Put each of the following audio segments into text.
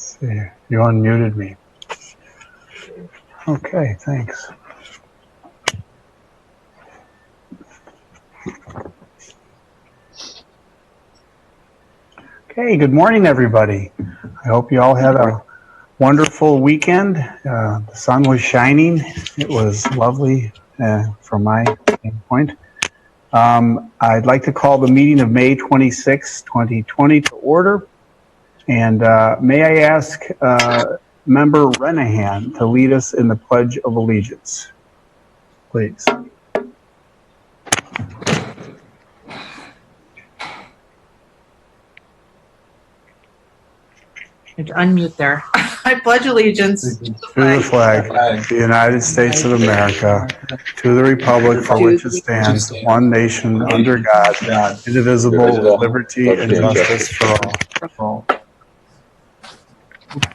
See, you unmuted me. Okay, thanks. Okay, good morning, everybody. I hope you all had a wonderful weekend. The sun was shining. It was lovely from my standpoint. I'd like to call the meeting of May 26, 2020 to order. And may I ask Member Renahan to lead us in the Pledge of Allegiance, please. Unmute there. I pledge allegiance to the flag of the United States of America, to the republic for which it stands, one nation under God, indivisible, with liberty and justice for all.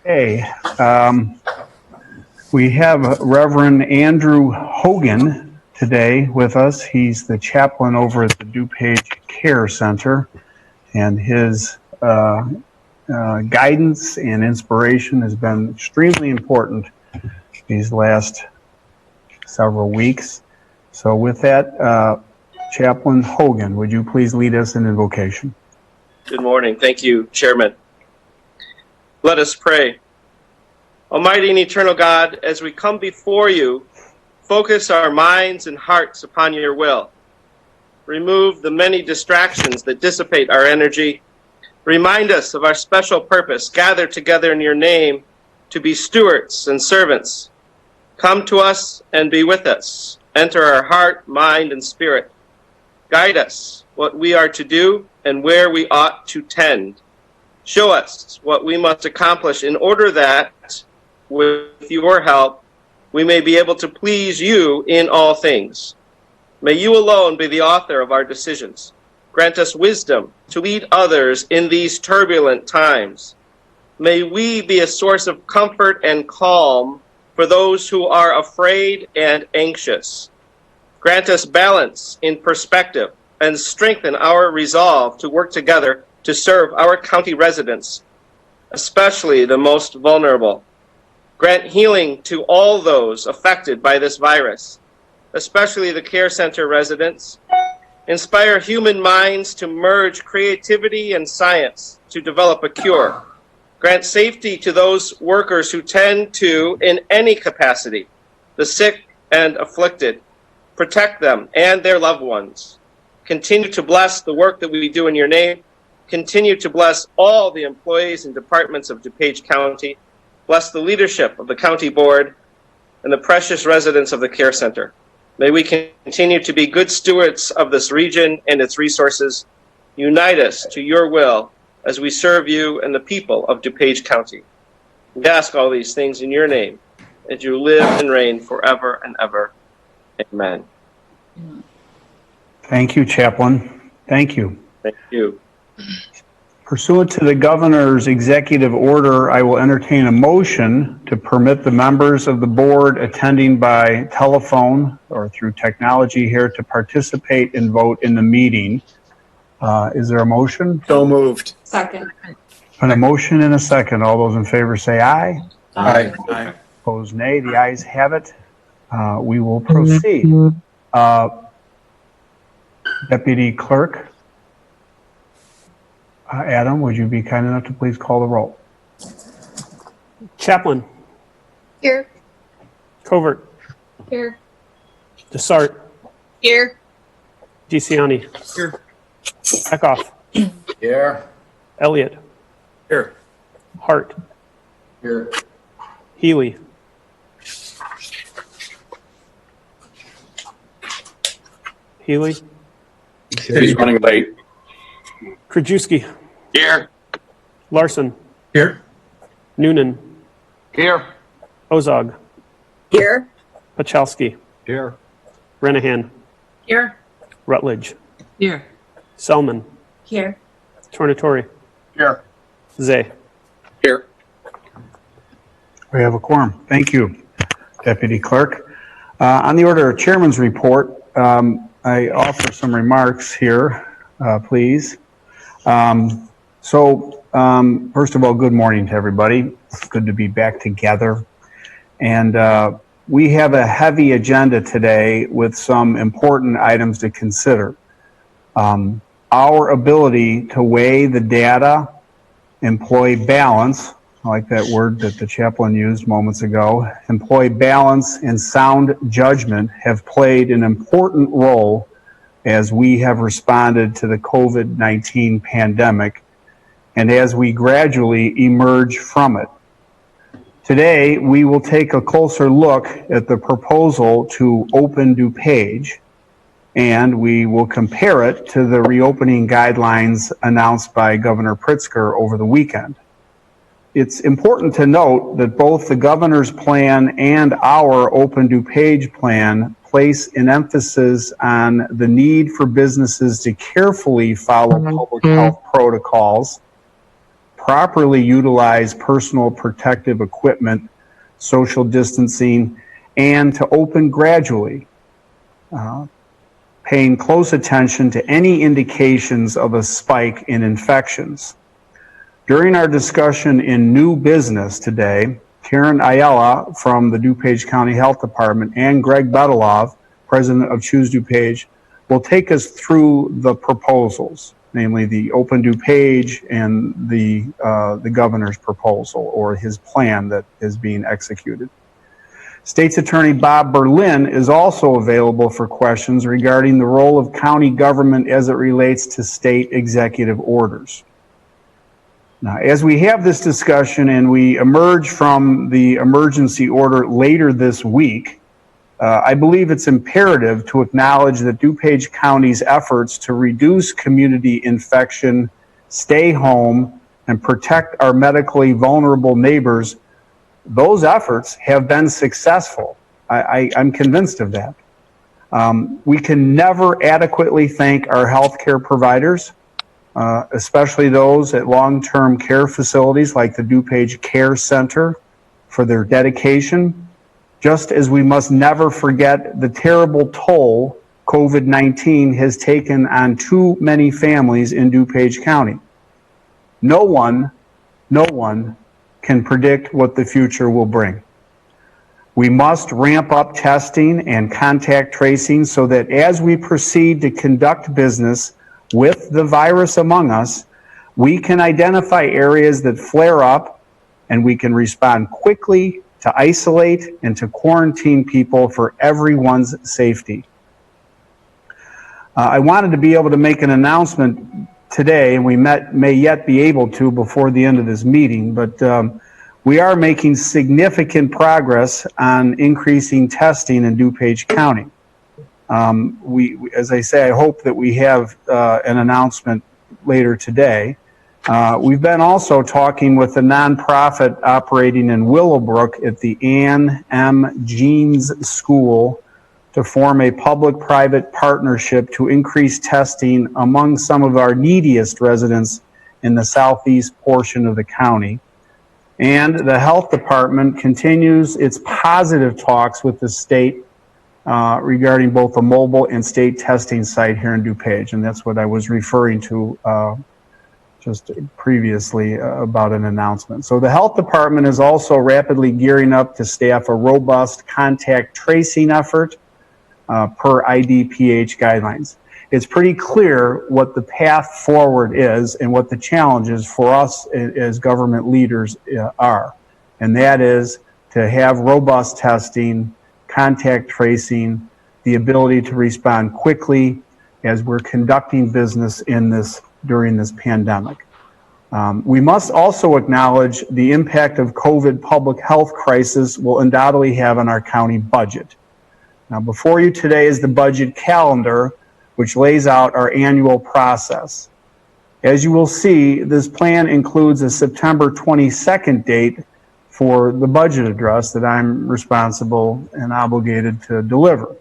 Okay. We have Reverend Andrew Hogan today with us. He's the chaplain over at the Dupage Care Center, and his guidance and inspiration has been extremely important these last several weeks. So with that, Chaplain Hogan, would you please lead us in invocation? Good morning. Thank you, Chairman. Let us pray. Almighty and eternal God, as we come before you, focus our minds and hearts upon your will. Remove the many distractions that dissipate our energy. Remind us of our special purpose, gathered together in your name to be stewards and servants. Come to us and be with us. Enter our heart, mind, and spirit. Guide us what we are to do and where we ought to tend. Show us what we must accomplish in order that, with your help, we may be able to please you in all things. May you alone be the author of our decisions. Grant us wisdom to lead others in these turbulent times. May we be a source of comfort and calm for those who are afraid and anxious. Grant us balance in perspective and strengthen our resolve to work together to serve our county residents, especially the most vulnerable. Grant healing to all those affected by this virus, especially the care center residents. Inspire human minds to merge creativity and science to develop a cure. Grant safety to those workers who tend to, in any capacity, the sick and afflicted. Protect them and their loved ones. Continue to bless the work that we do in your name. Continue to bless all the employees and departments of DuPage County. Bless the leadership of the county board and the precious residents of the care center. May we continue to be good stewards of this region and its resources. Unite us to your will as we serve you and the people of DuPage County. We ask all these things in your name, as you live and reign forever and ever. Amen. Thank you, Chaplain. Thank you. Thank you. Pursuant to the governor's executive order, I will entertain a motion to permit the members of the board attending by telephone or through technology here to participate and vote in the meeting. Is there a motion? So moved. Second. And a motion and a second. All those in favor say aye. Aye. Aye. Opposed, nay. The ayes have it. We will proceed. Deputy Clerk. Adam, would you be kind enough to please call the roll? Chaplain. Here. Covert. Here. Desart. Here. DeCiani. Here. Eckhoff. Here. Elliott. Here. Hart. Here. Healy. Healy. He's running late. Krajewski. Here. Larson. Here. Noonan. Here. Ozog. Here. Pachalski. Here. Renahan. Here. Rutledge. Here. Selman. Here. Tornatori. Here. Zay. Here. We have a quorum. Thank you, Deputy Clerk. On the order of Chairman's report, I offer some remarks here, please. So First of all, good morning to everybody. It's good to be back together. And we have a heavy agenda today with some important items to consider. Our ability to weigh the data, employ balance, I like that word that the chaplain used moments ago, employ balance and sound judgment have played an important role as we have responded to the COVID-19 pandemic and as we gradually emerge from it. Today, we will take a closer look at the proposal to open Dupage, and we will compare it to the reopening guidelines announced by Governor Pritzker over the weekend. It's important to note that both the governor's plan and our Open Dupage plan place an emphasis on the need for businesses to carefully follow public health protocols, properly utilize personal protective equipment, social distancing, and to open gradually, paying close attention to any indications of a spike in infections. During our discussion in new business today, Karen Ayala from the Dupage County Health Department and Greg Betelov, president of Choose Dupage, will take us through the proposals, namely the Open Dupage and the governor's proposal or his plan that is being executed. State's Attorney Bob Berlin is also available for questions regarding the role of county government as it relates to state executive orders. Now, as we have this discussion and we emerge from the emergency order later this week, I believe it's imperative to acknowledge that DuPage County's efforts to reduce community infection, stay home, and protect our medically vulnerable neighbors, those efforts have been successful. I'm convinced of that. We can never adequately thank our healthcare providers, especially those at long-term care facilities like the DuPage Care Center, for their dedication, just as we must never forget the terrible toll COVID-19 has taken on too many families in DuPage County. No one can predict what the future will bring. We must ramp up testing and contact tracing so that as we proceed to conduct business with the virus among us, we can identify areas that flare up and we can respond quickly to isolate and to quarantine people for everyone's safety. I wanted to be able to make an announcement today, and we may yet be able to before the end of this meeting, but we are making significant progress on increasing testing in DuPage County. As I say, I hope that we have an announcement later today. We've been also talking with a nonprofit operating in Willowbrook at the Ann M. Jeans School to form a public-private partnership to increase testing among some of our neediest residents in the southeast portion of the county. And the health department continues its positive talks with the state regarding both the mobile and state testing site here in DuPage, and that's what I was referring to just previously about an announcement. So the health department is also rapidly gearing up to staff a robust contact tracing effort per IDPH guidelines. It's pretty clear what the path forward is and what the challenges for us as government leaders are, and that is to have robust testing, contact tracing, the ability to respond quickly as we're conducting business during this pandemic. We must also acknowledge the impact of COVID public health crisis will undoubtedly have on our county budget. Now, before you today is the budget calendar, which lays out our annual process. As you will see, this plan includes a September 22nd date for the budget address that I'm responsible and obligated to deliver.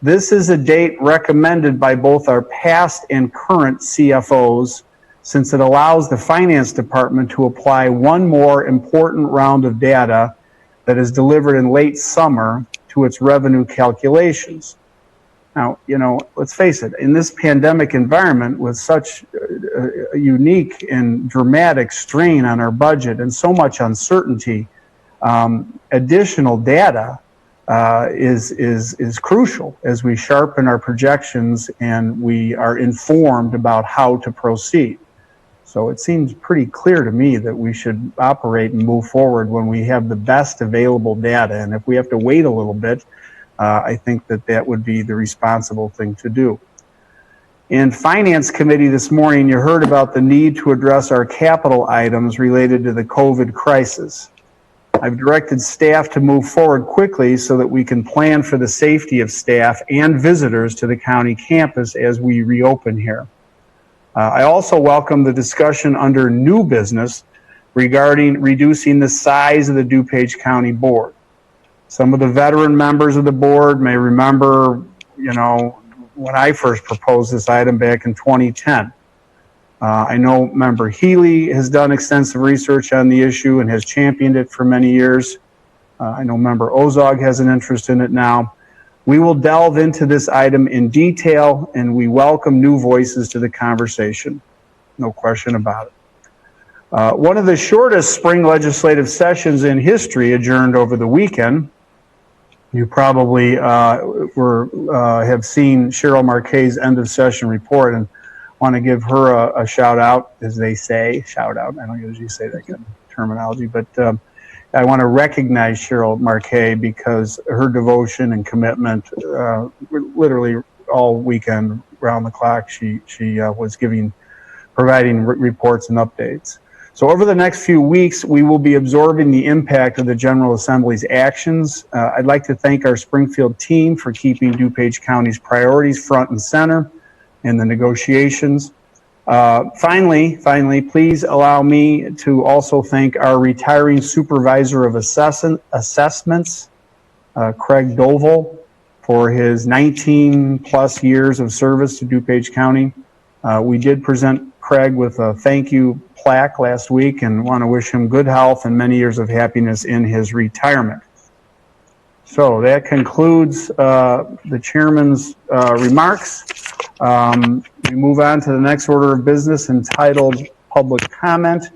This is a date recommended by both our past and current CFOs, since it allows the finance department to apply one more important round of data that is delivered in late summer to its revenue calculations. Now, let's face it, in this pandemic environment with such a unique and dramatic strain on our budget and so much uncertainty, additional data is crucial as we sharpen our projections and we are informed about how to proceed. So it seems pretty clear to me that we should operate and move forward when we have the best available data. And if we have to wait a little bit, I think that would be the responsible thing to do. In Finance Committee this morning, you heard about the need to address our capital items related to the COVID crisis. I've directed staff to move forward quickly so that we can plan for the safety of staff and visitors to the county campus as we reopen here. I also welcome the discussion under new business regarding reducing the size of the Dupage County Board. Some of the veteran members of the board may remember, when I first proposed this item back in 2010. I know Member Healy has done extensive research on the issue and has championed it for many years. I know Member Ozog has an interest in it now. We will delve into this item in detail, and we welcome new voices to the conversation. No question about it. One of the shortest spring legislative sessions in history adjourned over the weekend. You probably have seen Cheryl Marquet's end of session report, and want to give her a shout out, as they say, shout out. I don't usually say that kind of terminology, but I want to recognize Cheryl Marquet because her devotion and commitment, literally all weekend, round the clock, she was providing reports and updates. So over the next few weeks, we will be absorbing the impact of the General Assembly's actions. I'd like to thank our Springfield team for keeping DuPage County's priorities front and center in the negotiations. Finally, please allow me to also thank our retiring Supervisor of Assessments, Craig Dovell, for his 19 plus years of service to DuPage County. We did present Craig with a thank you plaque last week and want to wish him good health and many years of happiness in his retirement. So that concludes the chairman's remarks. We move on to the next order of business entitled Public Comment.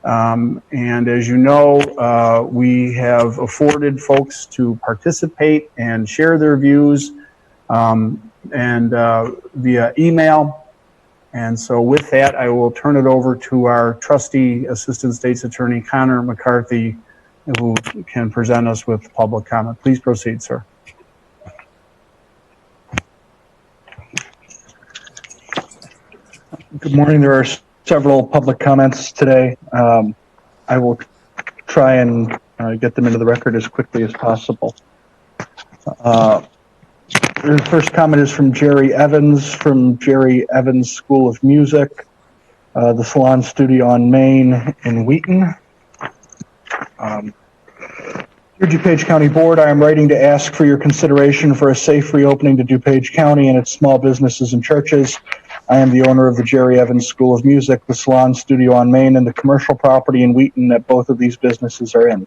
And as you know, we have afforded folks to participate and share their views via email. And so with that, I will turn it over to our trusty Assistant State's Attorney, Connor McCarthy, who can present us with public comment. Please proceed, sir. Good morning. There are several public comments today. I will try and get them into the record as quickly as possible. The first comment is from Jerry Evans, from Jerry Evans School of Music, the Salon Studio on Main in Wheaton. Dear DuPage County Board, I am writing to ask for your consideration for a safe reopening to DuPage County and its small businesses and churches. I am the owner of the Jerry Evans School of Music, the Salon Studio on Main, and the commercial property in Wheaton that both of these businesses are in.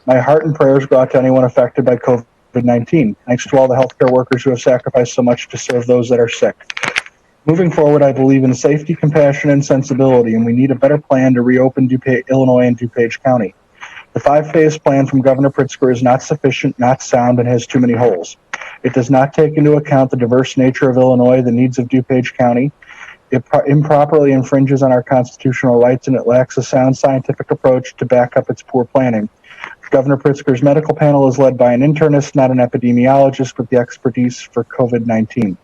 My heart and prayers go out to anyone affected by COVID-19. Thanks to all the healthcare workers who have sacrificed so much to serve those that are sick. Moving forward, I believe in safety, compassion, and sensibility, and we need a better plan to reopen Illinois and DuPage County. The 5-phase plan from Governor Pritzker is not sufficient, not sound, and has too many holes. It does not take into account the diverse nature of Illinois, the needs of DuPage County. It improperly infringes on our constitutional rights, and it lacks a sound scientific approach to back up its poor planning. Governor Pritzker's medical panel is led by an internist, not an epidemiologist with the expertise for COVID-19.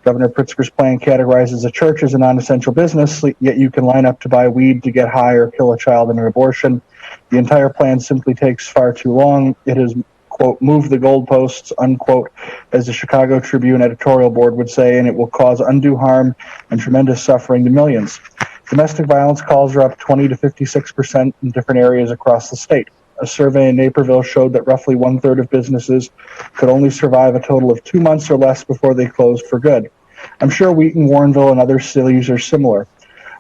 Governor Pritzker's plan categorizes a church as a non-essential business, yet you can line up to buy weed to get high or kill a child in an abortion. The entire plan simply takes far too long. It has, quote, moved the goalposts, unquote, as the Chicago Tribune editorial board would say, and it will cause undue harm and tremendous suffering to millions. Domestic violence calls are up 20 to 56% in different areas across the state. A survey in Naperville showed that roughly 1/3 of businesses could only survive a total of 2 months or less before they closed for good. I'm sure Wheaton, Warrenville, and other cities are similar.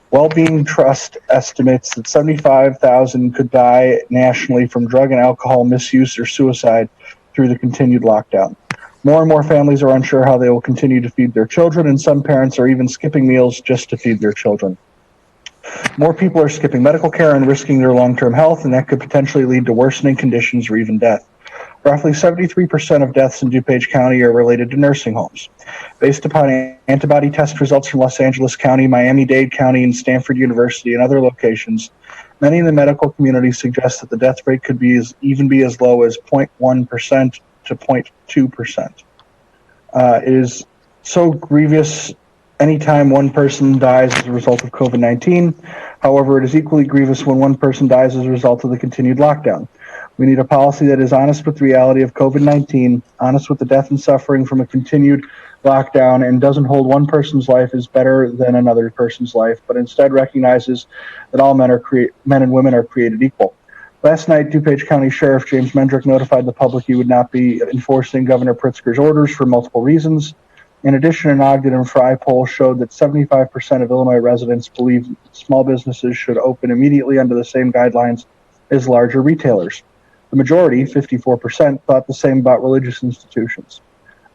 Wellbeing Trust estimates that 75,000 could die nationally from drug and alcohol misuse or suicide through the continued lockdown. More and more families are unsure how they will continue to feed their children, and some parents are even skipping meals just to feed their children. More people are skipping medical care and risking their long-term health, and that could potentially lead to worsening conditions or even death. Roughly 73% of deaths in Dupage County are related to nursing homes. Based upon antibody test results from Los Angeles County, Miami-Dade County, and Stanford University and other locations, many in the medical community suggest that the death rate could even be as low as 0.1% to 0.2%. It is so grievous anytime one person dies as a result of COVID-19. However, it is equally grievous when one person dies as a result of the continued lockdown. We need a policy that is honest with the reality of COVID-19, honest with the death and suffering from a continued lockdown, and doesn't hold one person's life as better than another person's life, but instead recognizes that all men and women are created equal. Last night, Dupage County Sheriff James Mendrick notified the public he would not be enforcing Governor Pritzker's orders for multiple reasons. In addition, an Ogden and Fry poll showed that 75% of Illinois residents believe small businesses should open immediately under the same guidelines as larger retailers. The majority, 54%, thought the same about religious institutions.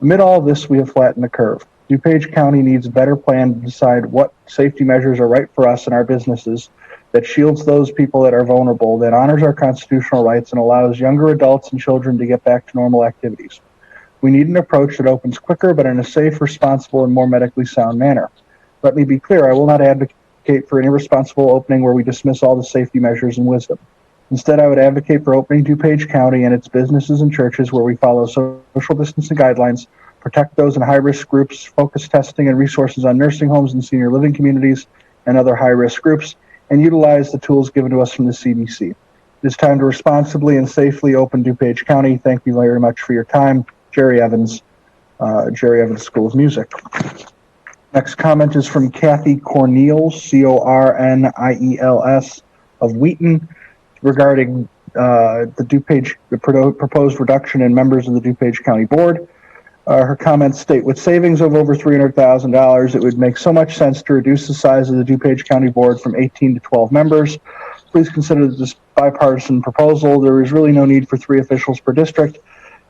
Amid all of this, we have flattened the curve. DuPage County needs a better plan to decide what safety measures are right for us and our businesses, that shields those people that are vulnerable, that honors our constitutional rights, and allows younger adults and children to get back to normal activities. We need an approach that opens quicker, but in a safe, responsible, and more medically sound manner. Let me be clear, I will not advocate for an irresponsible opening where we dismiss all the safety measures and wisdom. Instead, I would advocate for opening DuPage County and its businesses and churches where we follow social distancing guidelines, protect those in high-risk groups, focus testing and resources on nursing homes and senior living communities and other high-risk groups, and utilize the tools given to us from the CDC. It is time to responsibly and safely open DuPage County. Thank you very much for your time. Jerry Evans, School of Music. Next comment is from Kathy Corniels, Corniels, of Wheaton, regarding the proposed reduction in members of the DuPage County Board. Her comments state, with savings of over $300,000, it would make so much sense to reduce the size of the DuPage County Board from 18 to 12 members. Please consider this bipartisan proposal. There is really no need for 3 officials per district,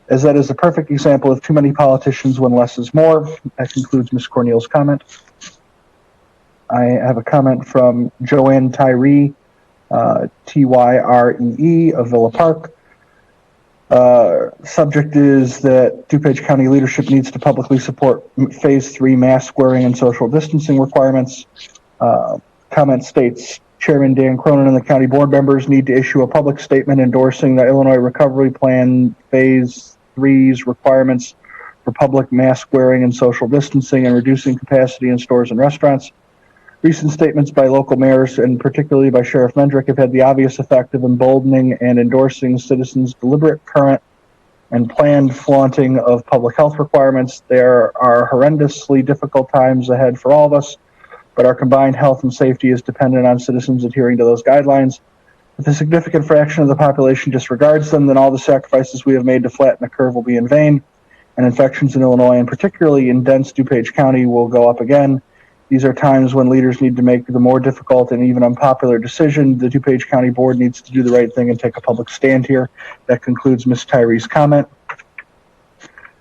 as that is a perfect example of too many politicians when less is more. That concludes Ms. Corniel's comment. I have a comment from Joanne Tyree, Tyree of Villa Park. Subject is that DuPage County leadership needs to publicly support Phase 3 mask wearing and social distancing requirements. Comment states, Chairman Dan Cronin and the county board members need to issue a public statement endorsing the Illinois Recovery Plan Phase 3's requirements for public mask wearing and social distancing and reducing capacity in stores and restaurants. Recent statements by local mayors and particularly by Sheriff Mendrick have had the obvious effect of emboldening and endorsing citizens' deliberate, current, and planned flaunting of public health requirements. There are horrendously difficult times ahead for all of us, but our combined health and safety is dependent on citizens adhering to those guidelines. If a significant fraction of the population disregards them, then all the sacrifices we have made to flatten the curve will be in vain, and infections in Illinois, and particularly in dense DuPage County, will go up again. These are times when leaders need to make the more difficult and even unpopular decision. The DuPage County Board needs to do the right thing and take a public stand here. That concludes Ms. Tyree's comment.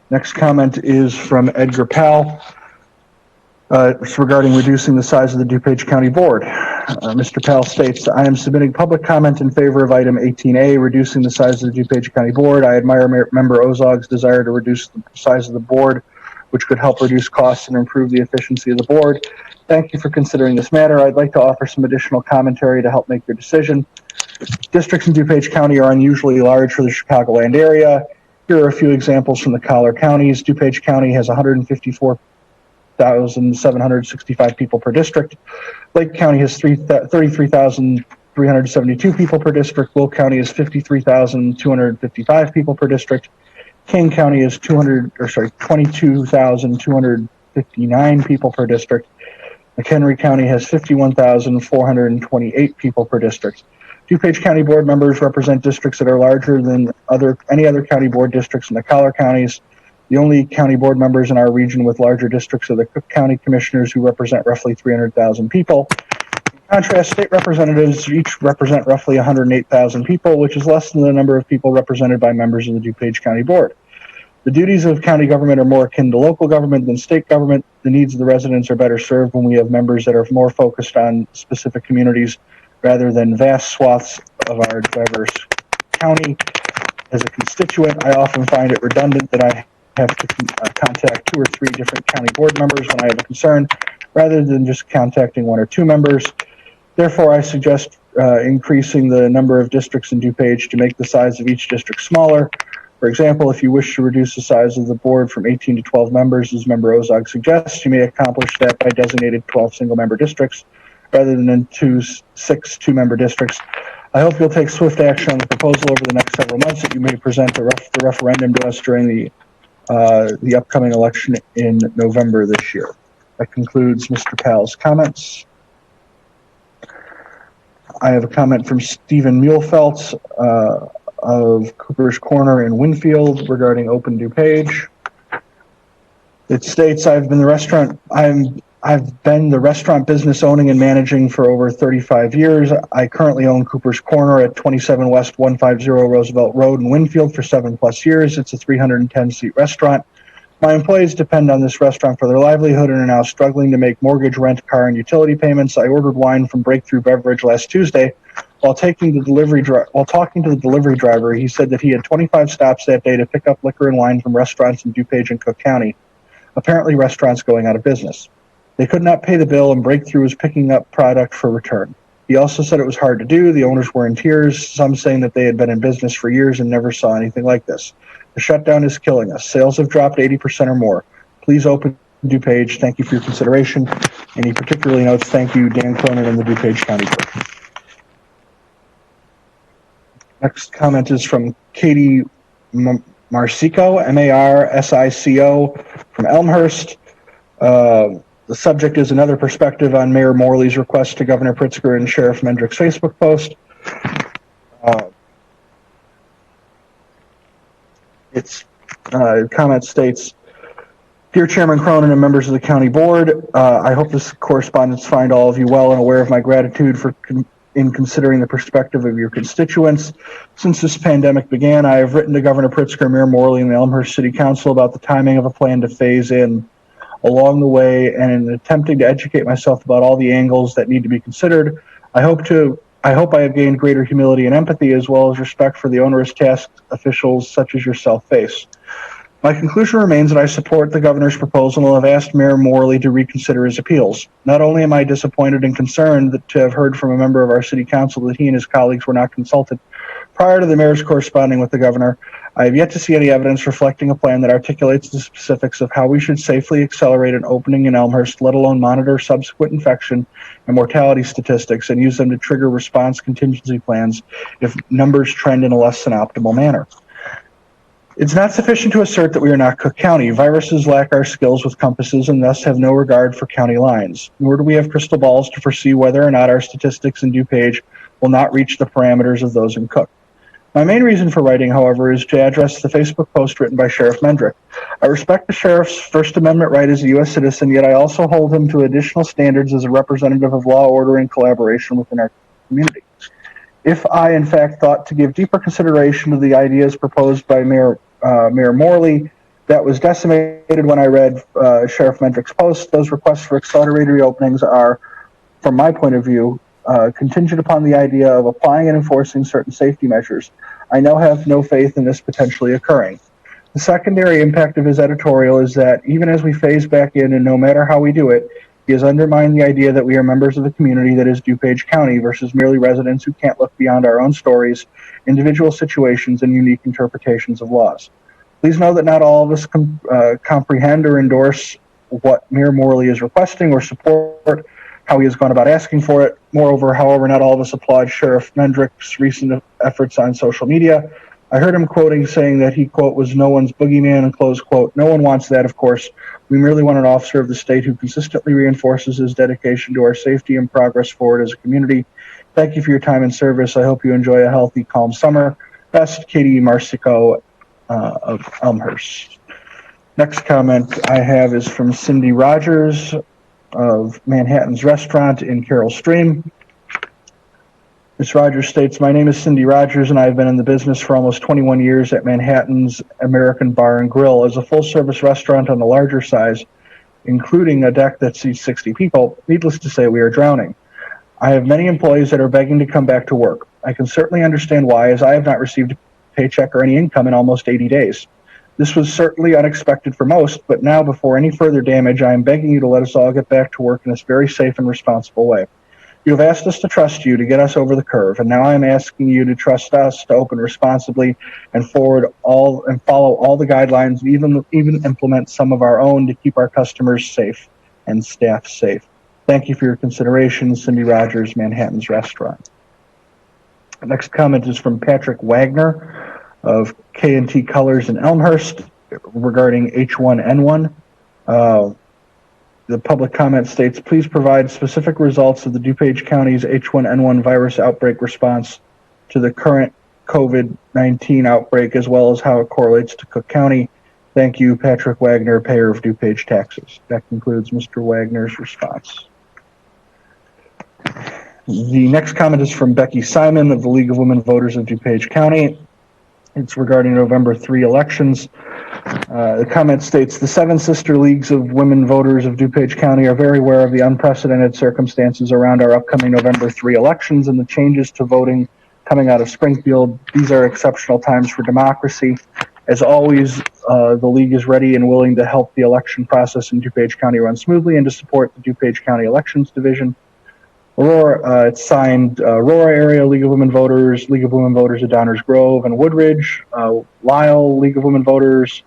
Next comment is from Edgar Powell. It's regarding reducing the size of the DuPage County Board. Mr. Powell states, I am submitting public comment in favor of item 18A, reducing the size of the DuPage County Board. I admire Member Ozog's desire to reduce the size of the board, which could help reduce costs and improve the efficiency of the board. Thank you for considering this matter. I'd like to offer some additional commentary to help make your decision. Districts in DuPage County are unusually large for the Chicagoland area. Here are a few examples from the collar counties. DuPage County has 154,765 people per district. Lake County has 33,372 people per district. Will County is 53,255 people per district. King County is 22,259 people per district. McHenry County has 51,428 people per district. DuPage County Board members represent districts that are larger than any other county board districts in the collar counties. The only county board members in our region with larger districts are the Cook County Commissioners, who represent roughly 300,000 people. In contrast, state representatives each represent roughly 108,000 people, which is less than the number of people represented by members of the DuPage County Board. The duties of county government are more akin to local government than state government. The needs of the residents are better served when we have members that are more focused on specific communities rather than vast swaths of our diverse county. As a constituent, I often find it redundant that I have to contact 2 or 3 different county board members when I have a concern, rather than just contacting 1 or 2 members. Therefore, I suggest increasing the number of districts in Dupage to make the size of each district smaller. For example, if you wish to reduce the size of the board from 18 to 12 members, as Member Ozog suggests, you may accomplish that by designated 12 single-member districts rather than 6 two-member districts. I hope you'll take swift action on the proposal over the next several months that you may present the referendum to us during the upcoming election in November this year. That concludes Mr. Powell's comments. I have a comment from Stephen Muehlfelt of Cooper's Corner in Winfield regarding Open Dupage. It states, I've been the restaurant business owning and managing for over 35 years. I currently own Cooper's Corner at 27 West 150 Roosevelt Road in Winfield for 7+ years. It's a 310-seat restaurant. My employees depend on this restaurant for their livelihood and are now struggling to make mortgage, rent, car, and utility payments. I ordered wine from Breakthrough Beverage last Tuesday. While talking to the delivery driver, he said that he had 25 stops that day to pick up liquor and wine from restaurants in Dupage and Cook County. Apparently, restaurants going out of business. They could not pay the bill, and Breakthrough was picking up product for return. He also said it was hard to do. The owners were in tears, some saying that they had been in business for years and never saw anything like this. The shutdown is killing us. Sales have dropped 80% or more. Please open Dupage. Thank you for your consideration. And he particularly notes, thank you, Dan Cronin and the Dupage County Board. Next comment is from Katie Marsico, M-A-R-S-I-C-O, from Elmhurst. The subject is another perspective on Mayor Morley's request to Governor Pritzker and Sheriff Mendrick's Facebook post. Comment states, Dear Chairman Cronin and members of the County Board, I hope this correspondence finds all of you well and aware of my gratitude in considering the perspective of your constituents. Since this pandemic began, I have written to Governor Pritzker, Mayor Morley, and the Elmhurst City Council about the timing of a plan to phase in. Along the way, and in attempting to educate myself about all the angles that need to be considered, I hope I have gained greater humility and empathy, as well as respect for the onerous tasks officials such as yourself face. My conclusion remains that I support the governor's proposal and have asked Mayor Morley to reconsider his appeals. Not only am I disappointed and concerned to have heard from a member of our city council that he and his colleagues were not consulted prior to the mayor's corresponding with the governor, I have yet to see any evidence reflecting a plan that articulates the specifics of how we should safely accelerate an opening in Elmhurst, let alone monitor subsequent infection and mortality statistics and use them to trigger response contingency plans if numbers trend in a less than optimal manner. It's not sufficient to assert that we are not Cook County. Viruses lack our skills with compasses and thus have no regard for county lines, nor do we have crystal balls to foresee whether or not our statistics in Dupage will not reach the parameters of those in Cook. My main reason for writing, however, is to address the Facebook post written by Sheriff Mendrick. I respect the sheriff's First Amendment right as a U.S. citizen, yet I also hold him to additional standards as a representative of law, order, and collaboration within our community. If I, in fact, thought to give deeper consideration to the ideas proposed by Mayor Morley, that was decimated when I read Sheriff Mendrick's post. Those requests for accelerated reopenings are, from my point of view, contingent upon the idea of applying and enforcing certain safety measures. I now have no faith in this potentially occurring. The secondary impact of his editorial is that even as we phase back in, and no matter how we do it, he has undermined the idea that we are members of the community that is Dupage County versus merely residents who can't look beyond our own stories, individual situations, and unique interpretations of laws. Please know that not all of us comprehend or endorse what Mayor Morley is requesting or support how he has gone about asking for it. Moreover, however, not all of us applaud Sheriff Mendrick's recent efforts on social media. I heard him saying that he, quote, was no one's boogeyman, and close quote. No one wants that, of course. We merely want an officer of the state who consistently reinforces his dedication to our safety and progress forward as a community. Thank you for your time and service. I hope you enjoy a healthy, calm summer. Best, Katie Marsico of Elmhurst. Next comment I have is from Cindy Rogers of Manhattan's Restaurant in Carroll Stream. Ms. Rogers states, my name is Cindy Rogers, and I've been in the business for almost 21 years at Manhattan's American Bar and Grill. As a full-service restaurant on the larger size, including a deck that seats 60 people, needless to say, we are drowning. I have many employees that are begging to come back to work. I can certainly understand why, as I have not received a paycheck or any income in almost 80 days. This was certainly unexpected for most, but now, before any further damage, I am begging you to let us all get back to work in this very safe and responsible way. You have asked us to trust you to get us over the curve, and now I am asking you to trust us to open responsibly and follow all the guidelines, and even implement some of our own to keep our customers safe and staff safe. Thank you for your consideration, Cindy Rogers, Manhattan's Restaurant. The next comment is from Patrick Wagner of K&T Colors in Elmhurst regarding H1N1. The public comment states, please provide specific results of the DuPage County's H1N1 virus outbreak response to the current COVID-19 outbreak, as well as how it correlates to Cook County. Thank you, Patrick Wagner, payer of DuPage taxes. That concludes Mr. Wagner's response. The next comment is from Becky Simon of the League of Women Voters of DuPage County. It's regarding November 3 elections. The comment states, the 7 sister leagues of women voters of DuPage County are very aware of the unprecedented circumstances around our upcoming November 3 elections and the changes to voting coming out of Springfield. These are exceptional times for democracy. As always, the league is ready and willing to help the election process in DuPage County run smoothly and to support the DuPage County Elections Division. Aurora, it's signed Aurora Area League of Women Voters, League of Women Voters of Downers Grove and Woodridge, Lyle League of Women Voters,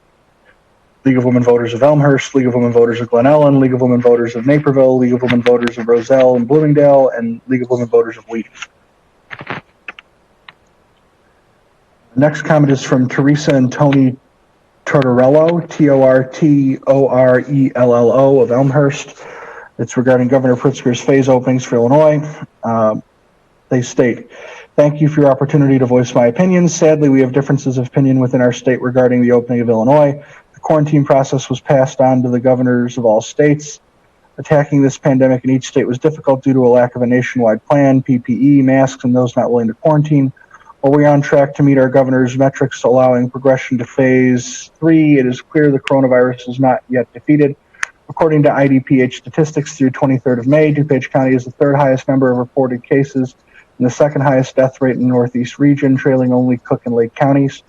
League of Women Voters of Elmhurst, League of Women Voters of Glen Ellen, League of Women Voters of Naperville, League of Women Voters of Roselle and Bloomingdale, and League of Women Voters of Wheaton. The next comment is from Teresa and Tony Tortorello, Tortorello of Elmhurst. It's regarding Governor Pritzker's phase openings for Illinois. They state, thank you for your opportunity to voice my opinions. Sadly, we have differences of opinion within our state regarding the opening of Illinois. The quarantine process was passed on to the governors of all states. Attacking this pandemic in each state was difficult due to a lack of a nationwide plan, PPE, masks, and those not willing to quarantine. While we are on track to meet our governor's metrics allowing progression to phase 3, it is clear the coronavirus is not yet defeated. According to IDPH statistics through 23rd of May, DuPage County is the 3rd highest number of reported cases and the 2nd highest death rate in the Northeast region, trailing only Cook and Lake counties.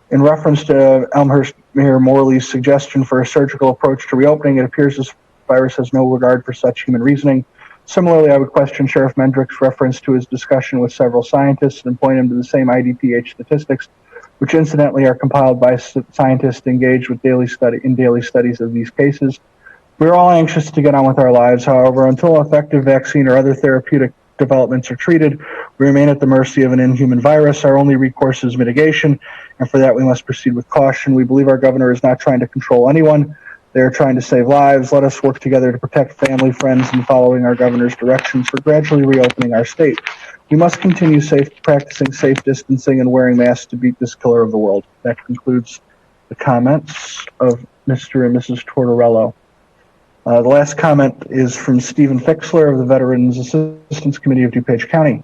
In reference to Elmhurst Mayor Morley's suggestion for a surgical approach to reopening, it appears this virus has no regard for such human reasoning. Similarly, I would question Sheriff Mendrick's reference to his discussion with several scientists and point him to the same IDPH statistics, which incidentally are compiled by scientists engaged with daily studies of these cases. We're all anxious to get on with our lives. However, until an effective vaccine or other therapeutic developments are treated, we remain at the mercy of an inhuman virus. Our only recourse is mitigation, and for that we must proceed with caution. We believe our governor is not trying to control anyone. They are trying to save lives. Let us work together to protect family, friends, and following our governor's directions for gradually reopening our state. We must continue practicing safe distancing and wearing masks to beat this killer of the world. That concludes the comments of Mr. and Mrs. Tortorello. The last comment is from Stephen Fixler of the Veterans Assistance Committee of DuPage County.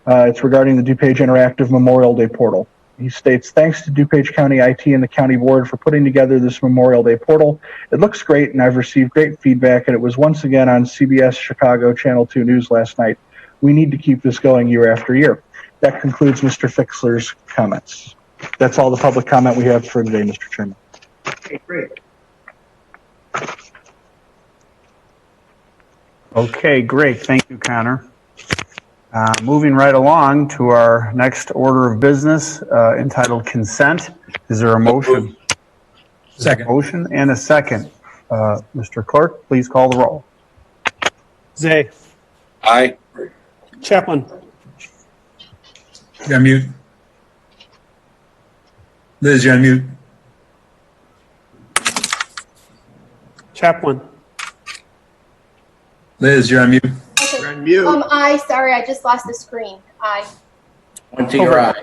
It's regarding the DuPage Interactive Memorial Day portal. He states, thanks to DuPage County IT and the county board for putting together this Memorial Day portal. It looks great, and I've received great feedback, and it was once again on CBS Chicago Channel 2 News last night. We need to keep this going year after year. That concludes Mr. Fixler's comments. That's all the public comment we have for today, Mr. Chairman. Okay, great. Okay, great. Thank you, Connor. Moving right along to our next order of business, entitled Consent. Is there a motion? Second. Motion and a second. Mr. Clerk, please call the roll. Zay. Aye. Chaplin. You're on mute. Liz, you're on mute. Chaplin. Liz, you're on mute. Okay. You're on mute. I sorry, I just lost the screen. One to your eye.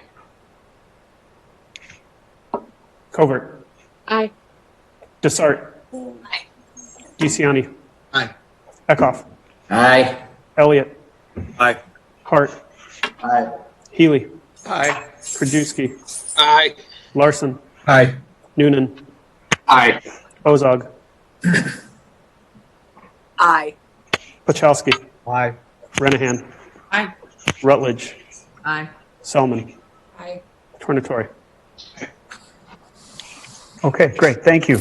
Covert. Aye. Desart. DeCiani. Aye. Eckhoff. Aye. Elliott. Aye. Hart. Aye. Healy, Aye. Krajewski, Aye. Larson, Aye. Noonan, Aye. Ozog, Aye. Pachowski, Aye. Renahan, Aye. Rutledge, Aye. Selman, Aye. Tornatori. Okay, great, thank you.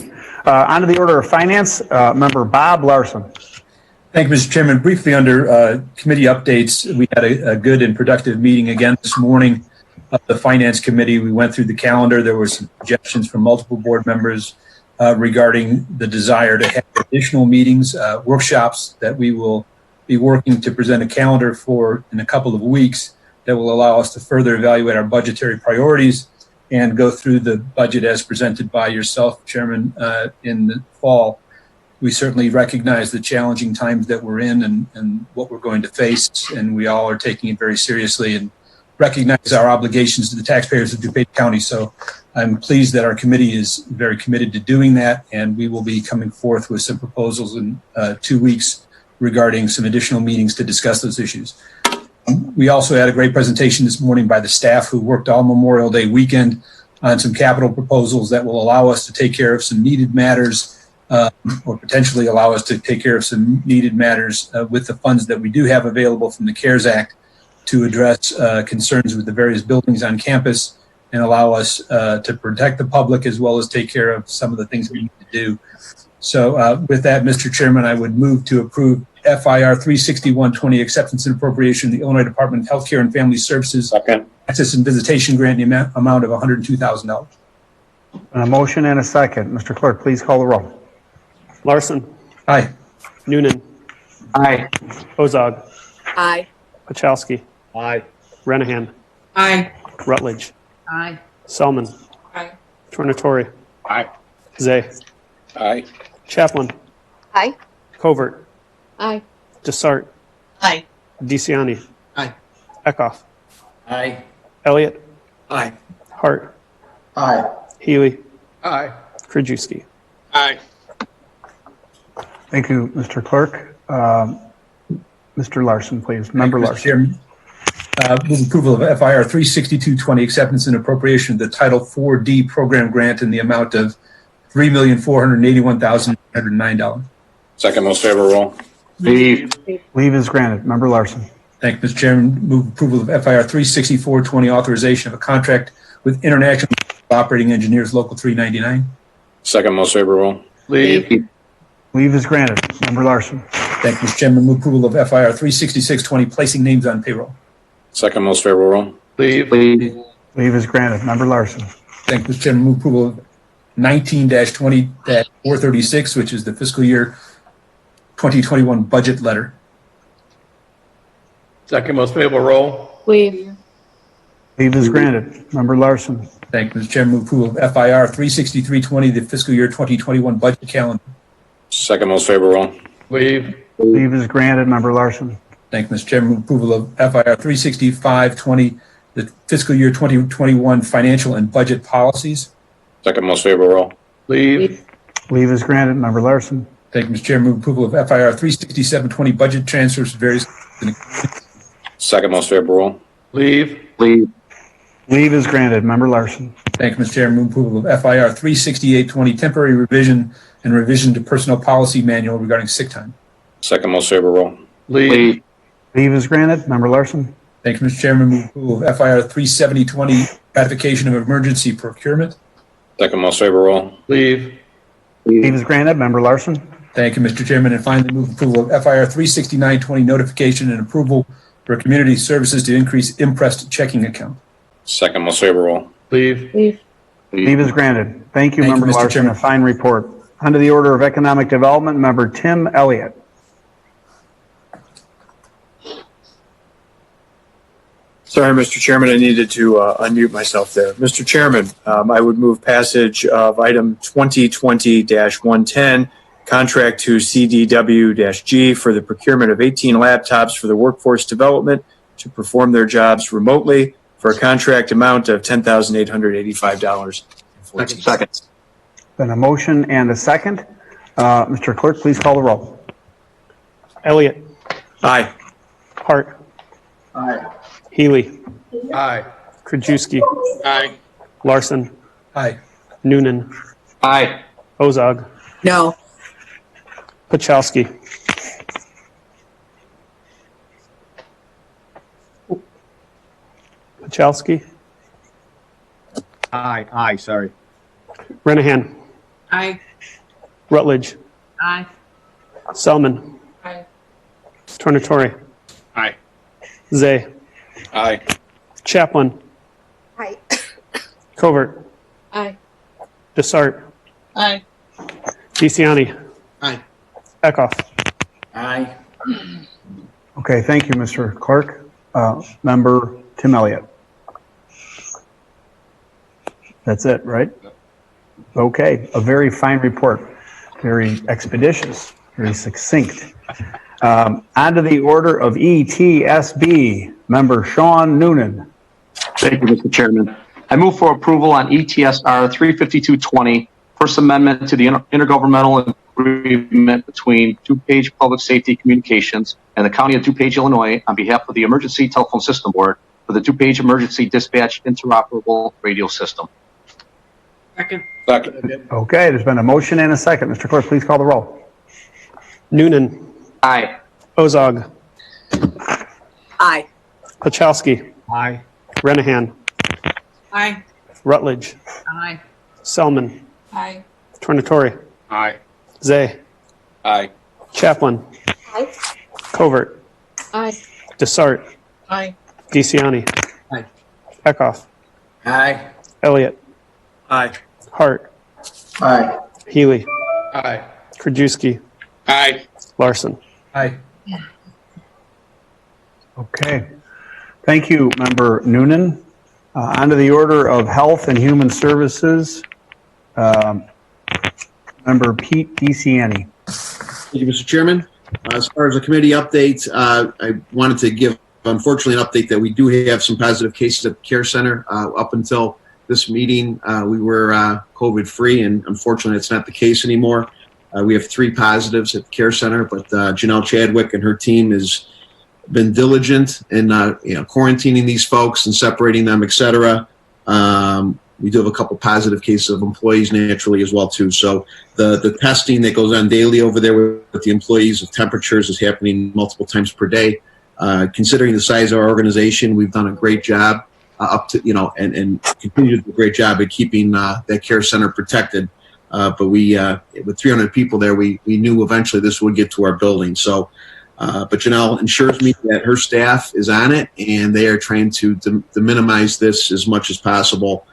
On to the order of finance, member Bob Larson. Thank you, Mr. Chairman. Briefly under committee updates, we had a good and productive meeting again this morning of the Finance Committee. We went through the calendar. There were some suggestions from multiple board members regarding the desire to have additional meetings, workshops that we will be working to present a calendar for in a couple of weeks that will allow us to further evaluate our budgetary priorities and go through the budget as presented by yourself, Chairman, in the fall. We certainly recognize the challenging times that we're in and what we're going to face, and we all are taking it very seriously and recognize our obligations to the taxpayers of DuPage County. So I'm pleased that our committee is very committed to doing that, and we will be coming forth with some proposals in 2 weeks regarding some additional meetings to discuss those issues. We also had a great presentation this morning by the staff who worked all Memorial Day weekend on some capital proposals that will allow us to take care of some needed matters or potentially allow us to take care of some needed matters with the funds that we do have available from the CARES Act to address concerns with the various buildings on campus and allow us to protect the public as well as take care of some of the things we need to do. So with that, Mr. Chairman, I would move to approve FIR 36120 acceptance and appropriation of the Illinois Department of Healthcare and Family Services access and visitation grant in the amount of $102,000. A motion and a second. Mr. Clerk, please call the roll. Larson, Aye. Noonan, Aye. Ozog, Aye. Pachowski, Aye. Renahan, Aye. Rutledge, Aye. Selman, Aye. Tornatori, Aye. Zay, Aye. Chaplin, Aye. Covert, Aye. Desart, Aye. DeCiani, Aye. Eckhoff, Aye. Elliott, Aye. Hart, Aye. Healy, Aye. Krajewski. Aye. Thank you, Mr. Clerk. Mr. Larson, please. Member Mr. Larson. Chairman, move approval of FIR 36220 acceptance and appropriation of the Title 4D program grant in the amount of $3,481,909. Second most favorable roll. Leave. Leave is granted. Member Larson. Thank you, Mr. Chairman. Move approval of FIR 36420 authorization of a contract with International Operating Engineers Local 399. Second most favorable roll. Leave. Leave is granted. Member Larson. Thank you, Mr. Chairman. Move approval of FIR 36620 placing names on payroll. Second most favorable roll. Leave. Leave is granted. Member Larson. Thank you, Mr. Chairman. Move approval of 19-20-436, which is the fiscal year 2021 budget letter. Second most favorable roll. Leave. Leave is granted. Member Larson. Thank you, Mr. Chairman. Move approval of FIR 36320, the fiscal year 2021 budget calendar. Second most favorable roll. Leave. Leave is granted. Member Larson. Thank you, Mr. Chairman. Move approval of FIR 36520, the fiscal year 2021 financial and budget policies. Second most favorable roll. Leave. Leave is granted. Member Larson. Thank you, Mr. Chairman. Move approval of FIR 36720, budget transfers to various. Second most favorable roll. Leave. Leave is granted. Member Larson. Thank you, Mr. Chairman. Move approval of FIR 36820, temporary revision and revision to personnel policy manual regarding sick time. Second most favorable roll. Leave. Leave is granted. Member Larson. Thank you, Mr. Chairman. Move approval of FIR 37020, ratification of emergency procurement. Second most favorable roll. Leave. Leave is granted. Member Larson. Thank you, Mr. Chairman. And finally, move approval of FIR 36920, notification and approval for community services to increase impressed checking account. Second most favorable roll. Leave. Leave is granted. Thank you, Thank you, Member Mr. Larson. Chairman. A fine report. Under the order of economic development, Member Tim Elliott. Sorry, Mr. Chairman, I needed to unmute myself there. Mr. Chairman, I would move passage of item 2020-110, contract to CDW-G for the procurement of 18 laptops for the workforce development to perform their jobs remotely for a contract amount of $10,885. Second. Been a motion and a second. Mr. Clerk, please call the roll. Elliott, Aye. Hart, Aye. Healy. Aye. Krajewski. Aye. Larson. Aye. Noonan. Aye. Ozog. No. Pachowski. Pachowski. Aye. Sorry. Renahan. Aye. Rutledge. Aye. Selman. Aye. Tornatore. Aye. Zay. Aye. Chaplin. Aye. Covert. Aye. Desart. Aye. DeCiani. Aye. Eckhoff. Aye. Okay, thank you, Mr. Clerk. Member Tim Elliott. That's it, right? Okay, a very fine report, very expeditious, very succinct. On to the order of ETSB, Member Sean Noonan. Thank you, Mr. Chairman. I move for approval on ETSR 35220, First Amendment to the Intergovernmental Agreement between Dupage Public Safety Communications and the County of Dupage, Illinois, on behalf of the Emergency Telephone System Board for the Dupage Emergency Dispatch Interoperable Radio System. Second. Second. Okay, there's been a motion and a second. Mr. Clerk, please call the roll. Noonan. Aye. Ozog. Aye. Pachowski. Aye. Renahan. Aye. Rutledge. Aye. Selman. Aye. Tornatore. Aye. Zay. Aye. Chaplin. Aye. Covert. Aye. Desart. Aye. DeCiani. Aye. Eckhoff. Aye. Elliott. Aye. Hart. Aye. Healy. Aye. Krajewski. Aye. Larson. Aye. Okay, thank you, Member Noonan. On to the order of Health and Human Services, Member Pete DeCiani. Thank you, Mr. Chairman. As far as the committee updates, I wanted to give, unfortunately, an update that we do have some positive cases at the Care Center. Up until this meeting, we were COVID-free, and unfortunately, it's not the case anymore. We have 3 positives at the Care Center, but Janelle Chadwick and her team has been diligent in quarantining these folks and separating them, et cetera. We do have a couple positive cases of employees naturally as well too. So the testing that goes on daily over there with the employees of temperatures is happening multiple times per day. Considering the size of our organization, we've done a great job up to and continue to do a great job at keeping that care center protected. But we with 300 people there, we knew eventually this would get to our building. So. But Janelle assures me that her staff is on it, and they are trying to minimize this as much as possible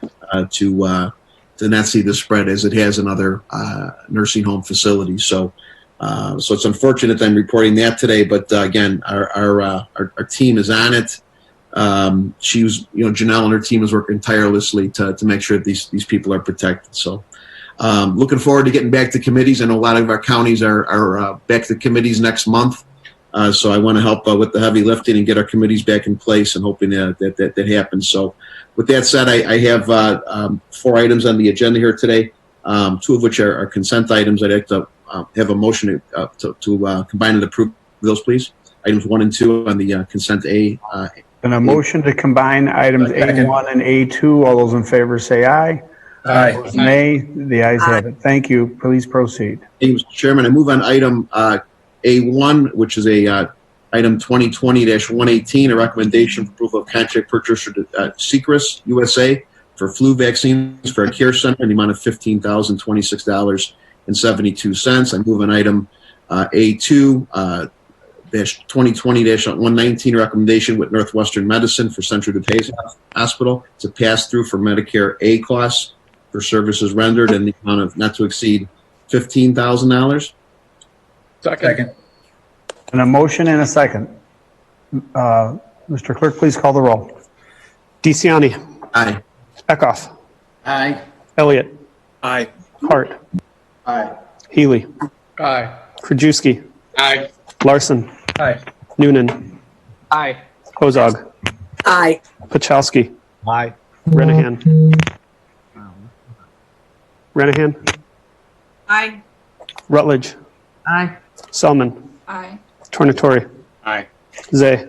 to not see the spread as it has in other nursing home facilities. So it's unfortunate that I'm reporting that today, but again, our team is on it. Janelle and her team is working tirelessly to make sure that these people are protected. So. Looking forward to getting back to committees. I know a lot of our counties are back to committees next month. So I want to help with the heavy lifting and get our committees back in place and hoping that happens. So with that said, I have 4 items on the agenda here today, 2 of which are consent items. I'd like to have a motion to combine and approve those, please. Items 1 and 2 on the consent A. And a motion to combine items A1 and A2. All those in favor say aye. Aye. Opposed, nay. The ayes have it. Thank you. Please proceed. Thank you, Mr. Chairman. I move on item A1, which is a item 2020-118, a recommendation for approval of contract purchase for Seacrest USA for flu vaccines for a care center in the amount of $15,026.72. I move on item A2, 2020-119, recommendation with Northwestern Medicine for Central Dupage Hospital to pass through for Medicare A costs for services rendered in the amount of not to exceed $15,000. Second. And a motion and a second. Mr. Clerk, please call the roll. DeCiani. Aye. Eckhoff. Aye. Elliott. Aye. Hart. Aye. Healy. Aye. Krajewski. Aye. Larson. Aye. Noonan. Aye. Ozog. Aye. Pachowski. Aye. Renahan. Renahan. Aye. Rutledge. Aye. Selman. Aye. Tornatore. Aye. Zay.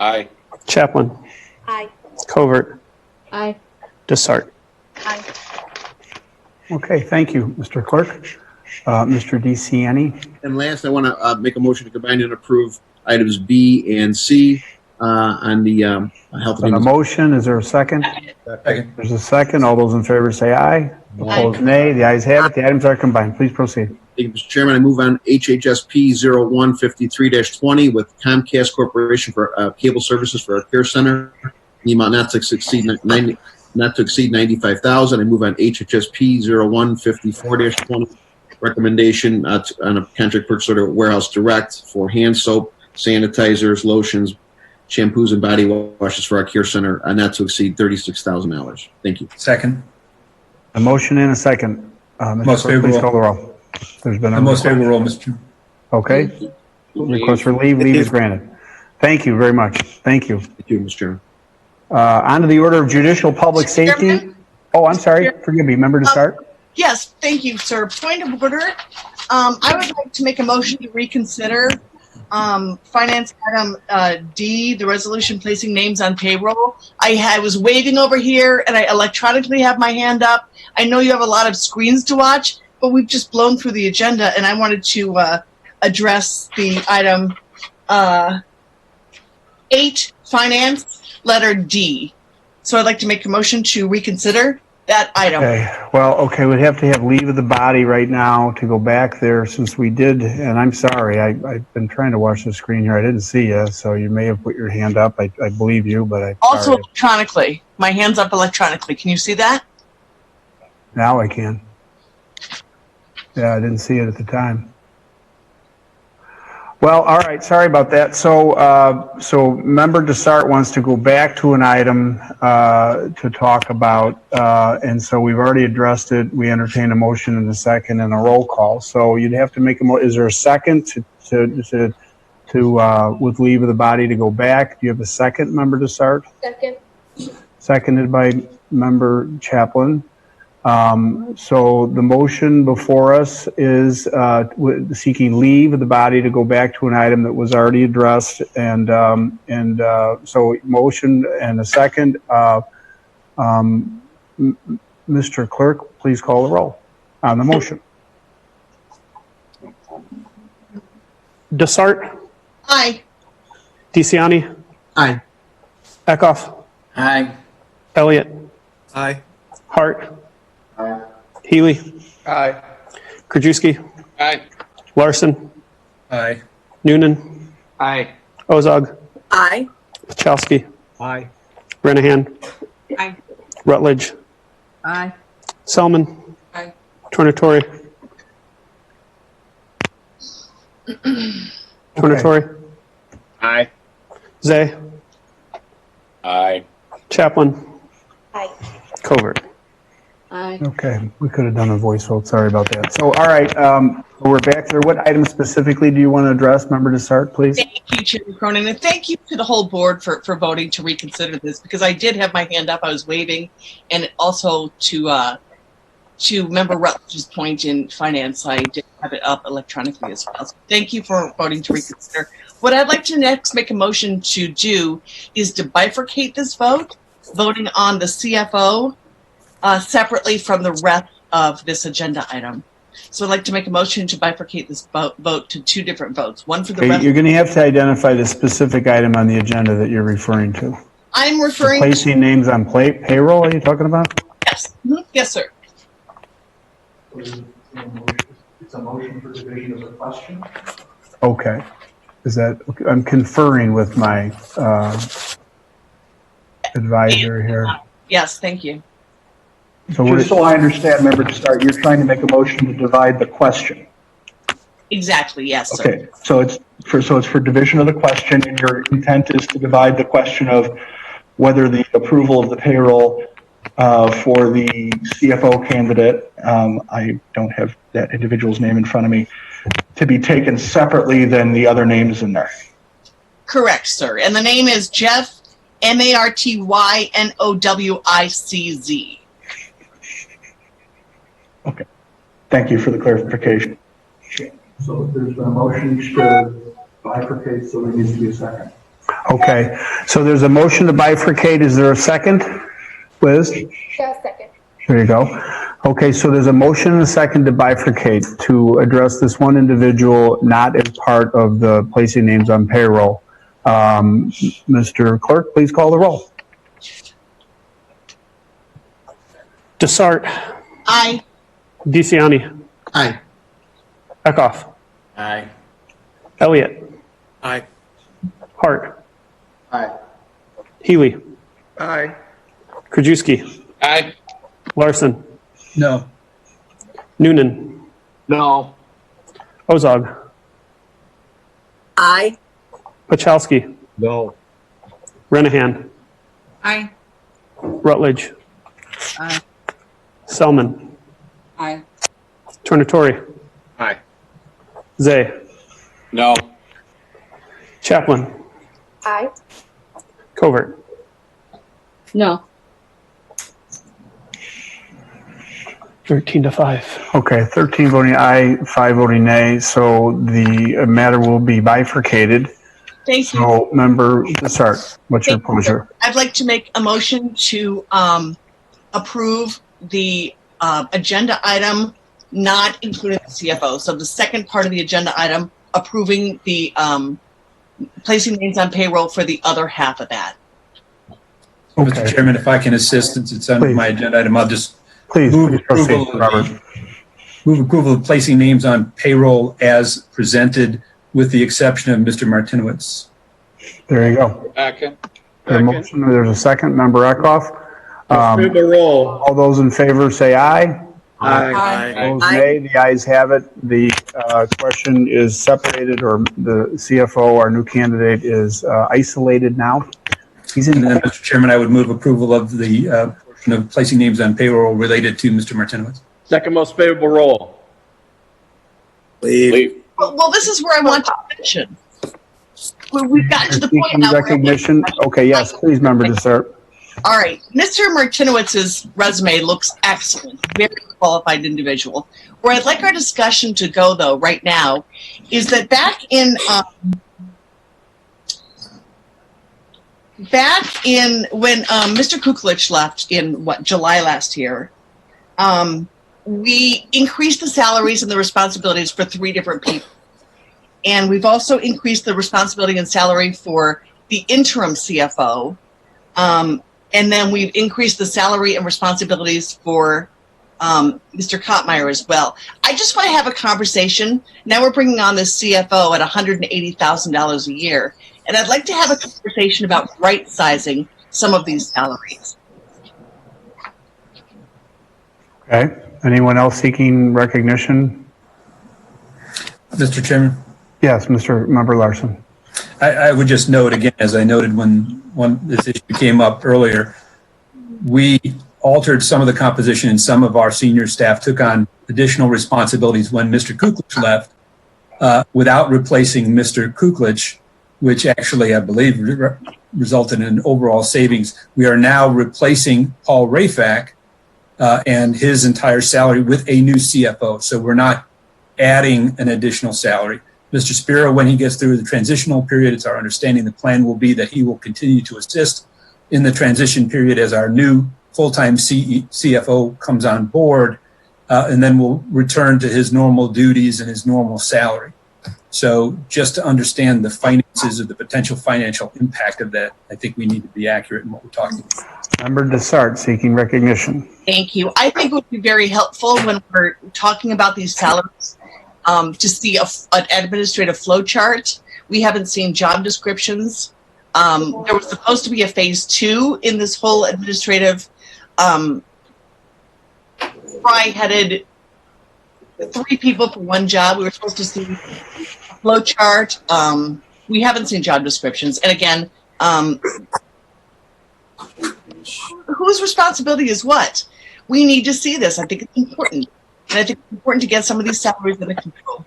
Aye. Chaplin. Aye. Covert. Aye. Desart. Aye. Okay, thank you, Mr. Clerk. Mr. DeCiani. And last, I want to make a motion to combine and approve items B and C on the health and On the human. motion, is there a second? Second. There's a second. All those in favor say aye. Opposed, nay. The ayes have it. The items are combined. Please proceed. Thank you, Mr. Chairman. I move on HHSP 0153-20 with Comcast Corporation for cable services for our care center. The amount not to exceed $95,000. I move on HHSP 0154-20 recommendation on a contract purchase order Warehouse Direct for hand soap, sanitizers, lotions, shampoos, and body washes for our care center, not to exceed $36,000. Thank you. Second. A motion and a second. Mr. Most Clerk, please favorable. call the roll. There's been a The most request. favorable role, Mr. Chairman. Okay. Request for leave. Leave is granted. Thank you very much. Thank you. Thank you, Mr. Chairman. On to the order of judicial public safety. Chairman? Oh, I'm sorry. Forgive me. Member to start. Yes, thank you, sir. Point of order. I would like to make a motion to reconsider finance item D, the resolution placing names on payroll. I was waiting over here and I electronically have my hand up. I know you have a lot of screens to watch, but we've just blown through the agenda and I wanted to address the item 8, finance, letter D. So I'd like to make a motion to reconsider that item. Okay, we'd have to have leave of the body right now to go back there since we did, and I'm sorry, I've been trying to watch the screen here. I didn't see you, so you may have put your hand up. I believe you, but I'm Also sorry. electronically. My hand's up electronically. Can you see that? Now I can. Yeah, I didn't see it at the time. Well, all right, sorry about that. So Member Desart wants to go back to an item to talk about, and so we've already addressed it. We entertain a motion in a second and a roll call. So you'd have to make a is there a second to with leave of the body to go back? Do you have a second, Member Desart? Second. Seconded by Member Chaplin. So the motion before us is seeking leave of the body to go back to an item that was already addressed, and so motion and a second. Mr. Clerk, please call the roll on the motion. Desart. Aye. DeCiani. Aye. Eckhoff. Aye. Elliott. Aye. Hart. Healy. Aye. Krajewski. Aye. Larson. Aye. Noonan. Aye. Ozog. Aye. Pachowski. Aye. Renahan. Aye. Rutledge. Aye. Selman. Aye. Tornatori. Tornatori. Aye. Zay. Aye. Chaplin. Aye. Covert. Aye. Okay, we could have done a voice vote. Sorry about that. So, all right, we're back there. What item specifically do you want to address? Member Desart, please. Thank you, Chairman Cronin, and thank you to the whole board for voting to reconsider this, because I did have my hand up. I was waving, and also to Member Rutledge's point in finance, I did have it up electronically as well. So thank you for voting to reconsider. What I'd like to next make a motion to do is to bifurcate this vote, voting on the CFO separately from the rest of this agenda item. So I'd like to make a motion to bifurcate this vote to 2 different votes. One for the rest. You're going to have to identify the specific item on the agenda that you're referring to. I'm referring to. Placing names on payroll, are you talking about? Yes. Mhm. Yes, sir. It's a motion for division of the question. Okay. Is that, okay, I'm conferring with my advisor here. Yes, thank you. So Just so I understand, Member Desart, you're trying to make a motion to divide the question. Exactly. Yes, sir. Okay, so it's for division of the question, and your intent is to divide the question of whether the approval of the payroll for the CFO candidate, I don't have that individual's name in front of me, to be taken separately than the other names in there. Correct, sir. And the name is Jeff, MARTYNOWICZ. Okay, thank you for the clarification. So there's been a motion to bifurcate, so there needs to be a second. Okay, so there's a motion to bifurcate. Is there a second? Liz? Yeah, second. There you go. Okay, so there's a motion and a second to bifurcate to address this one individual not as part of the placing names on payroll. Mr. Clerk, please call the roll. Desart. Aye. DeCiani. Aye. Eckhoff. Aye. Elliott. Aye. Hart. Aye. Healy. Aye. Krajewski. Aye. Larson. No. Noonan. No. Ozog. Aye. Pachowski. No. Renahan. Aye. Rutledge. Aye. Selman. Aye. Tornatori. Aye. Zay. No. Chaplin. Aye. Covert. No. 13-5. Okay, 13 voting aye, 5 voting nay, so the matter will be bifurcated. Thank you. So, Member Desart, what's your pleasure? I'd like to make a motion to approve the agenda item not including the CFO. So the second part of the agenda item, approving the placing names on payroll for the other half of that. Okay. Mr. Chairman, if I can assist, since it's under Please. my agenda item, I'll just Please, move trustee approval, Robert. move approval of placing names on payroll as presented, with the exception of Mr. Martinowitz. There you go. Second. There's a motion, there's a second, Member Eckhoff. Move the roll. All those in favor say aye. Aye. Those nay, the ayes have it. The question is separated, or the CFO, our new candidate, is isolated now. He's And in. then, Mr. Chairman, I would move approval of the portion of placing names on payroll related to Mr. Martinowitz. Second most favorable roll. Leave. Well, this is where I want to mention. We've gotten to the point Seeking now where recognition. Okay, yes, please, Member Desart. all right, Mr. Martinowitz's resume looks excellent, very qualified individual. Where I'd like our discussion to go, though, right now, is that back in when Mr. Kukolich left in July last year, we increased the salaries and the responsibilities for 3 different people. And we've also increased the responsibility and salary for the interim CFO. And then we've increased the salary and responsibilities for Mr. Kottmeyer as well. I just want to have a conversation. Now we're bringing on this CFO at $180,000 a year. And I'd like to have a conversation about right-sizing some of these salaries. Okay. Anyone else seeking recognition? Mr. Chairman? Yes, Member Larson. I would just note again, as I noted when this issue came up earlier, we altered some of the composition and some of our senior staff took on additional responsibilities when Mr. Kukolich left without replacing Mr. Kukolich, which actually, I believe, resulted in overall savings. We are now replacing Paul Rafak and his entire salary with a new CFO. So we're not adding an additional salary. Mr. Spiro, when he gets through the transitional period, it's our understanding the plan will be that he will continue to assist in the transition period as our new full-time CFO comes on board, and then we'll return to his normal duties and his normal salary. So just to understand the finances or the potential financial impact of that, I think we need to be accurate in what we're talking about. Member Desart seeking recognition. Thank you. I think it would be very helpful when we're talking about these salaries to see an administrative flow chart. We haven't seen job descriptions. There was supposed to be a phase 2 in this whole administrative fry-headed 3 people for 1 job. We were supposed to see a flow chart. We haven't seen job descriptions. And again, whose responsibility is what? We need to see this. I think it's important. And I think it's important to get some of these salaries under control.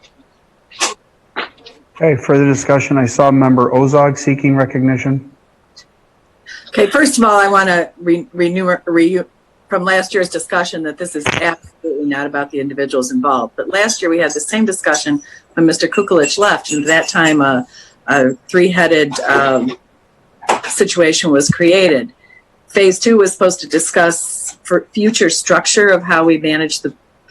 Okay, further discussion. I saw Member Ozog seeking recognition. Okay, first of all, I want to renew from last year's discussion that this is absolutely not about the individuals involved. But last year we had the same discussion when Mr. Kukolich left, and at that time a 3-headed situation was created. Phase 2 was supposed to discuss for future structure of how we manage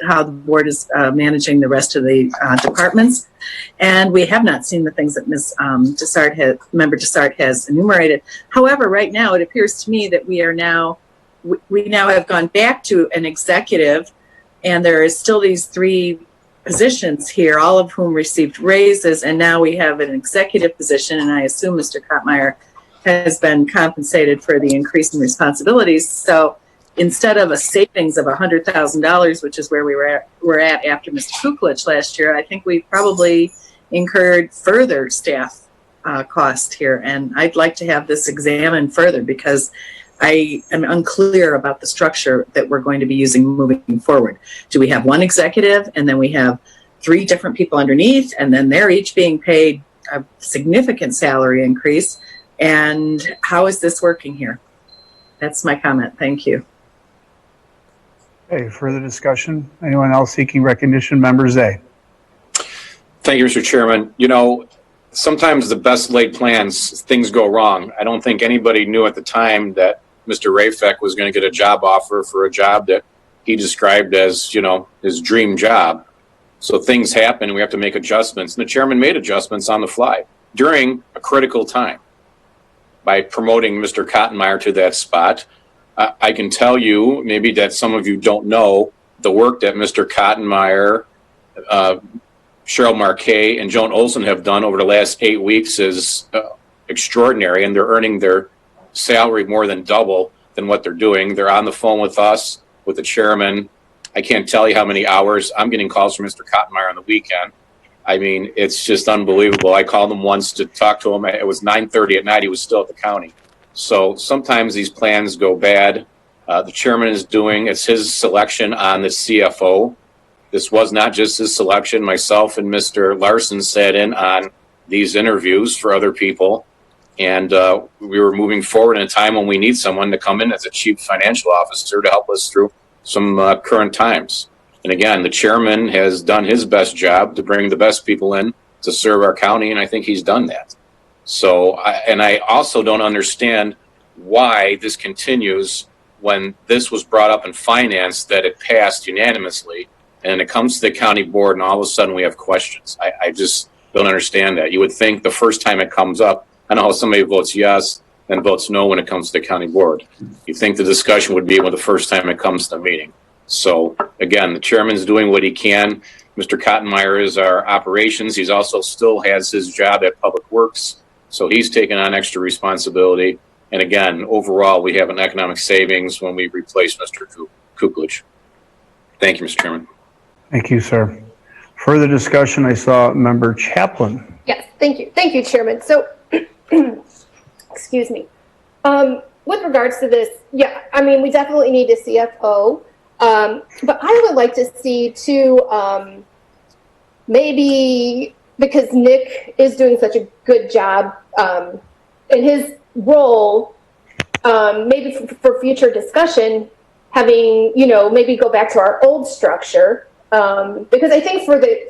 how the board is managing the rest of the departments. And we have not seen the things that Member Dessart has enumerated. However, right now it appears to me that we now have gone back to an executive, and there is still these 3 positions here, all of whom received raises, and now we have an executive position, and I assume Mr. Kottmeyer has been compensated for the increase in responsibilities. So instead of a savings of $100,000, which is where we were at after Mr. Kuklich last year, I think we probably incurred further staff cost here, and I'd like to have this examined further because I am unclear about the structure that we're going to be using moving forward. Do we have one executive and then we have 3 different people underneath, and then they're each being paid a significant salary increase? And how is this working here? That's my comment. Thank you. Okay, further discussion? Anyone else seeking recognition? Member Zay. Thank you, Mr. Chairman. You know, sometimes the best laid plans, things go wrong. I don't think anybody knew at the time that Mr. Rafek was going to get a job offer for a job that he described as, you know, his dream job. So things happen, and we have to make adjustments. And the chairman made adjustments on the fly during a critical time by promoting Mr. Kottmeyer to that spot. I can tell you, maybe that some of you don't know, the work that Mr. Kottmeyer, Cheryl Marquet, and Joan Olson have done over the last 8 weeks is extraordinary, and they're earning their salary more than double than what they're doing. They're on the phone with us, with the chairman. I can't tell you how many hours. I'm getting calls from Mr. Kottmeyer on the weekend. I mean, it's just unbelievable. I called him once to talk to him. It was 9:30 at night. He was still at the county. So sometimes these plans go bad. The chairman is it's his selection on the CFO. This was not just his selection. Myself and Mr. Larson sat in on these interviews for other people. And we were moving forward in a time when we need someone to come in as a chief financial officer to help us through some current times. And again, the chairman has done his best job to bring the best people in to serve our county, and I think he's done that. So, I also don't understand why this continues when this was brought up in finance, that it passed unanimously, and it comes to the county board, and all of a sudden we have questions. I just don't understand that. You would think the first time it comes up, I know how somebody votes yes and votes no when it comes to the county board. You think the discussion would be when the first time it comes to the meeting. So again, the chairman's doing what he can. Mr. Kottmeyer is our operations. He's also still has his job at Public Works. So he's taken on extra responsibility. And again, overall, we have an economic savings when we replace Mr. Kuklich. Thank you, Mr. Chairman. Thank you, sir. Further discussion, I saw Member Chaplin. Yes, thank you. Thank you, Chairman. So, excuse me. With regards to this, yeah, I mean, we definitely need a CFO. But I would like to see too, maybe because Nick is doing such a good job in his role, maybe for future discussion, having, maybe go back to our old structure. Because I think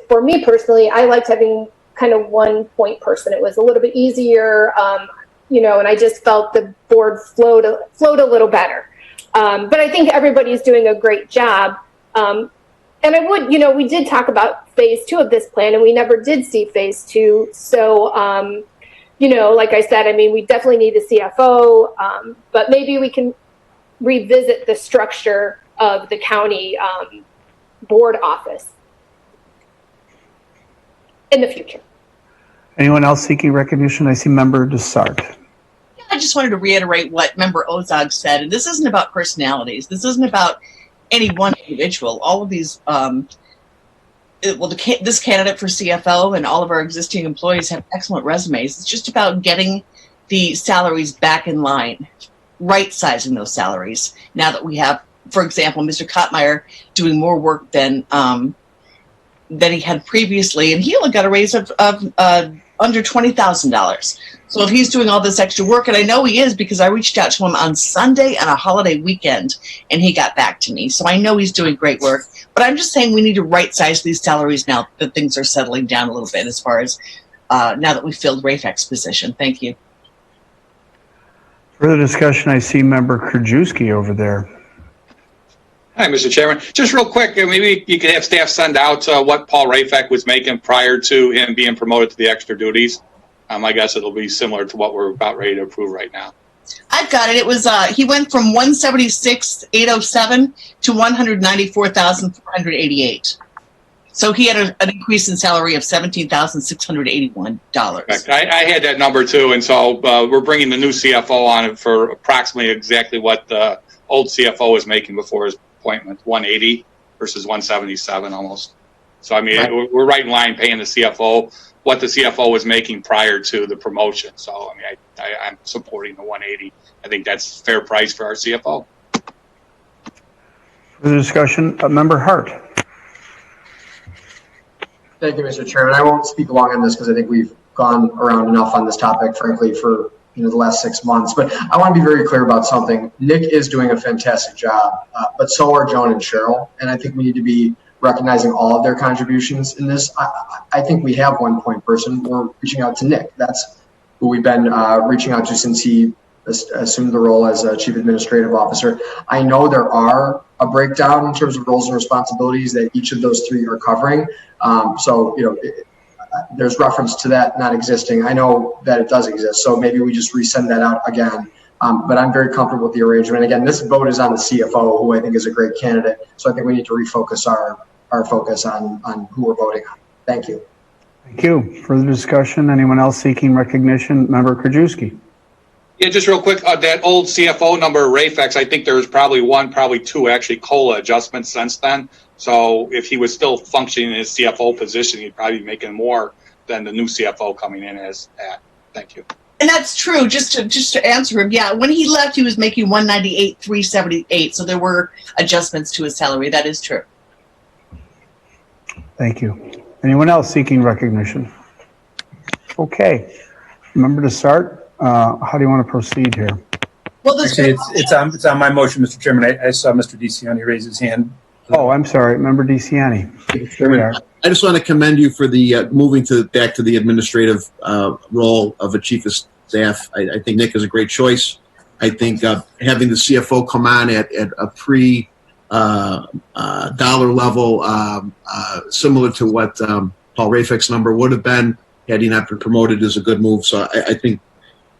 for me personally, I liked having kind of one point person. It was a little bit easier, and I just felt the board flowed a little better. But I think everybody's doing a great job. And I would, we did talk about phase 2 of this plan, and we never did see phase 2. So, like I said, I mean, we definitely need a CFO, but maybe we can revisit the structure of the county board office in the future. Anyone else seeking recognition? I see Member Dessart. I just wanted to reiterate what Member Ozog said, and this isn't about personalities. This isn't about any one individual. All of these, this candidate for CFO and all of our existing employees have excellent resumes. It's just about getting the salaries back in line, right-sizing those salaries. Now that we have, for example, Mr. Kottmeyer doing more work than he had previously, and he only got a raise of under $20,000. So if he's doing all this extra work, and I know he is because I reached out to him on Sunday and a holiday weekend, and he got back to me. So I know he's doing great work. But I'm just saying we need to right-size these salaries now that things are settling down a little bit as far as now that we've filled Rafek's position. Thank you. Further discussion, I see Member Krajewski over there. Hi, Mr. Chairman. Just real quick, maybe you could have staff send out what Paul Rafek was making prior to him being promoted to the extra duties. I guess it'll be similar to what we're about ready to approve right now. I've got it. It was he went from 176,807 to 194,488. So he had an increase in salary of $17,681. I had that number too, and so we're bringing the new CFO on it for approximately exactly what the old CFO was making before his appointment, 180 versus 177 almost. So I mean, we're right in line paying the CFO what the CFO was making prior to the promotion. So I mean, I'm supporting the 180. I think that's a fair price for our CFO. Further discussion, Member Hart. Thank you, Mr. Chairman. I won't speak long on this because I think we've gone around enough on this topic, frankly, for the last 6 months. But I want to be very clear about something. Nick is doing a fantastic job, but so are Joan and Cheryl. And I think we need to be recognizing all of their contributions in this. I think we have one point person. We're reaching out to Nick. That's who we've been reaching out to since he assumed the role as Chief Administrative Officer. I know there are a breakdown in terms of roles and responsibilities that each of those three are covering. There's reference to that not existing. I know that it does exist, so maybe we just resend that out again. But I'm very comfortable with the arrangement. Again, this vote is on the CFO, who I think is a great candidate. So I think we need to refocus our focus on who we're voting on. Thank you. Thank you. Further discussion, anyone else seeking recognition? Member Krajewski. Yeah, just real quick, that old CFO number, Rafex, I think there's probably two actually COLA adjustments since then. So if he was still functioning in his CFO position, he'd probably be making more than the new CFO coming in as at. Thank you. And that's true. Just to answer him, yeah, when he left, he was making 198,378. So there were adjustments to his salary. That is true. Thank you. Anyone else seeking recognition? Okay. Member to start. How do you want to proceed here? Well, actually, it's on my motion, Mr. Chairman. I saw Mr. DeCiani raise his hand. Oh, I'm sorry, Member DeCiani. Here we are. I just want to commend you for the moving back to the administrative role of a chief of staff. I think Nick is a great choice. I think having the CFO come on at a pre dollar level, similar to what Paul Rafek's number would have been had he not been promoted, is a good move. So I think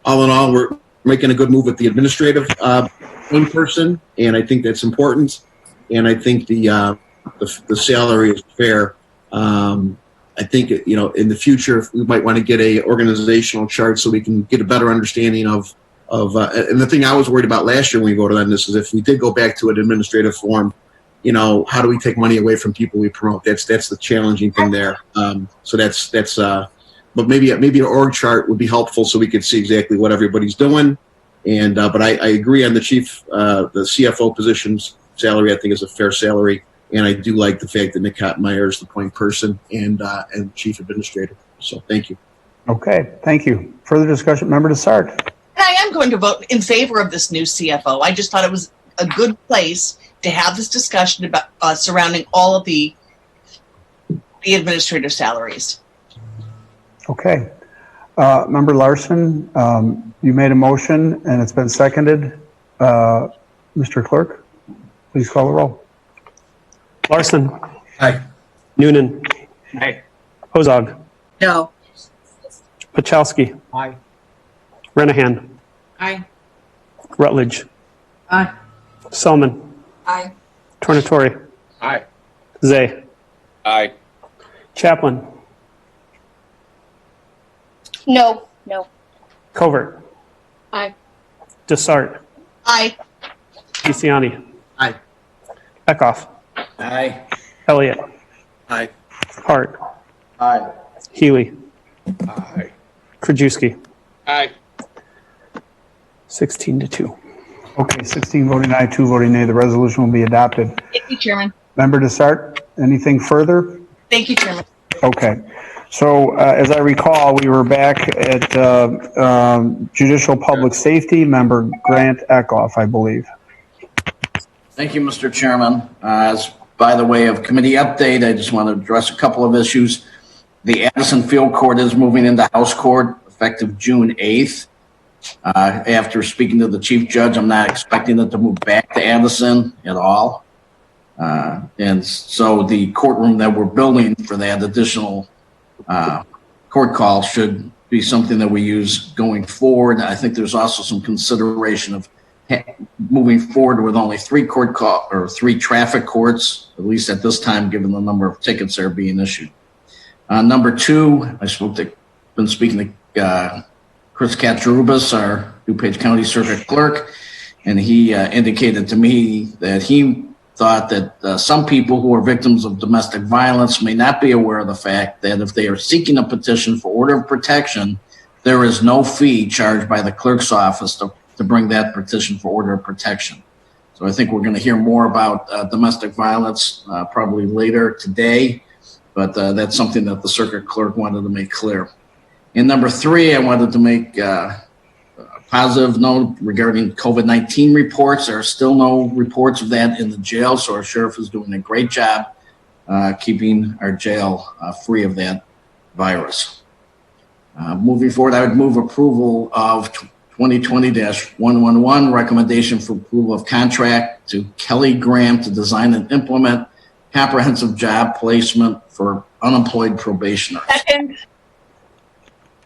all in all, we're making a good move with the administrative person, and I think that's important. And I think the salary is fair. I think in the future we might want to get a organizational chart so we can get a better understanding of. And the thing I was worried about last year when we voted on this is if we did go back to an administrative form, how do we take money away from people we promote? That's the challenging thing there. But maybe an org chart would be helpful so we could see exactly what everybody's doing. And but I agree on the CFO position's salary. I think is a fair salary, and I do like the fact that Nick Hotmeyer is the point person and chief administrator. So thank you. Okay, thank you. Further discussion, Member Dessart. And I am going to vote in favor of this new CFO. I just thought it was a good place to have this discussion about surrounding all of the administrator salaries. Okay. Member Larson, you made a motion and it's been seconded. Mr. Clerk, please call the roll. Larson. Aye. Noonan. Aye. Ozog. No. Pachowski. Aye. Renahan. Aye. Rutledge. Aye. Selman. Aye. Tornatori. Aye. Zay. Aye. Chaplin. No. Covert. Aye. Dessart. Aye. DeCiani. Aye. Eckhoff. Aye. Elliott. Aye. Hart. Aye. Healy. Aye. Krajewski. Aye. 16-2. Okay, 16 voting aye, 2 voting nay. The resolution will be adopted. Thank you, Chairman. Member Dessart, anything further? Thank you, Chairman. Okay. So as I recall, we were back at Judicial Public Safety, Member Grant Eckhoff, I believe. Thank you, Mr. Chairman. As by the way of committee update, I just want to address a couple of issues. The Addison Field Court is moving into House Court effective June 8th. After speaking to the chief judge, I'm not expecting it to move back to Addison at all. And so the courtroom that we're building for that additional court call should be something that we use going forward. I think there's also some consideration of moving forward with only 3 traffic courts, at least at this time, given the number of tickets that are being issued. Number 2, been speaking to Chris Katrubis, our Dupage County Circuit Clerk, and he indicated to me that he thought that some people who are victims of domestic violence may not be aware of the fact that if they are seeking a petition for order of protection, there is no fee charged by the clerk's office to bring that petition for order of protection. So I think we're going to hear more about domestic violence probably later today, but that's something that the circuit clerk wanted to make clear. And number 3, I wanted to make a positive note regarding COVID-19 reports. There are still no reports of that in the jail, so our sheriff is doing a great job keeping our jail free of that virus. Moving forward, I would move approval of 2020-111, recommendation for approval of contract to Kelly Graham to design and implement comprehensive job placement for unemployed probationers. Second.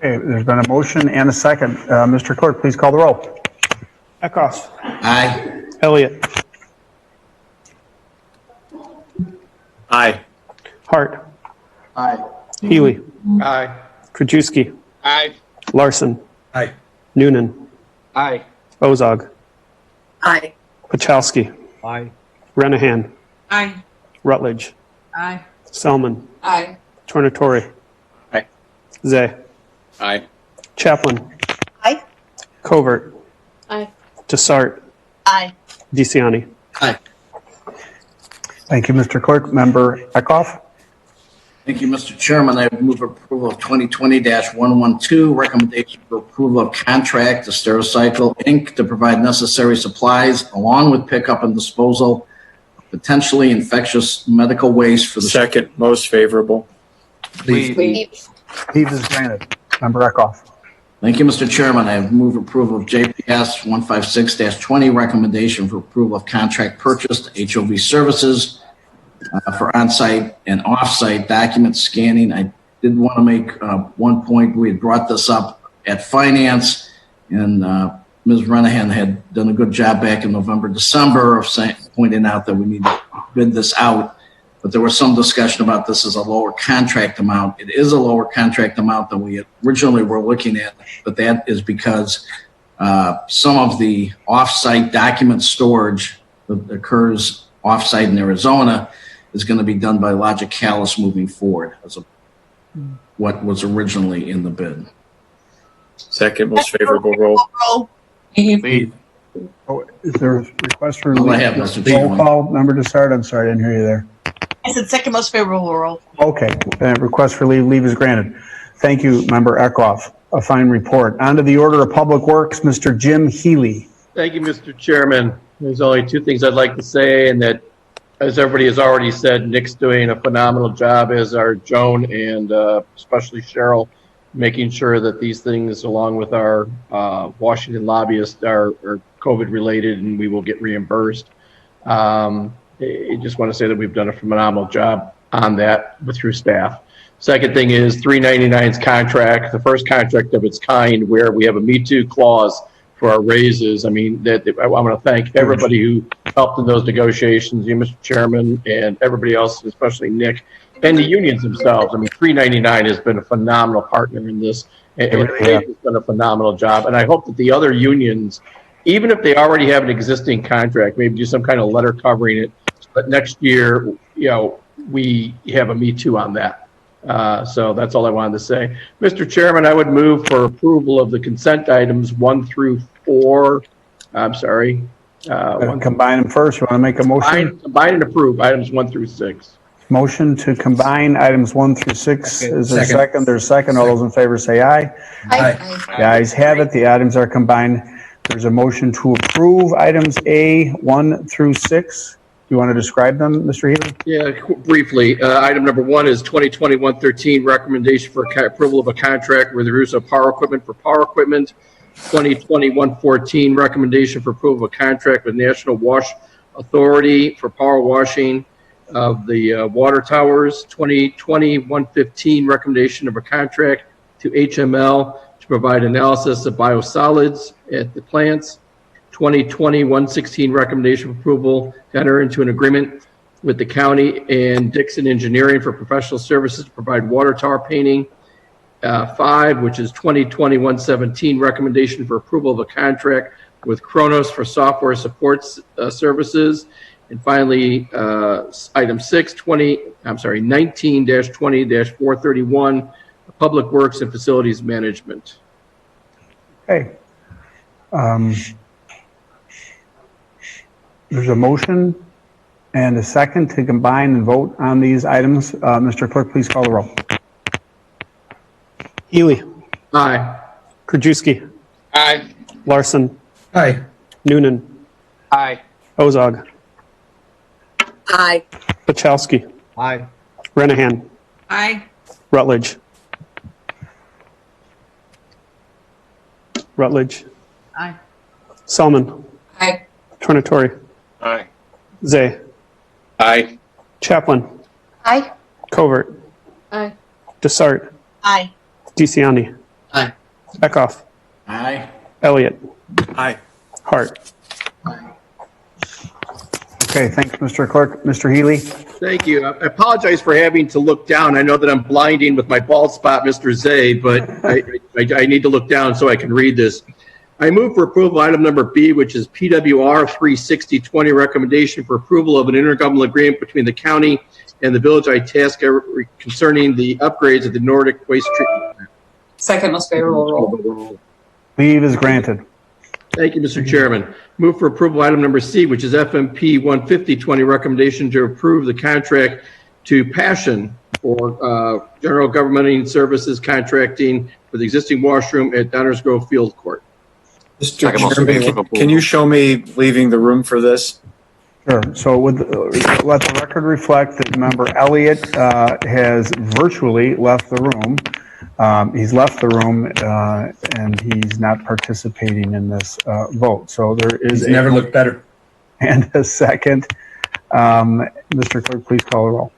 Okay, there's been a motion and a second. Mr. Clerk, please call the roll. Eckhoff. Aye. Elliott. Aye. Hart. Aye. Healy. Aye. Krajewski. Aye. Larson. Aye. Noonan. Aye. Ozog. Aye. Pachowski. Aye. Renahan. Aye. Rutledge. Aye. Selman. Aye. Tornatore. Aye. Zay. Aye. Chaplin. Aye. Covert. Aye. Desart. Aye. DeCiani. Aye. Thank you, Mr. Clerk. Member Eckhoff. Thank you, Mr. Chairman. I move approval of 2020-112, recommendation for approval of contract to Stericycle, Inc. to provide necessary supplies along with pickup and disposal of potentially infectious medical waste for the Second most favorable. Leave. Leave is granted. Member Eckhoff. Thank you, Mr. Chairman. I move approval of JPS 156-20, recommendation for approval of contract purchase to HOV Services for on-site and off-site document scanning. I did want to make one point. We had brought this up at Finance, and Ms. Renahan had done a good job back in November, December of pointing out that we need to bid this out. But there was some discussion about this as a lower contract amount. It is a lower contract amount than we originally were looking at, but that is because some of the off-site document storage that occurs off-site in Arizona is going to be done by Logicalis moving forward as what was originally in the bid. Second most favorable roll. Leave. Oh, is there a request for All I have, Mr. roll Chairman. call? Member Desart, I'm sorry, I didn't hear you there. I said second most favorable roll. Okay, request for leave is granted. Thank you, Member Eckhoff. A fine report. On to the Order of Public Works, Mr. Jim Healy. Thank you, Mr. Chairman. There's only 2 things I'd like to say, and that, as everybody has already said, Nick's doing a phenomenal job, as are Joan and especially Cheryl, making sure that these things, along with our Washington lobbyists, are COVID related and we will get reimbursed. I just want to say that we've done a phenomenal job on that through staff. Second thing is 399's contract, the first contract of its kind where we have a Me Too clause for our raises. I mean, I want to thank everybody who helped in those negotiations, you, Mr. Chairman, and everybody else, especially Nick, and the unions themselves. I mean, 399 has been a phenomenal partner in this, and Dave has done a phenomenal job. And I hope that the other unions, even if they already have an existing contract, maybe do some kind of letter covering it, but next year, we have a Me Too on that. So that's all I wanted to say. Mr. Chairman, I would move for approval of the consent items 1 through 4. I'm sorry. Combine them first. You want to make a motion? Combine and approve items 1 through 6. Motion to combine items 1 through 6. Is there a second? There's a second. All those in favor say aye. Aye. The ayes have it. The items are combined. There's a motion to approve items A 1 through 6. Do you want to describe them, Mr. Healy? Yeah, briefly. Item number 1 is 2020-113, recommendation for approval of a contract with the use of power equipment for power equipment. 2020-114, recommendation for approval of a contract with National Wash Authority for power washing of the water towers. 2020-115, recommendation of a contract to HML to provide analysis of biosolids at the plants. 2020-116, recommendation for approval to enter into an agreement with the county and Dixon Engineering for professional services to provide water tower painting. 5, which is 2020-117, recommendation for approval of a contract with Kronos for software support services. And finally, item 19-20-431, Public Works and Facilities Management. Okay. There's a motion and a second to combine and vote on these items. Mr. Clerk, please call the roll. Healy. Aye. Krajewski. Aye. Larson. Aye. Noonan. Aye. Ozog. Aye. Pachowski. Aye. Renahan. Aye. Rutledge. Rutledge. Aye. Salmon. Aye. Tornatori. Aye. Zay. Aye. Chaplin. Aye. Covert. Aye. Desart. Aye. DeCiani. Aye. Eckhoff. Aye. Elliott. Aye. Hart. Okay, thanks, Mr. Clerk. Mr. Healy? Thank you. I apologize for having to look down. I know that I'm blinding with my bald spot, Mr. Zay, but I need to look down so I can read this. I move for approval item number B, which is PWR 36020, recommendation for approval of an intergovernmental agreement between the county and the village Itasca concerning the upgrades of the Nordic waste treatment plant. Second most favorable roll. Leave is granted. Thank you, Mr. Chairman. Move for approval item number C, which is FMP 15020, recommendation to approve the contract to Passion for general government services contracting for the existing washroom at Downers Grove Field Court. Mr. Chairman, can you show me leaving the room for this? Sure. So let the record reflect that member Elliott has virtually left the room. He's left the room and he's not participating in this vote. So there is He's never looked better. And a second. Mr. Clerk, please call the roll.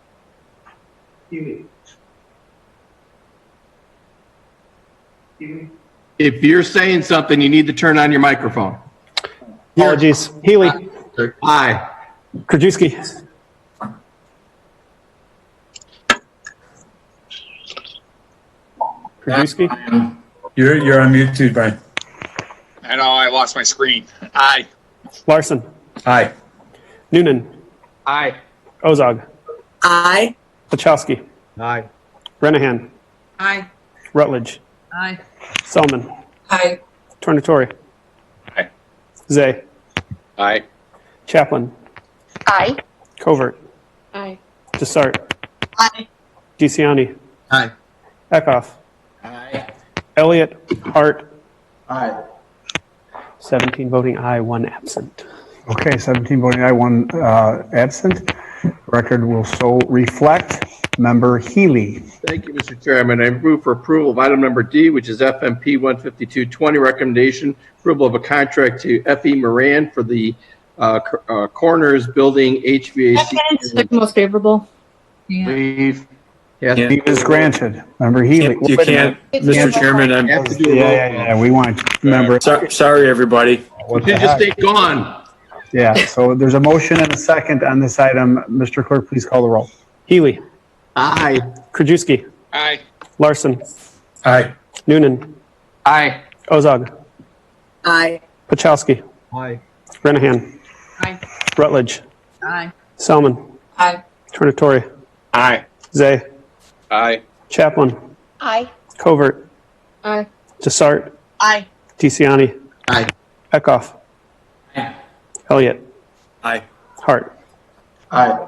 If you're saying something, you need to turn on your microphone. Apologies. Healy. Aye. Krajewski. Krajewski. You're on mute too, Brian. I know, I lost my screen. Aye. Larson. Aye. Noonan. Aye. Ozog. Aye. Pachowski. Aye. Renahan. Aye. Rutledge. Aye. Selman. Aye. Tornatori. Aye. Zay. Aye. Chaplin. Aye. Covert. Aye. Desart. Aye. DeCiani. Aye. Eckhoff. Aye. Elliott. Hart. Aye. 17 voting aye, 1 absent. Okay, 17 voting aye, 1 absent. Record will so reflect. Member Healy. Thank you, Mr. Chairman. I move for approval of item number D, which is FMP 15220, recommendation approval of a contract to F.E. Moran for the Corners Building HVAC. Second most favorable. Leave. Leave is granted. Member Healy. You can't, Mr. Chairman. Yeah. We want member. Sorry, everybody. You should just stay gone. Yeah. So there's a motion and a second on this item. Mr. Clerk, please call the roll. Healy. Aye. Krajewski. Aye. Larson. Aye. Noonan. Aye. Ozog. Aye. Pachowski. Aye. Renahan. Aye. Rutledge. Aye. Selman. Aye. Tornatori. Aye. Zay. Aye. Chaplin. Aye. Covert. Aye. Desart. Aye. DeCiani. Aye. Eckhoff. Elliott. Aye. Hart. Aye.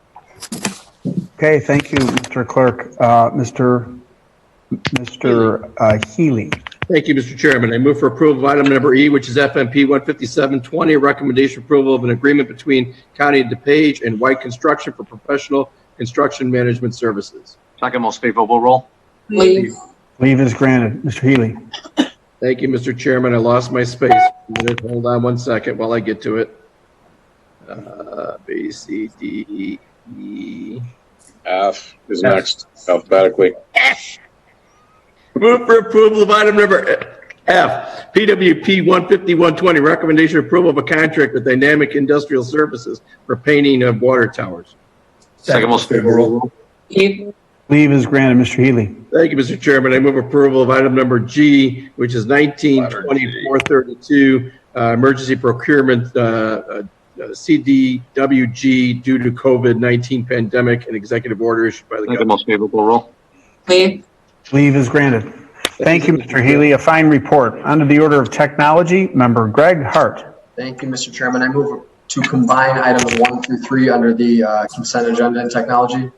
Okay. Thank you, Mr. Clerk. Mr. Healy. Thank you, Mr. Chairman. I move for approval of item number E, which is FMP 15720, recommendation approval of an agreement between County of DuPage and White Construction for professional construction management services. Second most favorable roll. Leave. Leave is granted. Mr. Healy. Thank you, Mr. Chairman. I lost my space. Hold on 1 second while I get to it. B, C, D, E. F is next, alphabetically. Move for approval of item number F, PWP 150-120, recommendation approval of a contract with Dynamic Industrial Services for painting of water towers. Second most favorable. Leave is granted. Mr. Healy. Thank you, Mr. Chairman. I move approval of item number G, which is 192432, emergency procurement, CDWG due to COVID-19 pandemic and executive order issued by the Second government. most favorable rule. Leave is granted. Thank you, Mr. Healy. A fine report. Under the order of technology, member Greg Hart. Thank you, Mr. Chairman. I move to combine items 1 through 3 under the consent agenda and technology. Is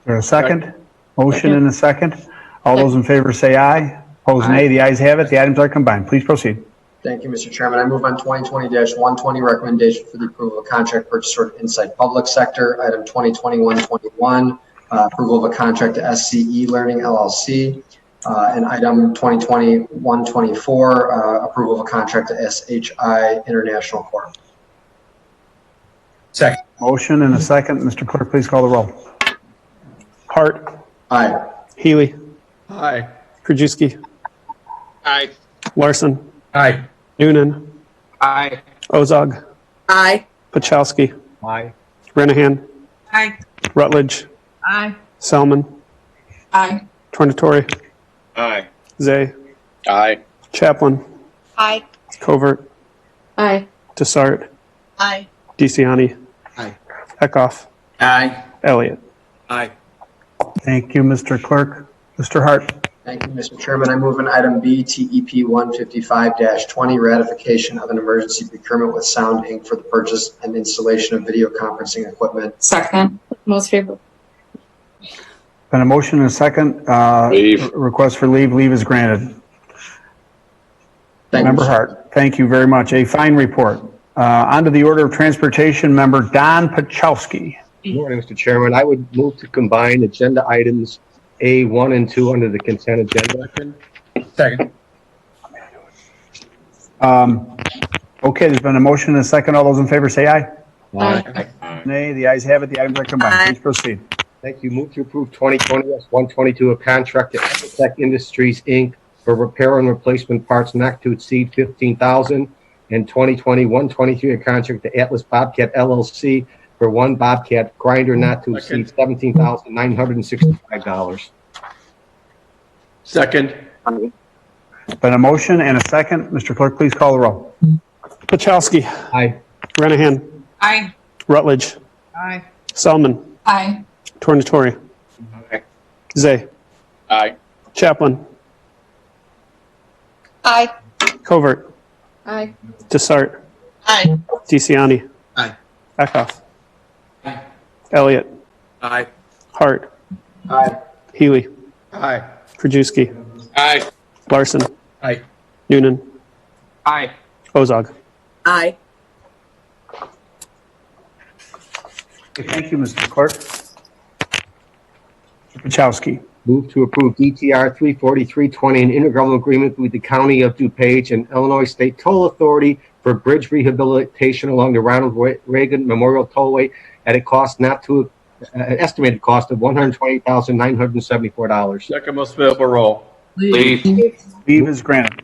there a second? Motion and a second. All those in favor say aye. Opposed, nay. The ayes have it. The items are combined. Please proceed. Thank you, Mr. Chairman. I move on 2020-120, recommendation for the approval of a contract purchase order inside public sector. Item 2020-121, approval of a contract to SCE Learning LLC. And item 2020-124, approval of a contract to SHI International Corp. Second. Motion and a second. Mr. Clerk, please call the roll. Hart. Aye. Healy. Aye. Krajewski. Aye. Larson. Aye. Noonan. Aye. Ozog. Aye. Pachowski. Aye. Renahan. Aye. Rutledge. Aye. Selman. Aye. Tornatori. Aye. Zay. Aye. Chaplin. Aye. Covert. Aye. Desart. Aye. DeCiani. Aye. Eckhoff. Aye. Elliott. Aye. Thank you, Mr. Clerk. Mr. Hart. Thank you, Mr. Chairman. I move in item B, TEP 155-20, ratification of an emergency procurement with Sound Inc. for the purchase and installation of video conferencing equipment. Second. Most favorable. Been a motion and a second. Leave. Request for leave. Leave is granted. Thank you, Member Mr. Hart, thank you very much. A fine report. On to the order of transportation, member Don Pachowski. Good morning, Mr. Chairman. I would move to combine agenda items A1 and 2 under the consent agenda. Second. Okay, there's been a motion and a second. All those in favor say aye. Aye. Nay, the ayes have it. The items are combined. Please proceed. Thank you. Move to approve 2020-122, a contract to Tech Industries, Inc. for repair and replacement parts not to exceed $15,000, and 2020-123, a contract to Atlas Bobcat LLC for one Bobcat grinder not to exceed $17,965. Second. Been a motion and a second. Mr. Clerk, please call the roll. Pachowski. Aye. Renahan. Aye. Rutledge. Aye. Selman. Aye. Tornatori. Aye. Zay. Aye. Chaplin. Aye. Covert. Aye. Desart. Aye. DeCiani. Aye. Eckhoff. Elliott. Aye. Hart. Aye. Healy. Aye. Krajewski. Aye. Larson. Aye. Noonan. Aye. Ozog. Aye. Okay, thank you, Mr. Clerk. Mr. Pachowski. Move to approve DTR 34320, an intergovernmental agreement with the County of DuPage and Illinois State Toll Authority for bridge rehabilitation along the Ronald Reagan Memorial Tollway at a cost not to an estimated cost of $120,974. Second most favorable roll. Leave. Leave is granted.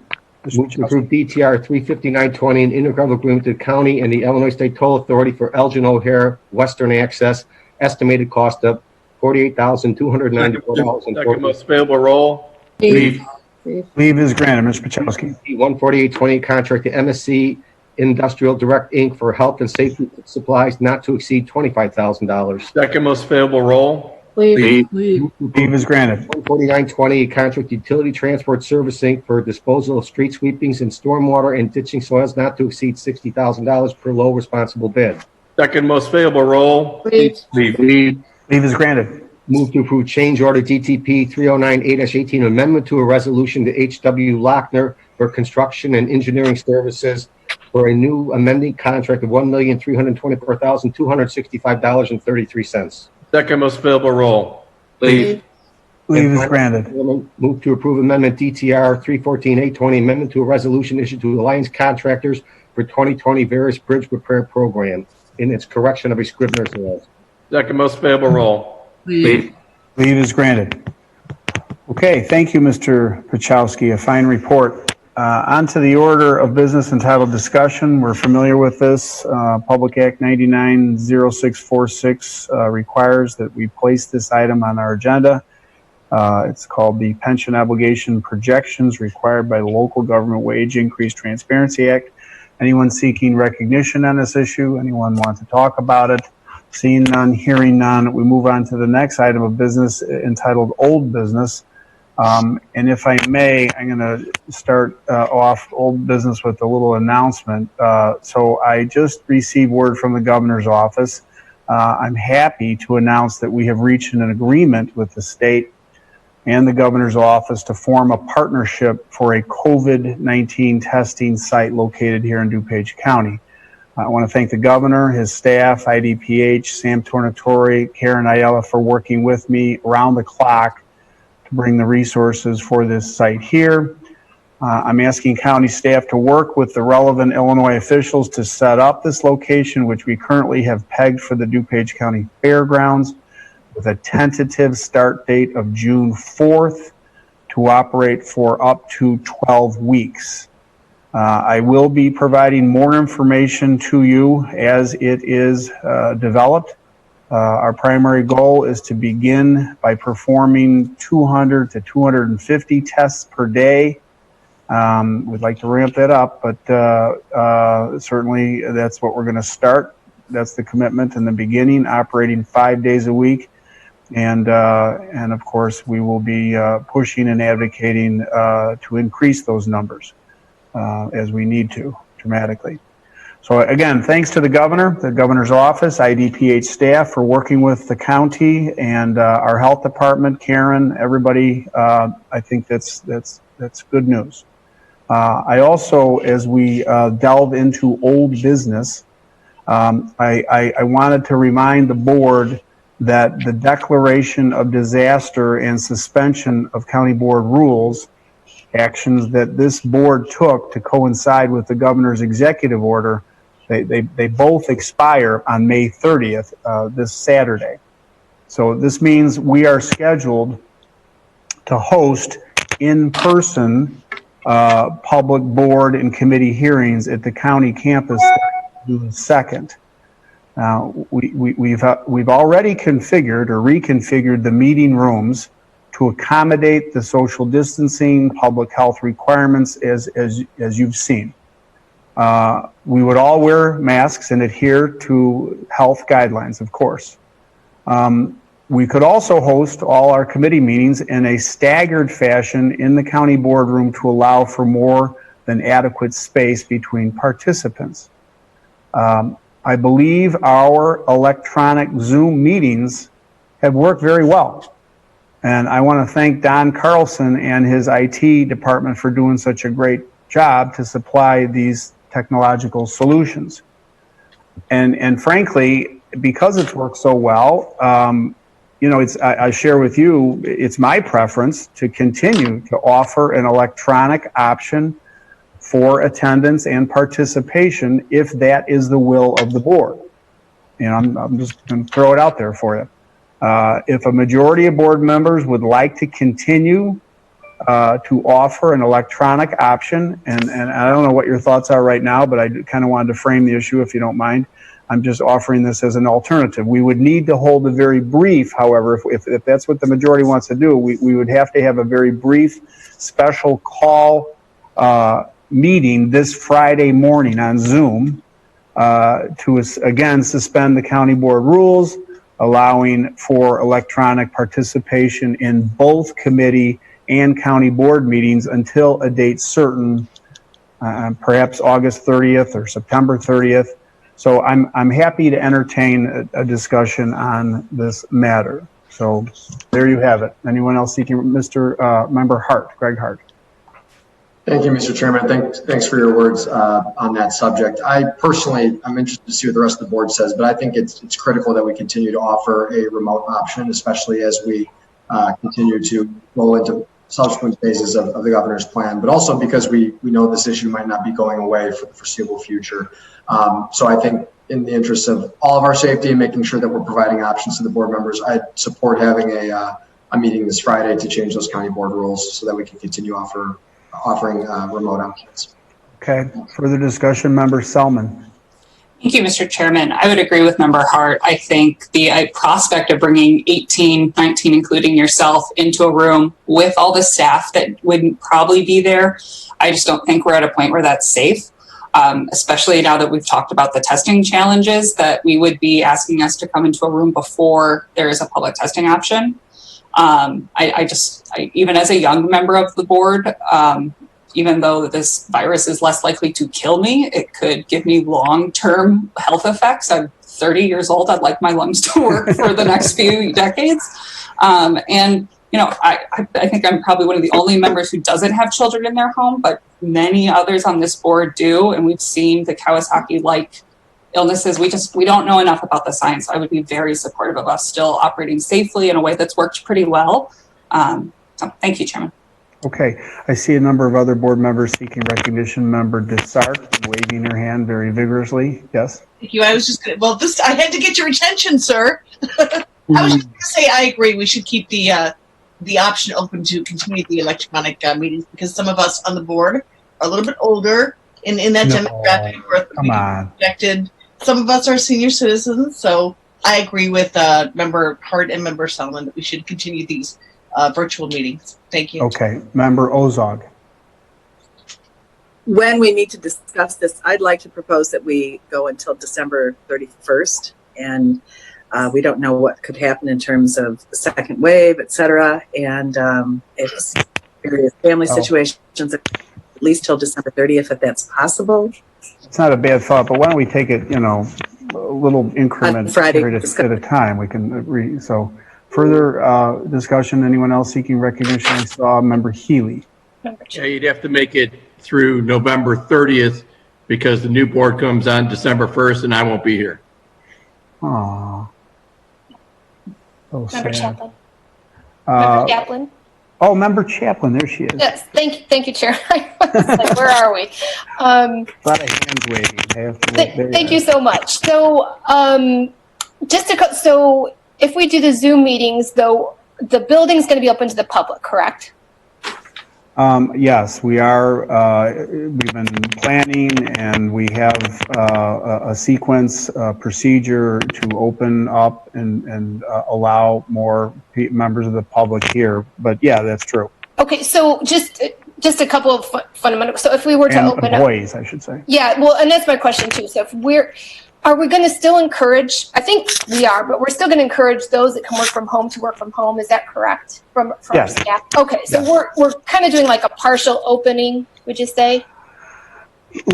Move to approve DTR 35920, an intergovernmental agreement with the county and the Illinois State Toll Authority for Elgin O'Hare Western Access, estimated cost of $48,294. Second most favorable roll. Leave. Leave is granted. Mr. Pachowski. 14820, contract to MSC Industrial Direct Inc. for health and safety supplies not to exceed $25,000. Second most favorable roll. Leave. Leave is granted. 14920, contract utility transport service Inc. for disposal of street sweepings and stormwater and ditching soils not to exceed $60,000 per low responsible bid. Second most favorable roll. Leave. Leave is granted. Move to approve change order DTP 3098-18, amendment to a resolution to H.W. Lochner for construction and engineering services for a new amending contract of $1,324,265.33. Second most favorable roll. Leave. Leave is granted. Move to approve amendment DTR 314-820, amendment to a resolution issued to Alliance Contractors for 2020 various bridge repair program in its correction of a Scribner's error. Second most favorable roll. Leave is granted. Okay, thank you, Mr. Pachowski. A fine report. On to the order of business entitled discussion. We're familiar with this. Public Act 990646 requires that we place this item on our agenda. It's called the Pension Obligation Projections required by the Local Government Wage Increase Transparency Act. Anyone seeking recognition on this issue? Anyone want to talk about it? Seeing none, hearing none, we move on to the next item of business entitled Old Business. And if I may, I'm going to start off old business with a little announcement. So I just received word from the governor's office. I'm happy to announce that we have reached an agreement with the state and the governor's office to form a partnership for a COVID-19 testing site located here in DuPage County. I want to thank the governor, his staff, IDPH, Sam Tornatore, Karen Ayala for working with me around the clock to bring the resources for this site here. I'm asking county staff to work with the relevant Illinois officials to set up this location, which we currently have pegged for the DuPage County Fairgrounds, with a tentative start date of June 4th to operate for up to 12 weeks. I will be providing more information to you as it is developed. Our primary goal is to begin by performing 200 to 250 tests per day. We'd like to ramp that up, but certainly that's what we're going to start. That's the commitment in the beginning, operating 5 days a week. And of course, we will be pushing and advocating to increase those numbers as we need to dramatically. So again, thanks to the governor, the governor's office, IDPH staff for working with the county and our health department, Karen, everybody. I think that's good news. I also, as we delve into old business, I wanted to remind the board that the declaration of disaster and suspension of county board rules, actions that this board took to coincide with the governor's executive order, they both expire on May 30th, this Saturday. So this means we are scheduled to host in-person public board and committee hearings at the county campus June 2nd. Now, we've already configured or reconfigured the meeting rooms to accommodate the social distancing, public health requirements as you've seen. We would all wear masks and adhere to health guidelines, of course. We could also host all our committee meetings in a staggered fashion in the county boardroom to allow for more than adequate space between participants. I believe our electronic Zoom meetings have worked very well. And I want to thank Don Carlson and his IT department for doing such a great job to supply these technological solutions. And frankly, because it's worked so well, I share with you, it's my preference to continue to offer an electronic option for attendance and participation if that is the will of the board. I'm just going to throw it out there for you. If a majority of board members would like to continue to offer an electronic option, and I don't know what your thoughts are right now, but I kind of wanted to frame the issue if you don't mind. I'm just offering this as an alternative. We would need to hold a very brief, however, if that's what the majority wants to do, we would have to have a very brief special call meeting this Friday morning on Zoom to, again, suspend the county board rules, allowing for electronic participation in both committee and county board meetings until a date certain, perhaps August 30th or September 30th. So I'm happy to entertain a discussion on this matter. So there you have it. Anyone else seeking? Mr. Member Hart, Greg Hart. Thank you, Mr. Chairman. Thanks for your words on that subject. I'm interested to see what the rest of the board says, but I think it's critical that we continue to offer a remote option, especially as we continue to roll into subsequent phases of the governor's plan, but also because we know this issue might not be going away for the foreseeable future. So I think in the interest of all of our safety and making sure that we're providing options to the board members, I support having a meeting this Friday to change those county board rules so that we can continue offering remote options. Okay. Further discussion, Member Selman. Thank you, Mr. Chairman. I would agree with Member Hart. I think the prospect of bringing 18, 19, including yourself, into a room with all the staff that wouldn't probably be there, I just don't think we're at a point where that's safe, especially now that we've talked about the testing challenges, that we would be asking us to come into a room before there is a public testing option. Even as a young member of the board, even though this virus is less likely to kill me, it could give me long-term health effects. I'm 30 years old. I'd like my lungs to work for the next few decades. And, you know, I think I'm probably one of the only members who doesn't have children in their home, but many others on this board do. And we've seen the Kawasaki-like illnesses. We don't know enough about the science. I would be very supportive of us still operating safely in a way that's worked pretty well. So thank you, Chairman. Okay, I see a number of other board members seeking recognition. Member Desart waving her hand very vigorously. Yes? Thank you. I was just going to, I had to get your attention, sir. I was just going to say, I agree. We should keep the option open to continue the electronic meetings because some of us on the board are a little bit older in that demographic where projected. Some of us are senior citizens, so I agree with Member Hart and Member Solomon that we should continue these virtual meetings. Thank you. Okay. Member Ozog. When we need to discuss this, I'd like to propose that we go until December 31st. And we don't know what could happen in terms of the second wave, et cetera. And if various family situations, at least till December 30th, if that's possible. It's not a bad thought, but why don't we take it, you know, a little increment at a time. We can so. Further discussion, anyone else seeking recognition? I saw Member Healy. Yeah, you'd have to make it through November 30th because the new board comes on December 1st and I won't be here. Aww. So Member sad. Chaplin. Member Chaplin. Oh, Member Chaplin, there she is. Yes, thank you, Chair. I was like, where are we? A lot of hands waving. Thank you so much. So, so if we do the Zoom meetings, though, the building's going to be open to the public, correct? Yes, we are. We've been planning, and we have a sequence procedure to open up and allow more members of the public here. But yeah, that's true. Okay, so just a couple of fundamental. So if we were to open employees, I should say. Yeah, well, and that's my question too. So if are we going to still encourage? I think we are, but we're still going to encourage those that can work from home to work from home. Is that correct? From yes. Staff? Okay, so yes. we're kind of doing like a partial opening. Would you say?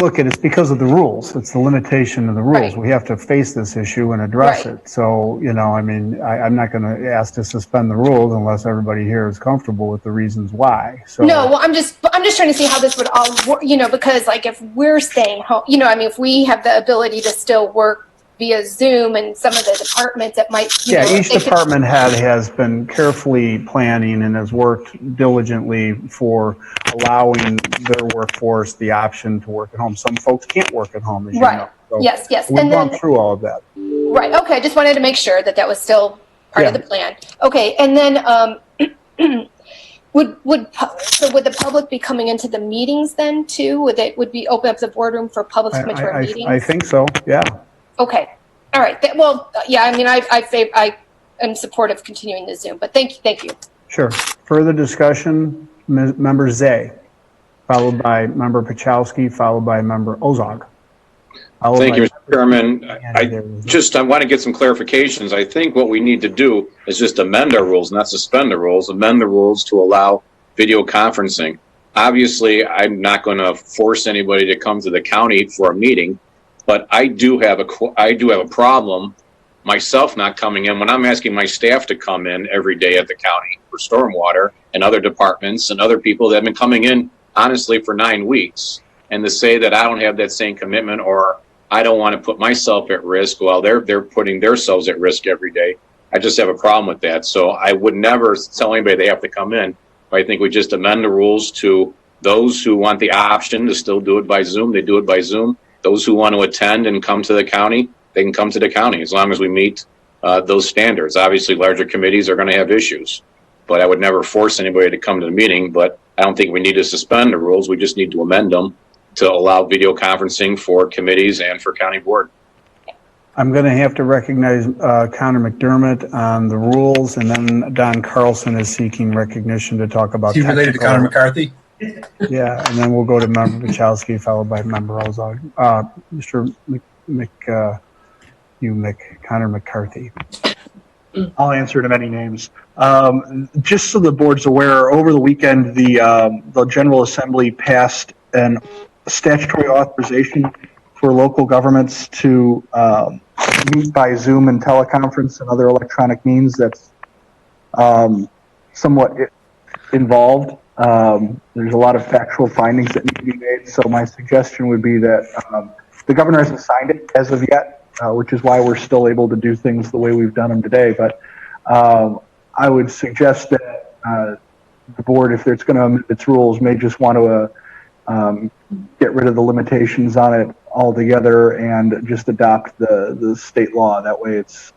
Look, and it's because of the rules. It's the limitation of the rules. Right. We have to face this issue and address it. So, you know, I mean, I'm not going to ask to suspend the rules unless everybody here is comfortable with the reasons why. So no, well, I'm just trying to see how this would all work, you know, because like if we're staying home, you know, I mean, if we have the ability to still work via Zoom and some of the departments that might, each department head has been carefully planning and has worked diligently for allowing their workforce the option to work at home. Some folks can't work at home, as you know. So yes. We've gone through all of that. Right. Okay. I just wanted to make sure that was still part of the plan. Okay. And then would the public be coming into the meetings then too? Would be open up the boardroom for public to come into our meetings? I think so. Yeah. Okay. All right. Well, yeah. I mean, I am supportive of continuing the Zoom, but thank you. Sure. Further discussion, Member Zay, followed by Member Pachowski, followed by Member Ozog. Thank you, Mr. Chairman. I want to get some clarifications. I think what we need to do is just amend our rules, not suspend the rules, amend the rules to allow video conferencing. Obviously, I'm not going to force anybody to come to the county for a meeting, but I do have a problem myself not coming in when I'm asking my staff to come in every day at the county for stormwater and other departments and other people that have been coming in honestly for 9 weeks, and to say that I don't have that same commitment or I don't want to put myself at risk while they're putting themselves at risk every day. I just have a problem with that. So I would never tell anybody they have to come in. But I think we just amend the rules to those who want the option to still do it by Zoom, they do it by Zoom. Those who want to attend and come to the county, they can come to the county as long as we meet those standards. Obviously, larger committees are going to have issues, but I would never force anybody to come to the meeting. But I don't think we need to suspend the rules. We just need to amend them to allow video conferencing for committees and for county board. I'm going to have to recognize Connor McDermott on the rules, and then Don Carlson is seeking recognition to talk about. Is he related to Connor McCarthy? Yeah, and then we'll go to Member Pachowski, followed by Member Ozog. Mr. Connor McCarthy. I'll answer to many names. Just so the board's aware, over the weekend, the General Assembly passed a statutory authorization for local governments to meet by Zoom and teleconference and other electronic means. That's somewhat involved. There's a lot of factual findings that need to be made. So my suggestion would be that the governor hasn't signed it as of yet, which is why we're still able to do things the way we've done them today. But I would suggest that the board, if it's going to amend its rules, may just want to get rid of the limitations on it altogether and just adopt the state law. That way it's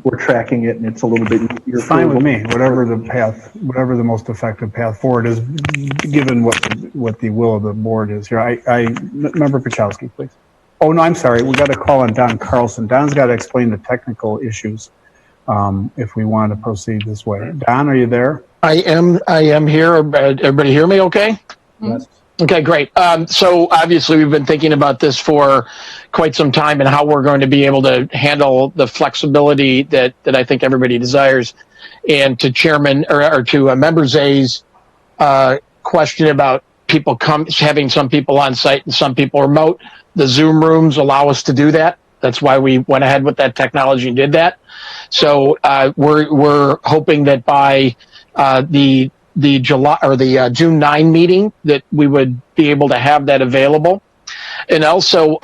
we're tracking it and it's a little bit easier. Fine with me. Whatever the most effective path forward is, given what the will of the board is here. Member Pachowski, please. Oh no, I'm sorry. We got to call on Don Carlson. Don's got to explain the technical issues if we want to proceed this way. Don, are you there? I am here. Everybody hear me okay? Yes. Okay, great. So obviously we've been thinking about this for quite some time and how we're going to be able to handle the flexibility that I think everybody desires. And to Chairman or to Member Zay's question about people having some people on site and some people remote, the Zoom rooms allow us to do that. That's why we went ahead with that technology and did that. So we're hoping that by the July or the June 9 meeting that we would be able to have that available. And also,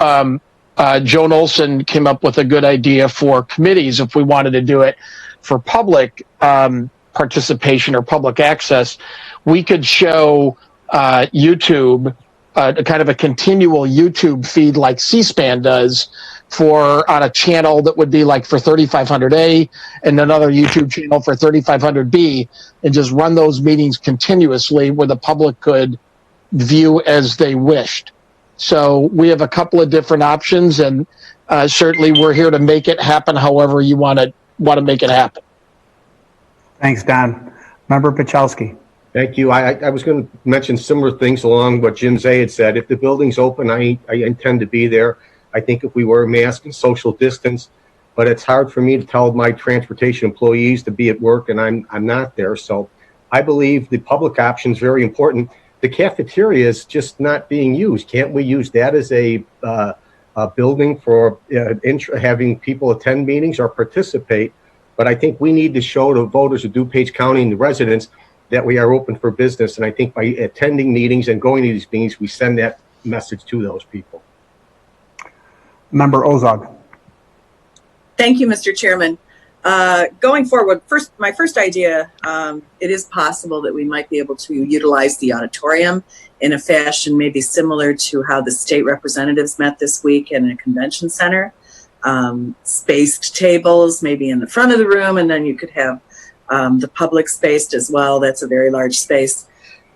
Joan Olson came up with a good idea for committees if we wanted to do it for public participation or public access. We could show YouTube, kind of a continual YouTube feed like C-SPAN does on a channel that would be like for 3500A and another YouTube channel for 3500B, and just run those meetings continuously where the public could view as they wished. So we have a couple of different options, and certainly we're here to make it happen however you want to make it happen. Thanks, Don. Member Pachowski. Thank you. I was going to mention similar things along what Jim Zay had said. If the building's open, I intend to be there. I think if we wear a mask and social distance, but it's hard for me to tell my transportation employees to be at work and I'm not there. So I believe the public option is very important. The cafeteria is just not being used. Can't we use that as a building for having people attend meetings or participate? But I think we need to show the voters of DuPage County and the residents that we are open for business. And I think by attending meetings and going to these meetings, we send that message to those people. Member Ozog. Thank you, Mr. Chairman. Going forward, my first idea, it is possible that we might be able to utilize the auditorium in a fashion maybe similar to how the state representatives met this week in a convention center. Spaced tables, maybe in the front of the room, and then you could have the public spaced as well. That's a very large space.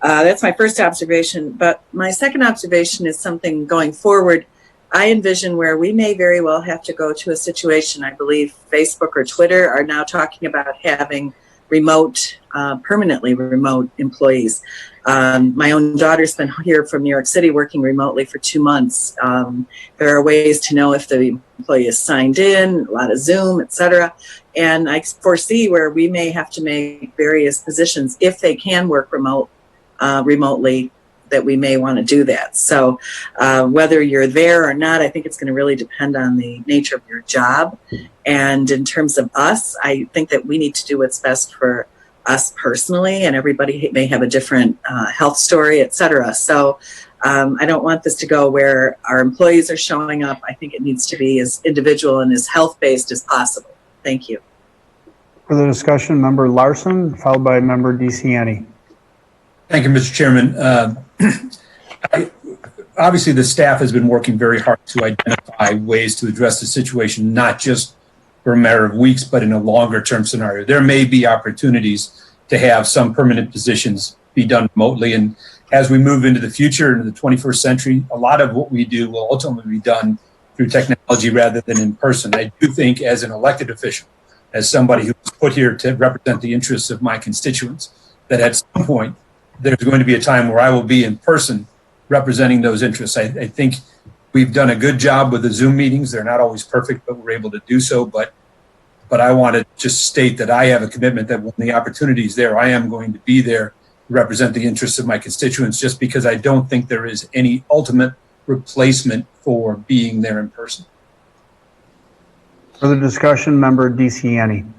That's my first observation. But my second observation is something going forward. I envision where we may very well have to go to a situation. I believe Facebook or Twitter are now talking about having permanently remote employees. My own daughter's been here from New York City working remotely for 2 months. There are ways to know if the employee is signed in, a lot of Zoom, etc. And I foresee where we may have to make various positions if they can work remotely, that we may want to do that. So whether you're there or not, I think it's going to really depend on the nature of your job. And in terms of us, I think that we need to do what's best for us personally, and everybody may have a different health story, et cetera. So I don't want this to go where our employees are showing up. I think it needs to be as individual and as health-based as possible. Thank you. Further discussion, Member Larson, followed by Member DeCiani. Thank you, Mr. Chairman. Obviously, the staff has been working very hard to identify ways to address the situation, not just for a matter of weeks, but in a longer-term scenario. There may be opportunities to have some permanent positions be done remotely. And as we move into the future, into the 21st century, a lot of what we do will ultimately be done through technology rather than in person. I do think as an elected official, as somebody who was put here to represent the interests of my constituents, that at some point, there's going to be a time where I will be in person representing those interests. I think we've done a good job with the Zoom meetings. They're not always perfect, but we're able to do so. But I want to just state that I have a commitment that when the opportunity is there, I am going to be there to represent the interests of my constituents, just because I don't think there is any ultimate replacement for being there in person. Further discussion, Member DeCiani.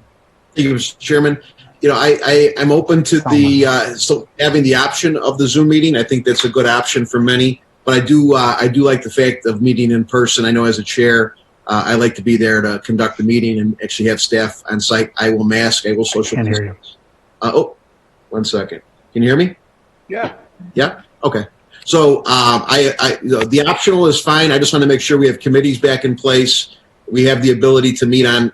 Thank you, Mr. Chairman. You know, I'm open to the still having the option of the Zoom meeting. I think that's a good option for many. But I do like the fact of meeting in person. I know as a chair, I like to be there to conduct the meeting and actually have staff on site. I will mask. I will social distance. Oh, 1 second. Can you hear me? Yeah. Yeah. Okay. So the optional is fine. I just want to make sure we have committees back in place. We have the ability to meet on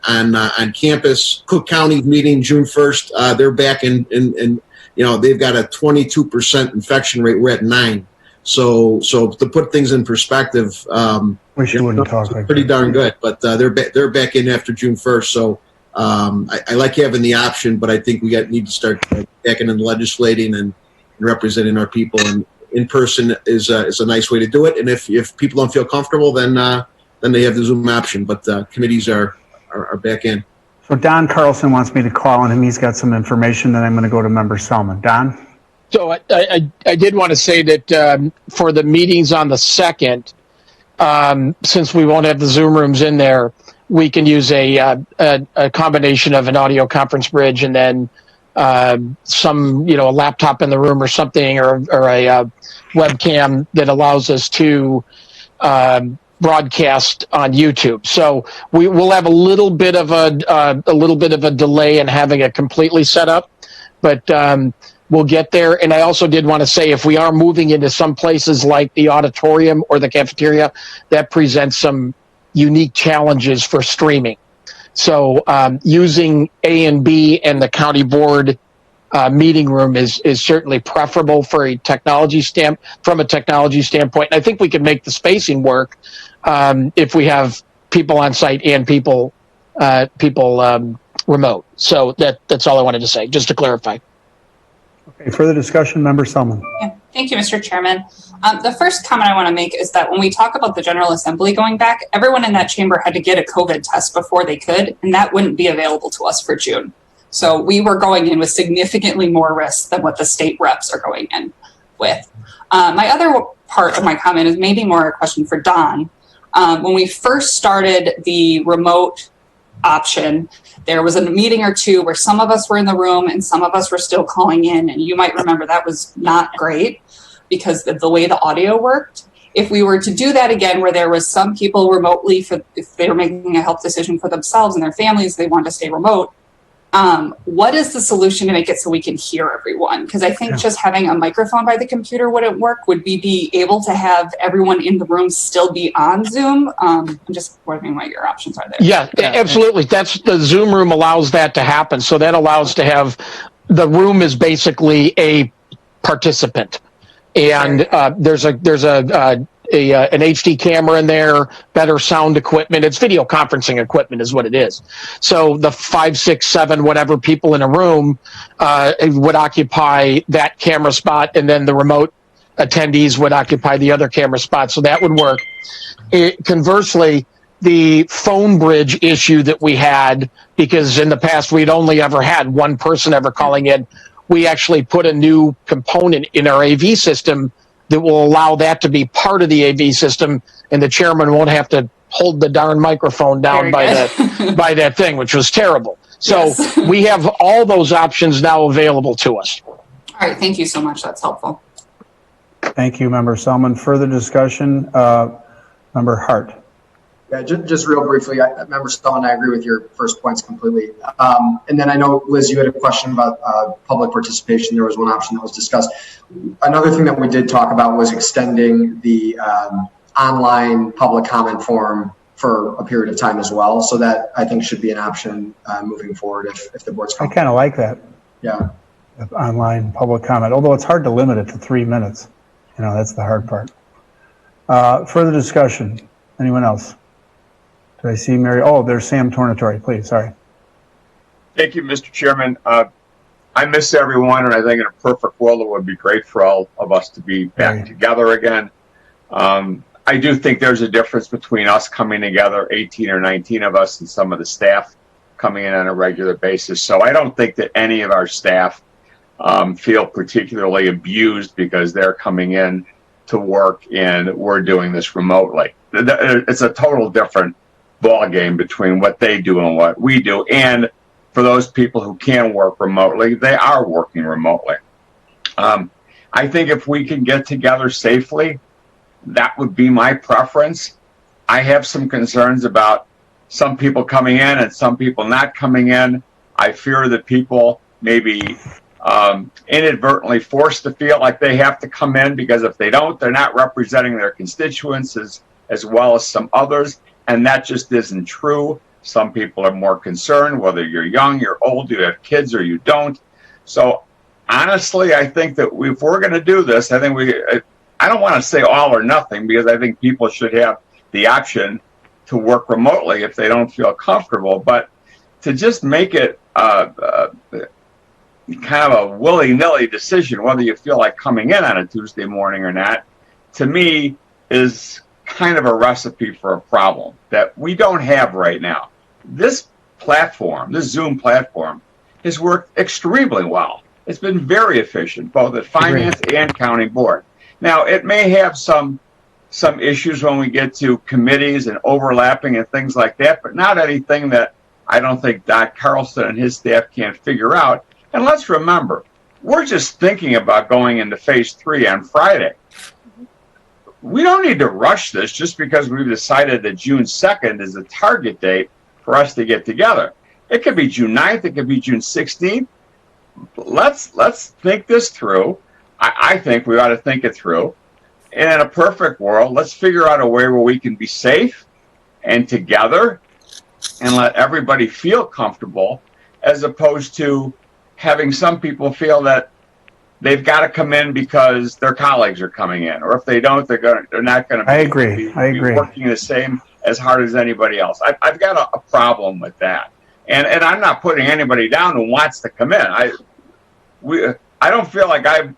campus. Cook County's meeting June 1st. They're back in they've got a 22% infection rate. We're at 9%. So to put things in perspective, wish you wouldn't talk like pretty that. darn good. But they're back in after June 1st. So I like having the option, but I think we need to start back in and legislating and representing our people. And in person is a nice way to do it. And if people don't feel comfortable, then they have the Zoom option. But committees are back in. So Don Carlson wants me to call on him. He's got some information. Then I'm going to go to Member Selman. Don? So I did want to say that for the meetings on the 2nd, since we won't have the Zoom rooms in there, we can use a combination of an audio conference bridge and then some, a laptop in the room or something, or a webcam that allows us to broadcast on YouTube. So we'll have a little bit of a delay in having it completely set up, but we'll get there. And I also did want to say, if we are moving into some places like the auditorium or the cafeteria, that presents some unique challenges for streaming. So using A and B and the county board meeting room is certainly preferable from a technology standpoint. And I think we can make the spacing work if we have people on site and people remote. So that's all I wanted to say, just to clarify. Okay, further discussion, Member Selman. Yeah, thank you, Mr. Chairman. The first comment I want to make is that when we talk about the General Assembly going back, everyone in that chamber had to get a COVID test before they could, and that wouldn't be available to us for June. So we were going in with significantly more risks than what the state reps are going in with. My other part of my comment is maybe more a question for Don. When we first started the remote option, there was a meeting or two where some of us were in the room and some of us were still calling in. And you might remember that was not great because of the way the audio worked. If we were to do that again, where there was some people remotely, if they were making a health decision for themselves and their families, they wanted to stay remote, what is the solution to make it so we can hear everyone? Because I think just having a microphone by the computer wouldn't work. Would we be able to have everyone in the room still be on Zoom? I'm just wondering what your options are there. Yeah, absolutely. That's the Zoom room allows that to happen. So that allows to have the room is basically a participant, and there's an HD camera in there, better sound equipment. It's video conferencing equipment is what it is. So the 5, 6, 7, whatever people in a room would occupy that camera spot, and then the remote attendees would occupy the other camera spot. So that would work. Conversely, the phone bridge issue that we had, because in the past we'd only ever had one person ever calling in, we actually put a new component in our AV system that will allow that to be part of the AV system, and the chairman won't have to hold the darn microphone down by that thing, which was terrible. So yes. We have all those options now available to us. All right, thank you so much. That's helpful. Thank you, Member Selman. Further discussion, Member Hart. Yeah, just real briefly, Member Stone, I agree with your first points completely. And then I know, Liz, you had a question about public participation. There was one option that was discussed. Another thing that we did talk about was extending the online public comment form for a period of time as well. So that I think should be an option moving forward if the board's I kind of like that. Yeah. Online public comment, although it's hard to limit it to 3 minutes. You know, that's the hard part. Further discussion. Anyone else? Did I see Mary? Oh, there's Sam Tornatore, please. Sorry. Thank you, Mr. Chairman. I miss everyone, and I think in a perfect world, it would be great for all of us to be back together again. I do think there's a difference between us coming together, 18 or 19 of us, and some of the staff coming in on a regular basis. So I don't think that any of our staff feel particularly abused because they're coming in to work and we're doing this remotely. It's a total different ball game between what they do and what we do. And for those people who can work remotely, they are working remotely. I think if we can get together safely, that would be my preference. I have some concerns about some people coming in and some people not coming in. I fear that people may be inadvertently forced to feel like they have to come in because if they don't, they're not representing their constituents as well as some others. And that just isn't true. Some people are more concerned, whether you're young, you're old, you have kids, or you don't. So honestly, I think that if we're going to do this, I don't want to say all or nothing because I think people should have the option to work remotely if they don't feel comfortable. But to just make it kind of a willy-nilly decision whether you feel like coming in on a Tuesday morning or not, to me is kind of a recipe for a problem that we don't have right now. This platform, this Zoom platform, has worked extremely well. It's been very efficient, both at finance and county board. Now, it may have some issues when we get to committees and overlapping and things like that, but not anything that I don't think Doc Carlson and his staff can't figure out. And let's remember, we're just thinking about going into phase 3 on Friday. We don't need to rush this just because we've decided that June 2nd is the target date for us to get together. It could be June 9th, it could be June 16th. Let's think this through. I think we ought to think it through. And in a perfect world, let's figure out a way where we can be safe and together and let everybody feel comfortable, as opposed to having some people feel that they've got to come in because their colleagues are coming in, or if they don't, they're not going to. I agree. Be working the same as hard as anybody else. I've got a problem with that, and I'm not putting anybody down who wants to come in. I don't feel like I've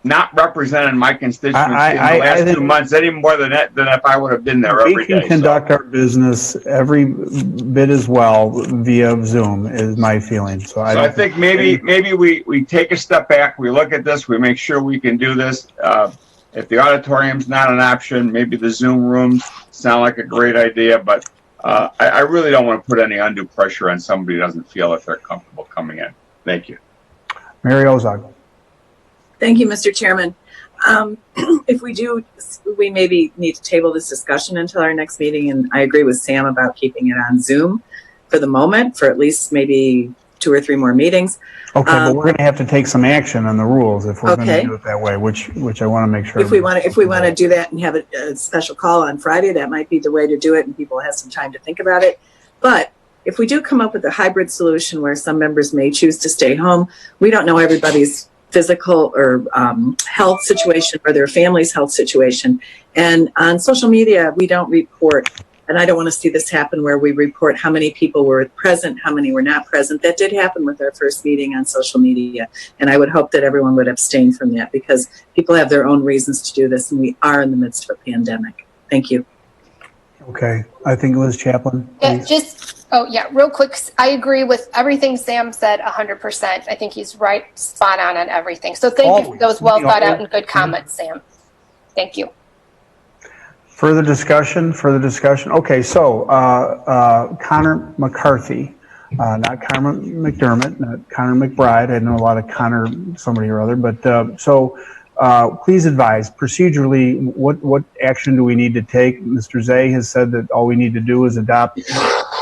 not represented my constituents in the last 2 months any more than if I would have been there every day. We can conduct our business every bit as well via Zoom, is my feeling. So I think maybe we take a step back, we look at this, we make sure we can do this. If the auditorium's not an option, maybe the Zoom rooms sound like a great idea, but I really don't want to put any undue pressure on somebody who doesn't feel that they're comfortable coming in. Thank you. Mary Ozog. Thank you, Mr. Chairman. If we do, we maybe need to table this discussion until our next meeting. And I agree with Sam about keeping it on Zoom for the moment, for at least maybe 2 or 3 more meetings. Okay, but we're going to have to take some action on the rules if we're going to do it that way, which I want to make sure. If we want to do that and have a special call on Friday, that might be the way to do it, and people have some time to think about it. But if we do come up with a hybrid solution where some members may choose to stay home, we don't know everybody's physical or health situation or their family's health situation. And on social media, we don't report, and I don't want to see this happen where we report how many people were present, how many were not present. That did happen with our first meeting on social media. And I would hope that everyone would abstain from that because people have their own reasons to do this, and we are in the midst of a pandemic. Thank you. Okay. I think Liz Chaplin. Real quick. I agree with everything Sam said 100%. I think he's right, spot on everything. So thank you for those well thought out and good comments, Sam. Thank you. Further discussion? Okay, so Connor McCarthy, not Connor McDermott, not Connor McBride. I know a lot of Connor somebody or other, but please advise procedurally what action do we need to take. Mr. Zay has said that all we need to do is adopt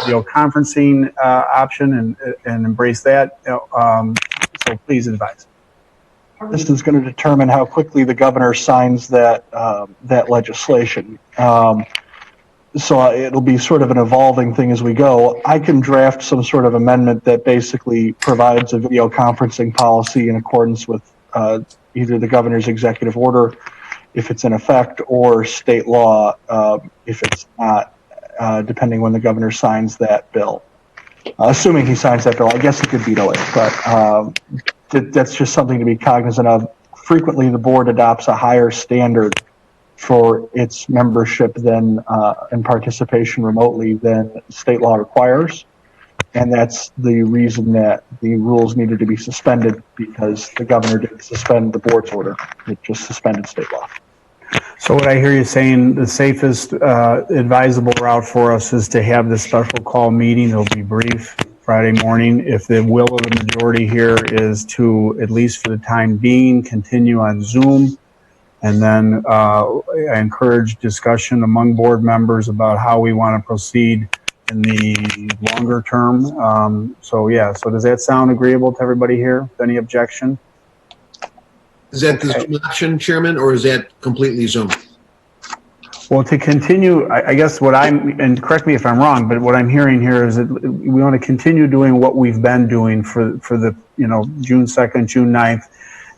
video conferencing option and embrace that. So please advise. This is going to determine how quickly the governor signs that legislation. So it'll be sort of an evolving thing as we go. I can draft some sort of amendment that basically provides a video conferencing policy in accordance with either the governor's executive order, if it's in effect, or state law, if it's not, depending when the governor signs that bill. Assuming he signs that bill, I guess he could veto it, but that's just something to be cognizant of. Frequently, the board adopts a higher standard for its membership than and participation remotely than state law requires. And that's the reason that the rules needed to be suspended, because the governor didn't suspend the board's order. It just suspended state law. So what I hear you saying, the safest advisable route for us is to have this special call meeting. It'll be brief Friday morning. If the will of the majority here is to, at least for the time being, continue on Zoom, and then I encourage discussion among board members about how we want to proceed in the longer term. So does that sound agreeable to everybody here? Any objection? Is that the Zoom option, Chairman, or is that completely Zoom? Well, to continue, I guess and correct me if I'm wrong, but what I'm hearing here is that we want to continue doing what we've been doing for the, June 2nd, June 9th,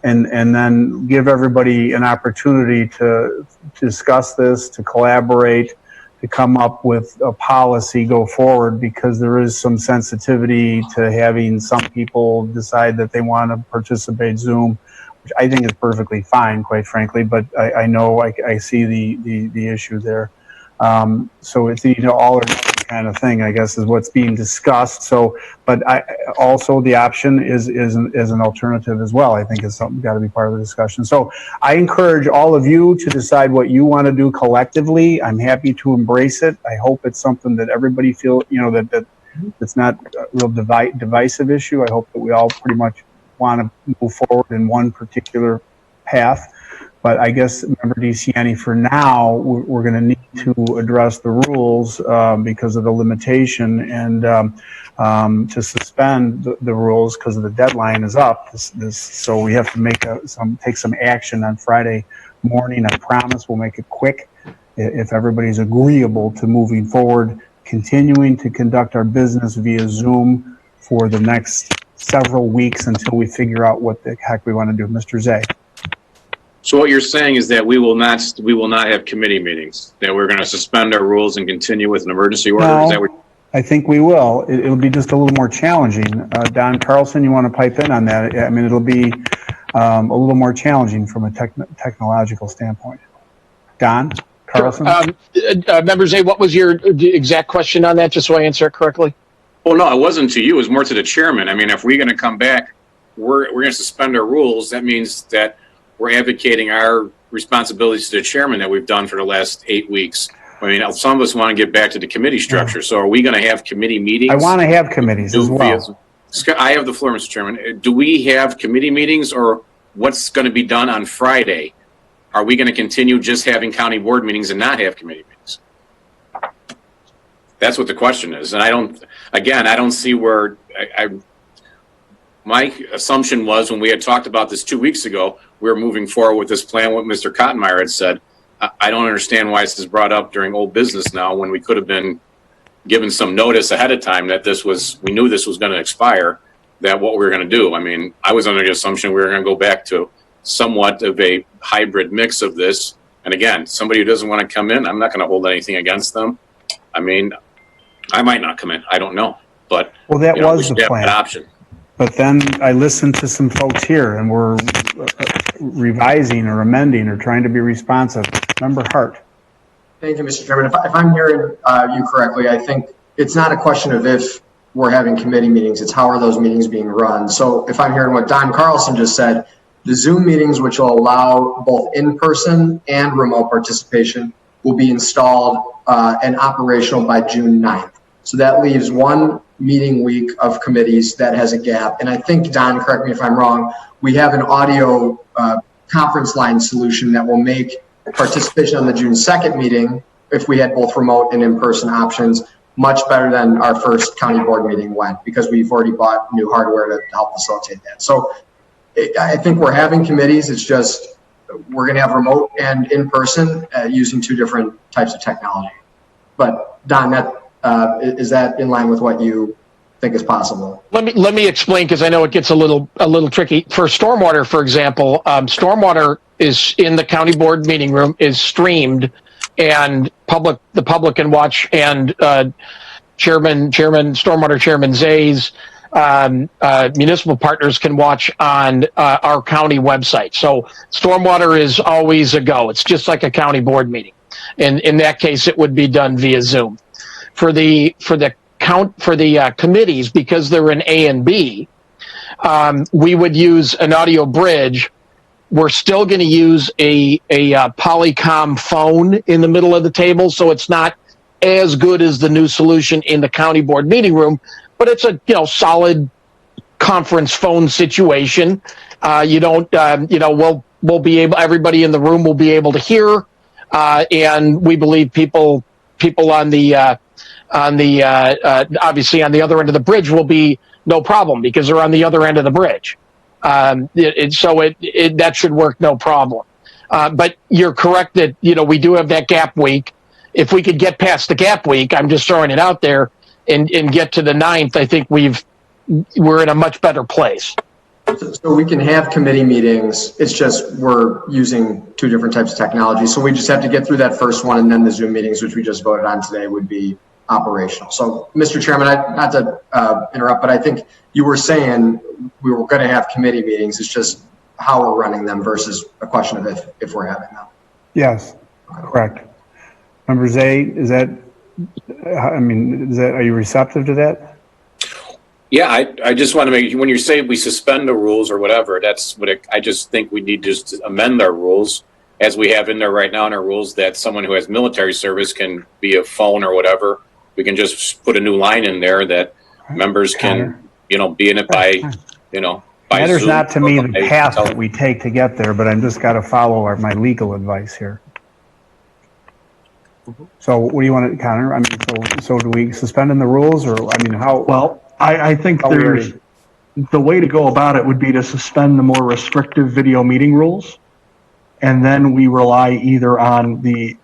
and then give everybody an opportunity to discuss this, to collaborate, to come up with a policy go forward, because there is some sensitivity to having some people decide that they want to participate Zoom, which I think is perfectly fine, quite frankly, but I know I see the issue there. So it's all or nothing kind of thing, I guess, is what's being discussed. So, but also the option is an alternative as well. I think is something got to be part of the discussion. So I encourage all of you to decide what you want to do collectively. I'm happy to embrace it. I hope it's something that everybody feel, that it's not a real divisive issue. I hope that we all pretty much want to move forward in one particular path. But I guess, Member DeCiani, for now, we're going to need to address the rules because of the limitation, and to suspend the rules because of the deadline is up. So we have to take some action on Friday morning. I promise we'll make it quick if everybody's agreeable to moving forward, continuing to conduct our business via Zoom for the next several weeks until we figure out what the heck we want to do. Mr. Zay. So what you're saying is that we will not have committee meetings, that we're going to suspend our rules and continue with an emergency order? No, is that what? I think we will. It'll be just a little more challenging. Don Carlson, you want to pipe in on that? I mean, it'll be a little more challenging from a technological standpoint. Don Carlson? Member Zay, what was your exact question on that, just so I answer it correctly? Well, no, it wasn't to you. It was more to the chairman. I mean, if we're going to come back, we're going to suspend our rules. That means that we're advocating our responsibilities to the chairman that we've done for the last 8 weeks. I mean, some of us want to get back to the committee structure. So are we going to have committee meetings? I want to have committees as well. I have the floor, Mr. Chairman. Do we have committee meetings, or what's going to be done on Friday? Are we going to continue just having county board meetings and not have committee meetings? That's what the question is. And I don't see where my assumption was, when we had talked about this 2 weeks ago, we were moving forward with this plan, what Mr. Cottonmeyer had said. I don't understand why this is brought up during old business now, when we could have been given some notice ahead of time that we knew this was going to expire, that what we were going to do. I mean, I was under the assumption we were going to go back to somewhat of a hybrid mix of this. And again, somebody who doesn't want to come in, I'm not going to hold anything against them. I mean, I might not come in. I don't know. But that was the plan. That option. But then I listened to some folks here, and we're revising or amending or trying to be responsive. Member Hart. Thank you, Mr. Chairman. If I'm hearing you correctly, I think it's not a question of if we're having committee meetings, it's how are those meetings being run. So if I'm hearing what Don Carlson just said, the Zoom meetings, which will allow both in-person and remote participation, will be installed and operational by June 9th. So that leaves one meeting week of committees that has a gap. And I think, Don, correct me if I'm wrong, we have an audio conference line solution that will make participation on the June 2nd meeting, if we had both remote and in-person options, much better than our first county board meeting went, because we've already bought new hardware to help facilitate that. So I think we're having committees. It's just we're going to have remote and in-person using two different types of technology. But Don, is that in line with what you think is possible? Let me explain, because I know it gets a little tricky. For stormwater, for example, stormwater is in the county board meeting room, is streamed, and the public can watch, and Stormwater Chairman Zay's municipal partners can watch on our county website. So stormwater is always a go. It's just like a county board meeting. And in that case, it would be done via Zoom. For the committees, because they're in A and B, we would use an audio bridge. We're still going to use a Polycom phone in the middle of the table, so it's not as good as the new solution in the county board meeting room, but it's a solid conference phone situation. We'll be able, everybody in the room will be able to hear, and we believe people on the obviously on the other end of the bridge will be no problem, because they're on the other end of the bridge. That should work no problem. But you're correct that, we do have that gap week. If we could get past the gap week, I'm just throwing it out there, and get to the 9th, I think we're in a much better place. So we can have committee meetings. It's just we're using two different types of technology. So we just have to get through that first one, and then the Zoom meetings, which we just voted on today, would be operational. So, Mr. Chairman, not to interrupt, but I think you were saying we were going to have committee meetings. It's just how we're running them versus a question of if we're having them. Yes, correct. Member Zay, are you receptive to that? Yeah, I just want to make, when you say we suspend the rules or whatever, that's what I just think we need to just amend our rules, as we have in there right now in our rules, that someone who has military service can be a phone or whatever. We can just put a new line in there that members can, be in it by, by Matters Zoom, not to me the by path that we take to get there, but I'm just got to follow my legal advice here. So what do you want to, Connor? So do we suspend in the rules, or how? Well, I think the way to go about it would be to suspend the more restrictive video meeting rules, and then we rely either on the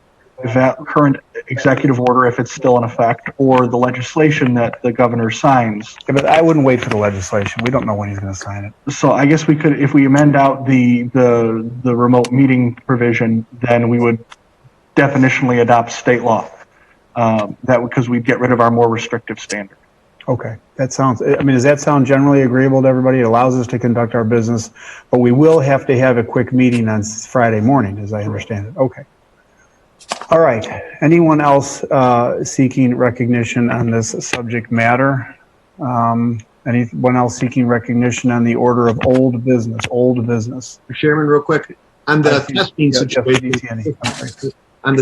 current executive order, if it's still in effect, or the legislation that the governor signs. Yeah, but I wouldn't wait for the legislation. We don't know when he's going to sign it. So I guess we could, if we amend out the remote meeting provision, then we would definitionally adopt state law. Because we'd get rid of our more restrictive standard. Okay, does that sound generally agreeable to everybody? It allows us to conduct our business, but we will have to have a quick meeting on Friday morning, as I understand it. Okay. All right. Anyone else seeking recognition on this subject matter? Anyone else seeking recognition on the order of old business? Mr. Chairman, real quick, on the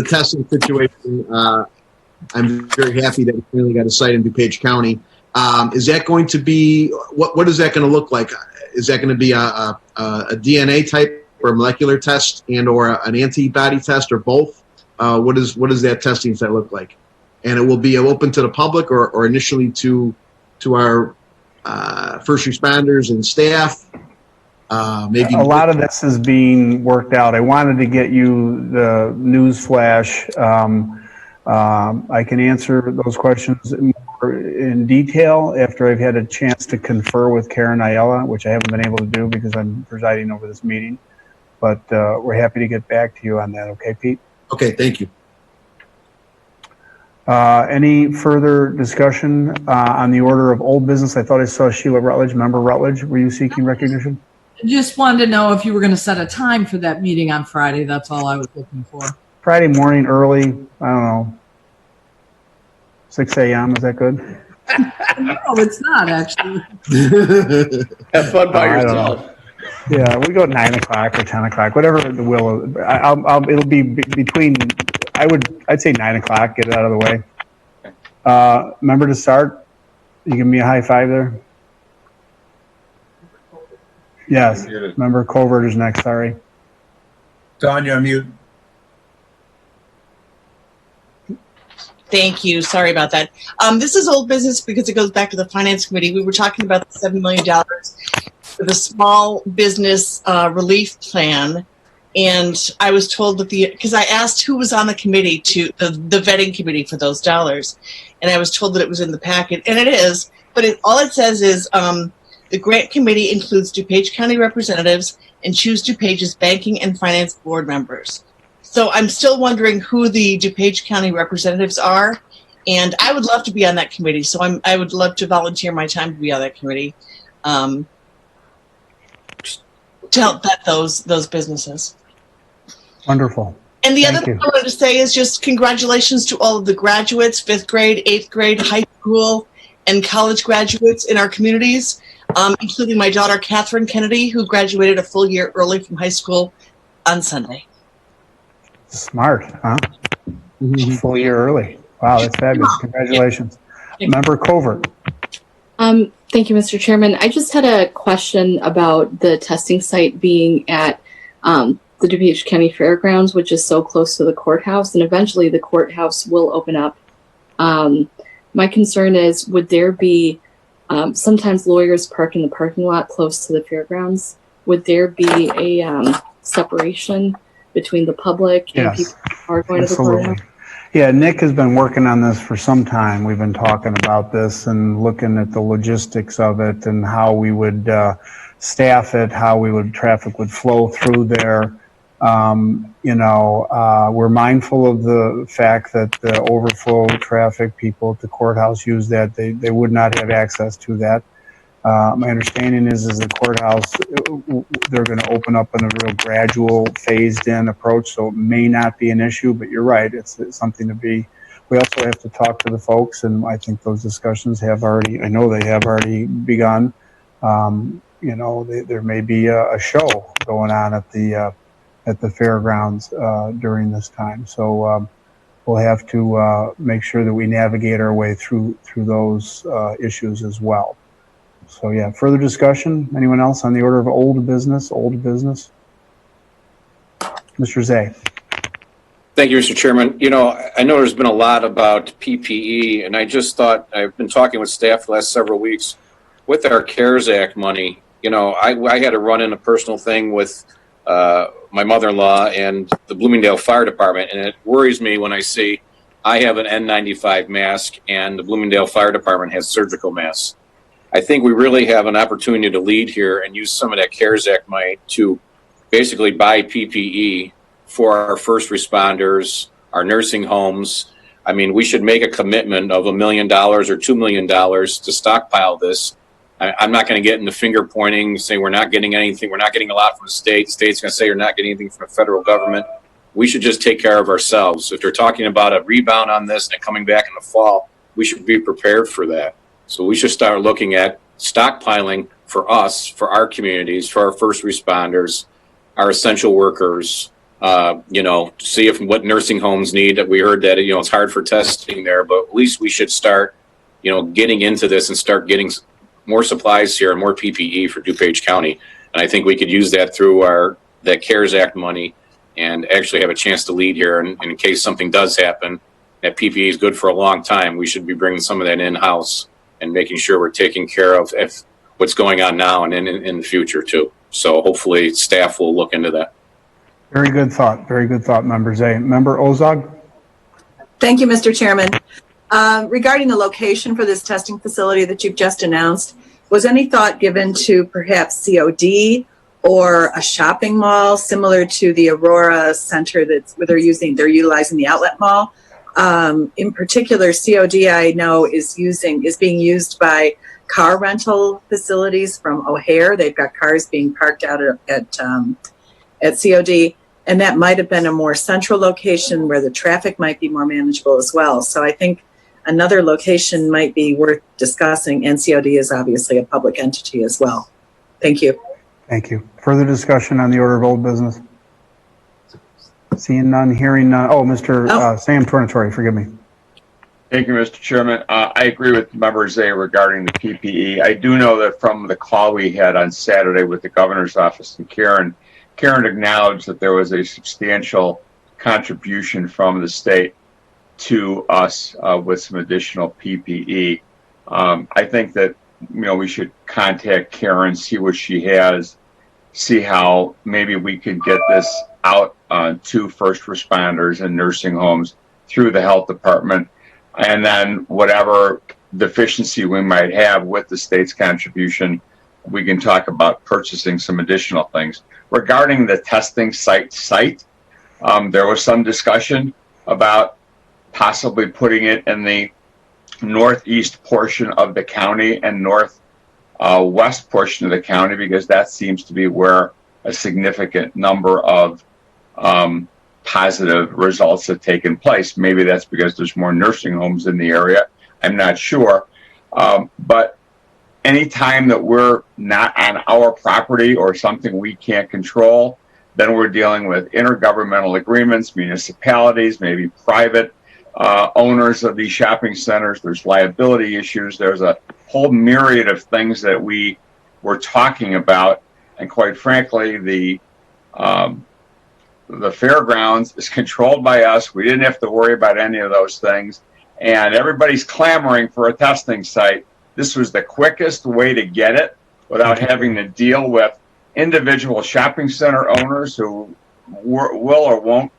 testing situation, I'm very happy that we finally got a site in DuPage County. Is that going to be, what is that going to look like? Is that going to be a DNA type or a molecular test and or an antibody test, or both? What does that testing set look like? And it will be open to the public, or initially to our first responders and staff? Maybe a lot of this is being worked out. I wanted to get you the news flash. I can answer those questions more in detail after I've had a chance to confer with Karen Ayala, which I haven't been able to do because I'm presiding over this meeting. But we're happy to get back to you on that. Okay, Pete? Okay, thank you. Any further discussion on the order of old business? I thought I saw Sheila Rutledge. Member Rutledge, were you seeking recognition? Just wanted to know if you were going to set a time for that meeting on Friday. That's all I was looking for. Friday morning, early, I don't know, 6 a.m. Is that good? No, it's not, actually. Have fun by yourself. Yeah, we go at 9 o'clock or 10 o'clock, whatever the will. It'll be between. I'd say 9 o'clock. Get it out of the way. Remember to start. You give me a high five there. Yes. Member Covert is next. Sorry. Don, you're on mute. Thank you. Sorry about that. This is old business because it goes back to the Finance Committee. We were talking about the $7 million for the small business relief plan. And I was told that because I asked who was on the committee the vetting committee for those dollars. And I was told that it was in the packet, and it is, but all it says is the grant committee includes DuPage County representatives and Choose DuPage's banking and finance board members. So I'm still wondering who the DuPage County representatives are, and I would love to be on that committee. So I would love to volunteer my time to be on that committee to help vet those businesses. Wonderful. And the Thank other thing you. I wanted to say is just congratulations to all of the graduates, 5th grade, 8th grade, high school, and college graduates in our communities, including my daughter, Catherine Kennedy, who graduated a full year early from high school on Sunday. Smart, huh? Full year early. Wow, that's fabulous. Congratulations. Member Covert. Thank you, Mr. Chairman. I just had a question about the testing site being at the DuPage County Fairgrounds, which is so close to the courthouse, and eventually the courthouse will open up. My concern is, would there be, sometimes lawyers park in the parking lot close to the fairgrounds. Would there be a separation between the public and people who are going to the courthouse? Yeah, Nick has been working on this for some time. We've been talking about this and looking at the logistics of it and how we would staff it, how traffic would flow through there. We're mindful of the fact that the overflow traffic, people at the courthouse use that. They would not have access to that. My understanding is the courthouse, they're going to open up in a real gradual, phased-in approach, so it may not be an issue, but you're right, it's something to be. We also have to talk to the folks, and I think those discussions have already, I know they have already begun. There may be a show going on at the fairgrounds during this time, so we'll have to make sure that we navigate our way through those issues as well. So yeah, further discussion? Anyone else on the order of old business? Mr. Zay. Thank you, Mr. Chairman. I know there's been a lot about PPE, and I just thought, I've been talking with staff the last several weeks with our CARES Act money. I had to run in a personal thing with my mother-in-law and the Bloomingdale Fire Department, and it worries me when I see I have an N95 mask and the Bloomingdale Fire Department has surgical masks. I think we really have an opportunity to lead here and use some of that CARES Act money to basically buy PPE for our first responders, our nursing homes. I mean, we should make a commitment of $1 million or $2 million to stockpile this. I'm not going to get into finger pointing, say we're not getting anything. We're not getting a lot from the state. The state's going to say you're not getting anything from the federal government. We should just take care of ourselves. If they're talking about a rebound on this and it coming back in the fall, we should be prepared for that. So we should start looking at stockpiling for us, for our communities, for our first responders, our essential workers, see what nursing homes need. We heard that, it's hard for testing there, but at least we should start, getting into this and start getting more supplies here and more PPE for DuPage County. And I think we could use that through that CARES Act money and actually have a chance to lead here. And in case something does happen, that PPE is good for a long time. We should be bringing some of that in-house and making sure we're taking care of what's going on now and in the future too. So hopefully staff will look into that. Very good thought, Member Zay. Member Ozog? Thank you, Mr. Chairman. Regarding the location for this testing facility that you've just announced, was any thought given to perhaps COD or a shopping mall similar to the Aurora Center where they're utilizing the outlet mall? In particular, COD I know is being used by car rental facilities from O'Hare. They've got cars being parked out at COD, and that might have been a more central location where the traffic might be more manageable as well. So I think another location might be worth discussing, and COD is obviously a public entity as well. Thank you. Thank you. Further discussion on the order of old business? Seeing none, hearing none. Mr. Sam Tornatore, forgive me. Thank you, Mr. Chairman. I agree with Member Zay regarding the PPE. I do know that from the call we had on Saturday with the governor's office and Karen Karen acknowledged that there was a substantial contribution from the state to us with some additional PPE. I think that, we should contact Karen, see what she has, see how maybe we could get this out to first responders and nursing homes through the health department. And then whatever deficiency we might have with the state's contribution, we can talk about purchasing some additional things. Regarding the testing site, there was some discussion about possibly putting it in the northeast portion of the county and northwest portion of the county, because that seems to be where a significant number of positive results have taken place. Maybe that's because there's more nursing homes in the area. I'm not sure. But anytime that we're not on our property or something we can't control, then we're dealing with intergovernmental agreements, municipalities, maybe private owners of these shopping centers. There's liability issues. There's a whole myriad of things that we were talking about. And quite frankly, the fairgrounds is controlled by us. We didn't have to worry about any of those things. And everybody's clamoring for a testing site. This was the quickest way to get it without having to deal with individual shopping center owners who will or won't,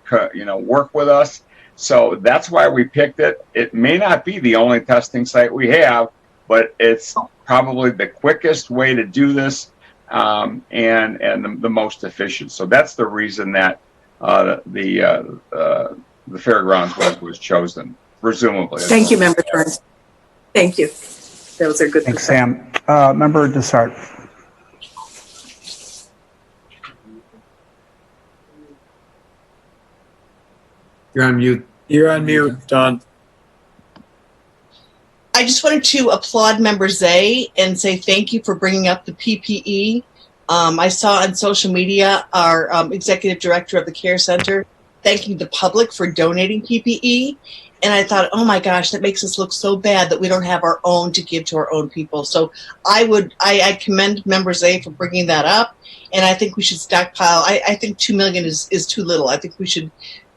work with us. So that's why we picked it. It may not be the only testing site we have, but it's probably the quickest way to do this, and the most efficient. So that's the reason that the fairgrounds was chosen, presumably. Thank you, Member Burns. Thank you. Those are good. Thanks, Sam. Member Dessart. You're on mute. You're on mute, Don. I just wanted to applaud Member Zay and say thank you for bringing up the PPE. I saw on social media our executive director of the care center thanking the public for donating PPE. And I thought, oh my gosh, that makes us look so bad that we don't have our own to give to our own people. So I commend Member Zay for bringing that up. And I think we should stockpile. I think 2 million is too little. I think we should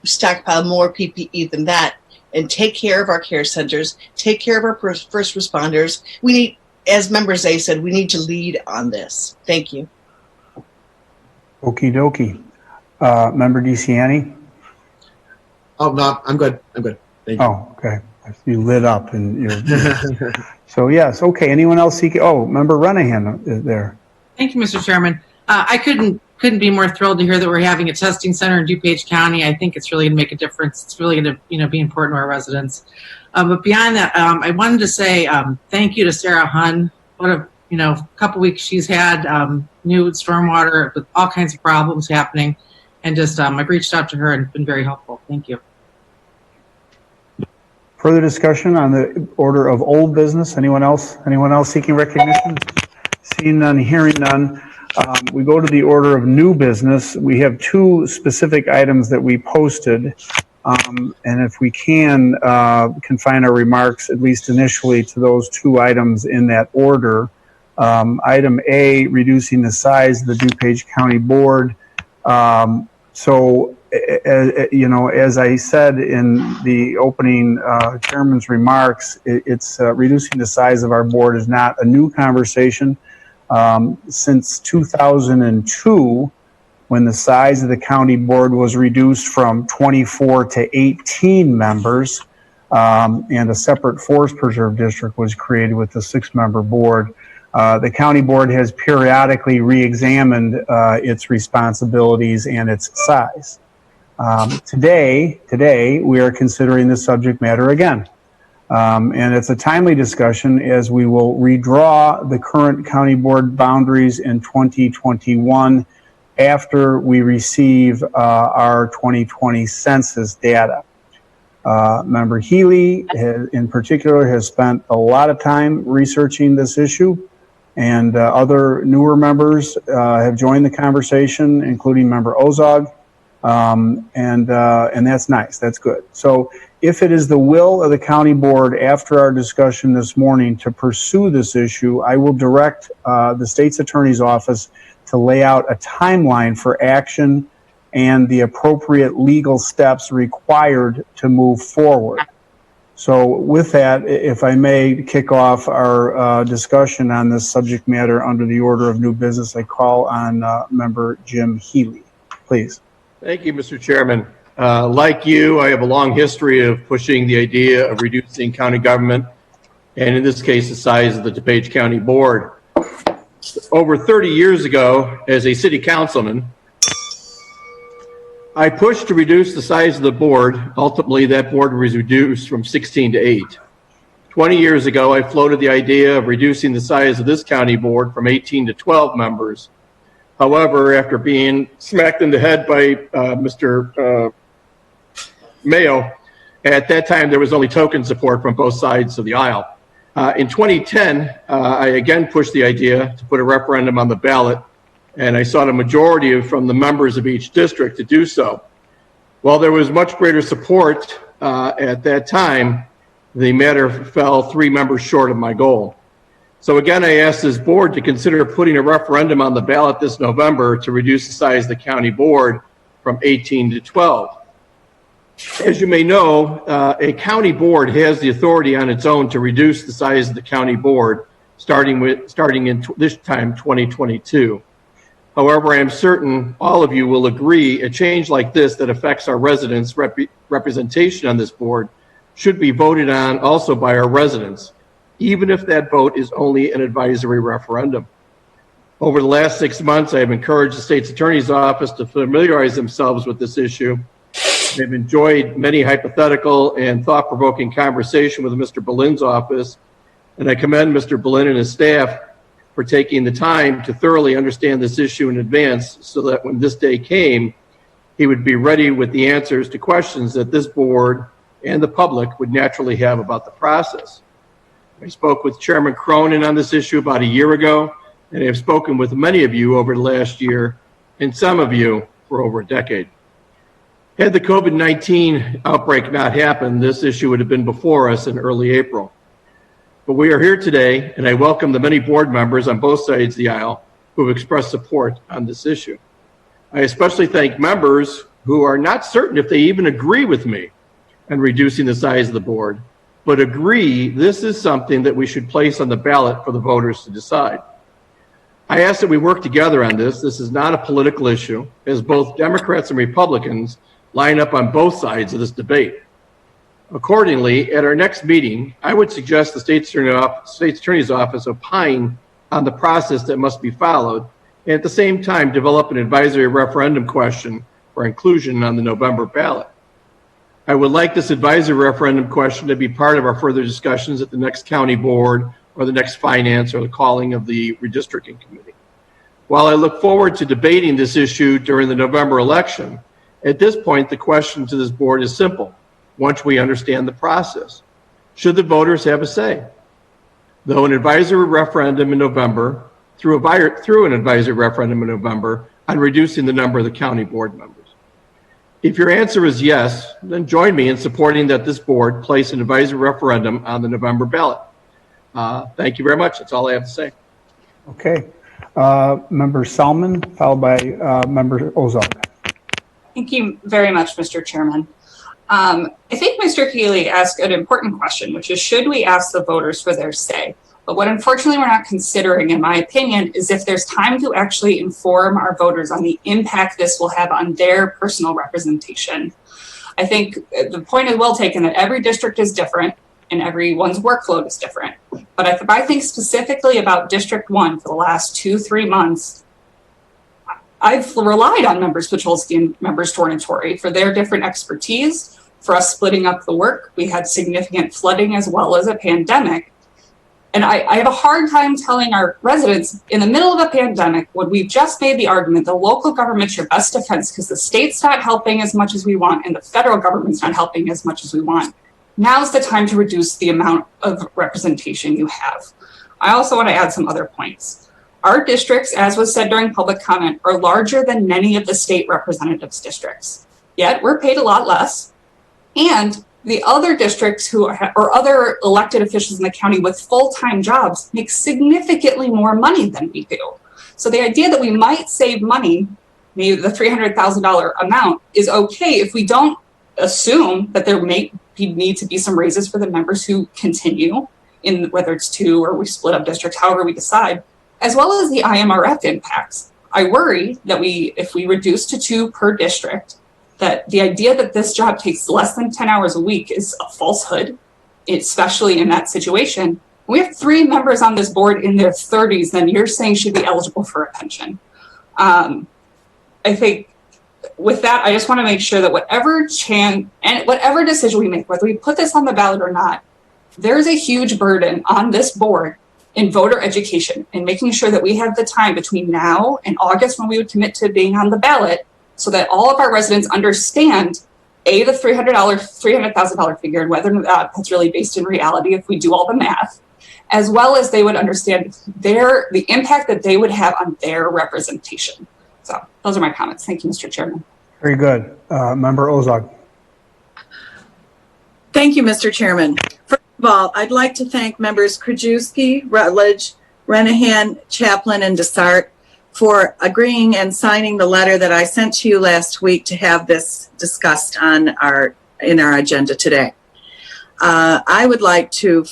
stockpile more PPE than that and take care of our care centers, take care of our first responders. We need, as Member Zay said, we need to lead on this. Thank you. Okie dokie. Member DeCiani? Oh, no, I'm good. Thank you. Oh, okay. You lit up and you're so yes. Okay. Anyone else seeking? Oh, Member Renahan is there. Thank you, Mr. Chairman. I couldn't be more thrilled to hear that we're having a testing center in DuPage County. I think it's really going to make a difference. It's really going to, be important to our residents. But beyond that, I wanted to say thank you to Sarah Hunn. What a couple weeks she's had new stormwater with all kinds of problems happening, and just I've reached out to her and been very helpful. Thank you. Further discussion on the order of old business? Anyone else seeking recognition? Seeing none, hearing none. We go to the order of new business. We have two specific items that we posted. And if we can confine our remarks, at least initially, to those two items in that order. Item A, reducing the size of the DuPage County Board. As I said in the opening chairman's remarks, it's reducing the size of our board is not a new conversation. Since 2002, when the size of the county board was reduced from 24 to 18 members, and a separate forest preserve district was created with a 6-member board, the county board has periodically re-examined its responsibilities and its size. Today, we are considering the subject matter again. And it's a timely discussion as we will redraw the current county board boundaries in 2021 after we receive our 2020 census data. Member Healy, in particular, has spent a lot of time researching this issue, and other newer members have joined the conversation, including Member Ozog. And that's nice. That's good. So if it is the will of the county board after our discussion this morning to pursue this issue, I will direct the state's attorney's office to to lay out a timeline for action and the appropriate legal steps required to move forward. So with that, if I may kick off our discussion on this subject matter under the order of new business, I call on member Jim Healy, please. Thank you, Mr. Chairman. Like you, I have a long history of pushing the idea of reducing county government, and in this case, the size of the DuPage County Board. Over 30 years ago, as a city councilman, I pushed to reduce the size of the board. Ultimately, that board was reduced from 16 to 8. 20 years ago, I floated the idea of reducing the size of this county board from 18 to 12 members. However, after being smacked in the head by Mr. Mayo, at that time there was only token support from both sides of the aisle. In 2010, I again pushed the idea to put a referendum on the ballot, and I sought a majority from the members of each district to do so. While there was much greater support at that time, the matter fell 3 members short of my goal. So again, I asked this board to consider putting a referendum on the ballot this November to reduce the size of the county board from 18 to 12. As you may know, a county board has the authority on its own to reduce the size of the county board starting in this time 2022. However, I am certain all of you will agree a change like this that affects our residents' representation on this board should be voted on also by our residents, even if that vote is only an advisory referendum. Over the last 6 months, I have encouraged the state's attorney's office to familiarize themselves with this issue. They've enjoyed many hypothetical and thought-provoking conversation with Mr. Boleyn's office, and I commend Mr. Boleyn and his staff for taking the time to thoroughly understand this issue in advance so that when this day came, he would be ready with the answers to questions that this board and the public would naturally have about the process. I spoke with Chairman Cronin on this issue about a year ago, and I have spoken with many of you over the last year, and some of you for over a decade. Had the COVID-19 outbreak not happened, this issue would have been before us in early April. But we are here today, and I welcome the many board members on both sides of the aisle who have expressed support on this issue. I especially thank members who are not certain if they even agree with me on reducing the size of the board, but agree this is something that we should place on the ballot for the voters to decide. I ask that we work together on this. This is not a political issue, as both Democrats and Republicans line up on both sides of this debate. Accordingly, at our next meeting, I would suggest the State's Attorney's Office opine on the process that must be followed, and at the same time develop an advisory referendum question for inclusion on the November ballot. I would like this advisory referendum question to be part of our further discussions at the next county board or the next finance or the calling of the redistricting committee. While I look forward to debating this issue during the November election, at this point, the question to this board is simple. Once we understand the process, should the voters have a say? Though an advisory referendum in November, through an advisory referendum in November on reducing the number of the county board members. If your answer is yes, then join me in supporting that this board place an advisory referendum on the November ballot. Thank you very much. That's all I have to say. Okay. Member Salmon, followed by Member Ozark. Thank you very much, Mr. Chairman. I think Mr. Healy asked an important question, which is, should we ask the voters for their say? But what unfortunately we're not considering, in my opinion, is if there's time to actually inform our voters on the impact this will have on their personal representation. I think the point is well taken that every district is different and everyone's workload is different. But if I think specifically about District 1 for the last 2-3 months, I've relied on members Pacholski and members Tornatori for their different expertise, for us splitting up the work. We had significant flooding as well as a pandemic. And I have a hard time telling our residents in the middle of a pandemic, when we've just made the argument, the local government's your best defense because the state's not helping as much as we want and the federal government's not helping as much as we want. Now's the time to reduce the amount of representation you have. I also want to add some other points. Our districts, as was said during public comment, are larger than many of the state representatives' districts. Yet we're paid a lot less. And the other districts or other elected officials in the county with full-time jobs make significantly more money than we do. So the idea that we might save money, maybe the $300,000 amount, is okay if we don't assume that there may need to be some raises for the members who continue, in whether it's 2 or we split up districts, however we decide, as well as the IMRF impacts. I worry that if we reduce to 2 per district, that the idea that this job takes less than 10 hours a week is a falsehood, especially in that situation. We have 3 members on this board in their 30s, then you're saying should be eligible for a pension. I think with that, I just want to make sure that whatever decision we make, whether we put this on the ballot or not, there's a huge burden on this board in voter education and making sure that we have the time between now and August when we would commit to being on the ballot, so that all of our residents understand the $300,000 figure and whether or not that's really based in reality if we do all the math, as well as they would understand the impact that they would have on their representation. So those are my comments. Thank you, Mr. Chairman. Very good. Member Ozog. Thank you, Mr. Chairman. First of all, I'd like to thank members Krajewski, Rutledge, Renahan, Chaplin, and Desart for agreeing and signing the letter that I sent to you last week to have this discussed in our agenda today. I would like to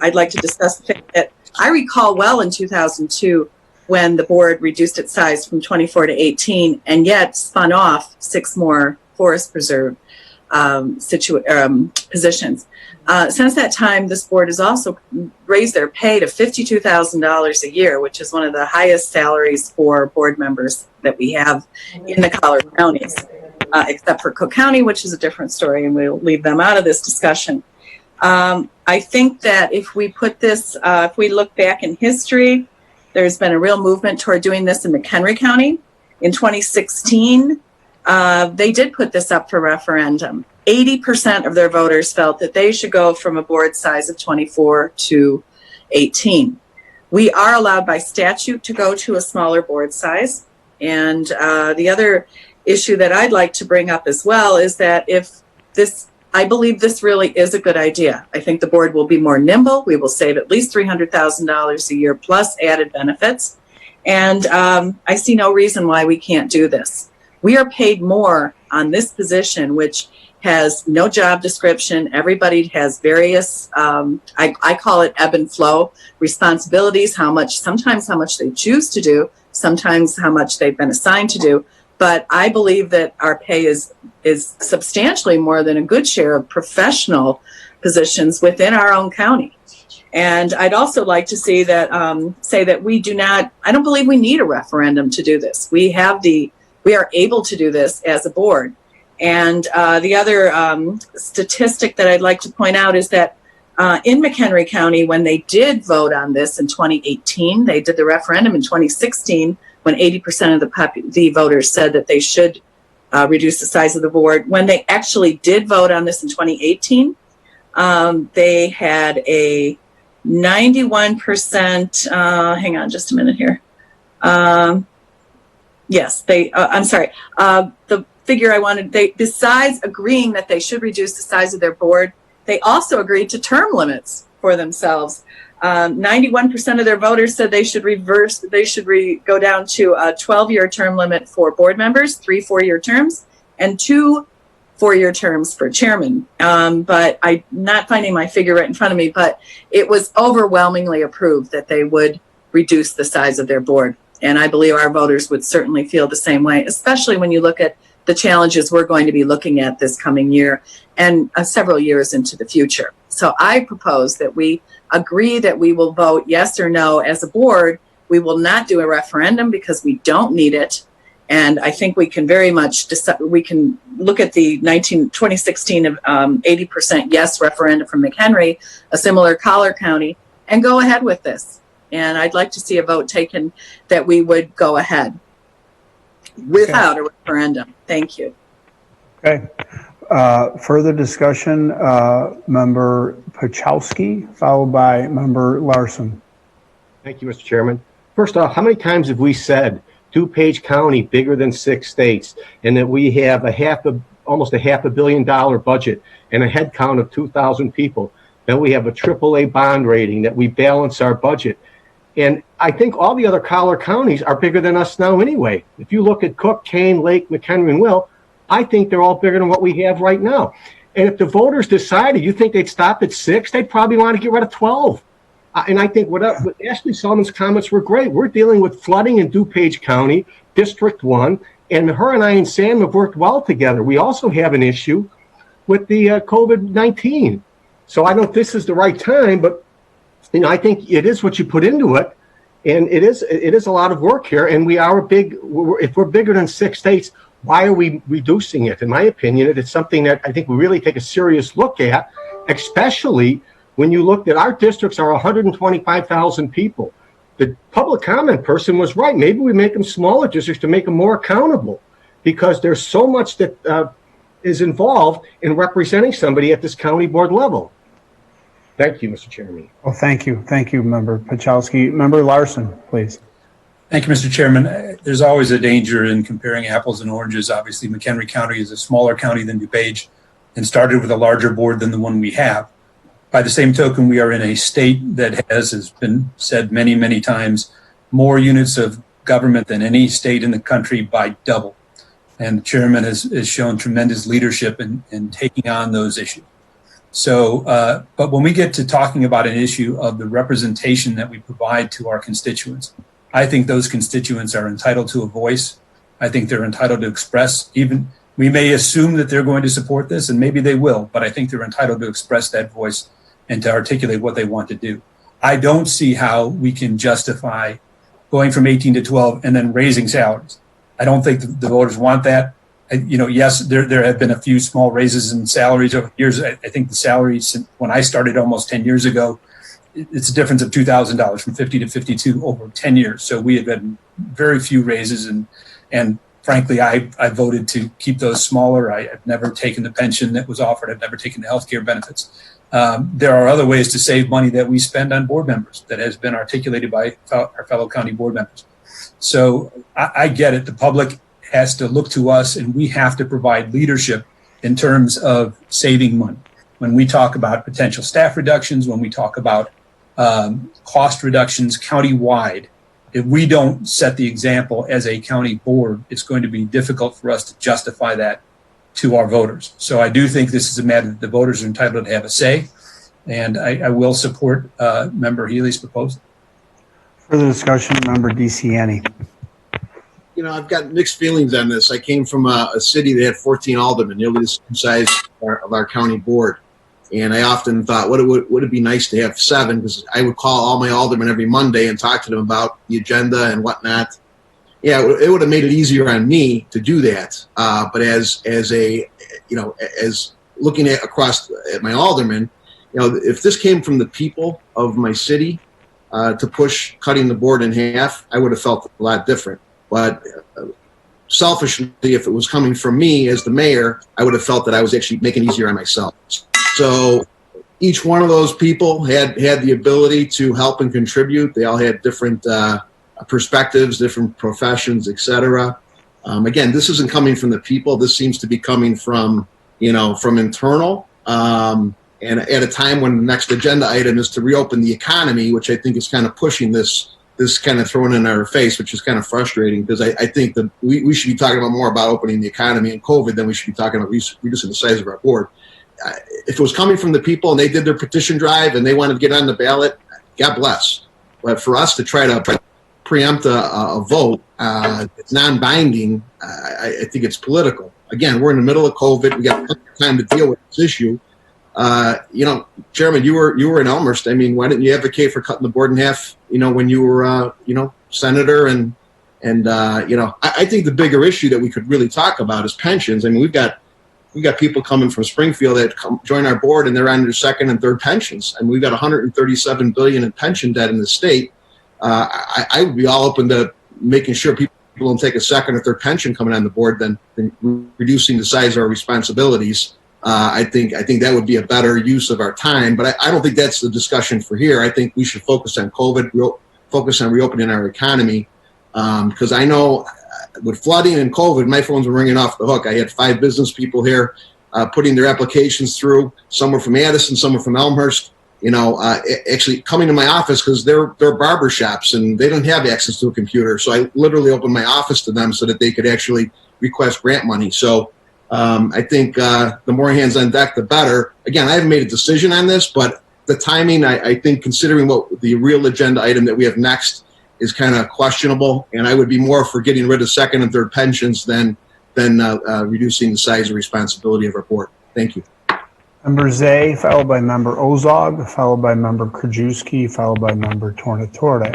I'd like to discuss the fact that I recall well in 2002 when the board reduced its size from 24 to 18 and yet spun off 6 more forest preserve positions. Since that time, this board has also raised their pay to $52,000 a year, which is one of the highest salaries for board members that we have in the Collier counties, except for Cook County, which is a different story, and we'll leave them out of this discussion. I think that if we put this, if we look back in history, there's been a real movement toward doing this in McHenry County. In 2016, they did put this up for referendum. 80% of their voters felt that they should go from a board size of 24 to 18. We are allowed by statute to go to a smaller board size. And the other issue that I'd like to bring up as well is that I believe this really is a good idea. I think the board will be more nimble. We will save at least $300,000 a year plus added benefits. And I see no reason why we can't do this. We are paid more on this position, which has no job description. Everybody has various, I call it ebb and flow responsibilities, sometimes how much they choose to do, sometimes how much they've been assigned to do. But I believe that our pay is substantially more than a good share of professional positions within our own county. And I'd also like to see that, say that I don't believe we need a referendum to do this. We are able to do this as a board. And the other statistic that I'd like to point out is that in McHenry County, when they did vote on this in 2018, they did the referendum in 2016, when 80% of the voters said that they should reduce the size of the board. When they actually did vote on this in 2018, they had a 91%, hang on just a minute here. Yes, I'm sorry. The figure I wanted, besides agreeing that they should reduce the size of their board, they also agreed to term limits for themselves. 91% of their voters said they should go down to a 12-year term limit for board members, 3 4-year terms, and 2 4-year terms for chairman. But I'm not finding my figure right in front of me, but it was overwhelmingly approved that they would reduce the size of their board. And I believe our voters would certainly feel the same way, especially when you look at the challenges we're going to be looking at this coming year and several years into the future. So I propose that we agree that we will vote yes or no as a board. We will not do a referendum because we don't need it. And I think we can very much decide, we can look at the 2016 80% yes referendum from McHenry, a similar Collier County, and go ahead with this. And I'd like to see a vote taken that we would go ahead without a referendum. Thank you. Okay. Further discussion, Member Pachowski, followed by Member Larson. Thank you, Mr. Chairman. First off, how many times have we said DuPage County bigger than 6 states, and that we have almost a $500 million budget and a head count of 2,000 people, that we have a AAA bond rating, that we balance our budget? And I think all the other collar counties are bigger than us now anyway. If you look at Cook, Kane, Lake, McHenry, and Will, I think they're all bigger than what we have right now. And if the voters decided, you think they'd stop at 6, they'd probably want to get rid of 12. And I think what Ashley Sullivan's comments were great. We're dealing with flooding in DuPage County, District 1, and her and I and Sam have worked well together. We also have an issue with the COVID-19. So I don't know if this is the right time, but I think it is what you put into it. And it is a lot of work here. And we are if we're bigger than 6 states, why are we reducing it? In my opinion, it's something that I think we really take a serious look at, especially when you look at our districts are 125,000 people. The public comment person was right. Maybe we make them smaller districts to make them more accountable, because there's so much that is involved in representing somebody at this county board level. Thank you, Mr. Chairman. Well, thank you. Thank you, Member Pachowski. Member Larson, please. Thank you, Mr. Chairman. There's always a danger in comparing apples and oranges. Obviously, McHenry County is a smaller county than DuPage and started with a larger board than the one we have. By the same token, we are in a state that has been said many, many times, more units of government than any state in the country by double. And the chairman has shown tremendous leadership in taking on those issues. So, but when we get to talking about an issue of the representation that we provide to our constituents, I think those constituents are entitled to a voice. I think they're entitled to express, even we may assume that they're going to support this, and maybe they will, but I think they're entitled to express that voice and to articulate what they want to do. I don't see how we can justify going from 18 to 12 and then raising salaries. I don't think the voters want that. Yes, there have been a few small raises in salaries over years. I think the salaries, when I started almost 10 years ago, it's a difference of $2,000 from 50 to 52 over 10 years. So we have had very few raises, and frankly, I voted to keep those smaller. I've never taken the pension that was offered. I've never taken the healthcare benefits. There are other ways to save money that we spend on board members that has been articulated by our fellow county board members. So I get it. The public has to look to us, and we have to provide leadership in terms of saving money. When we talk about potential staff reductions, when we talk about cost reductions countywide, if we don't set the example as a county board, it's going to be difficult for us to justify that to our voters. So I do think this is a matter that the voters are entitled to have a say, and I will support Member Healy's proposal. Further discussion, Member DeCiani. I've got mixed feelings on this. I came from a city that had 14 aldermen, nearly the same size of our county board. And I often thought, would it be nice to have 7? Because I would call all my aldermen every Monday and talk to them about the agenda and whatnot. Yeah, it would have made it easier on me to do that. But as looking at across at my aldermen, if this came from the people of my city to push cutting the board in half, I would have felt a lot different. But selfishly, if it was coming from me as the mayor, I would have felt that I was actually making it easier on myself. So each one of those people had the ability to help and contribute. They all had different perspectives, different professions, etc. Again, this isn't coming from the people. This seems to be coming from internal. And at a time when the next agenda item is to reopen the economy, which I think is kind of pushing this kind of thrown in our face, which is kind of frustrating, because I think that we should be talking more about opening the economy and COVID than we should be talking about reducing the size of our board. If it was coming from the people and they did their petition drive and they wanted to get on the ballot, God bless. But for us to try to preempt a vote, it's non-binding. I think it's political. Again, we're in the middle of COVID. We got time to deal with this issue. Chairman, you were in Elmhurst. I mean, why didn't you advocate for cutting the board in half? When you were, senator, and I think the bigger issue that we could really talk about is pensions. I mean, we've got people coming from Springfield that join our board and they're on their second and third pensions, and we've got $137 billion in pension debt in the state. I would be all open to making sure people don't take a second or third pension coming on the board than reducing the size of our responsibilities. I think that would be a better use of our time, but I don't think that's the discussion for here. I think we should focus on COVID, focus on reopening our economy, because I know with flooding and COVID, my phones were ringing off the hook. I had 5 business people here putting their applications through. Some were from Addison, some were from Elmhurst. actually coming to my office because they're barber shops and they don't have access to a computer. So I literally opened my office to them so that they could actually request grant money. So I think the more hands on deck, the better. Again, I haven't made a decision on this, but the timing, I think considering what the real agenda item that we have next is kind of questionable. And I would be more for getting rid of second and third pensions than reducing the size and responsibility of our board. Thank you. Member Zay, followed by Member Ozog, followed by Member Krajewski, followed by Member Tornatore.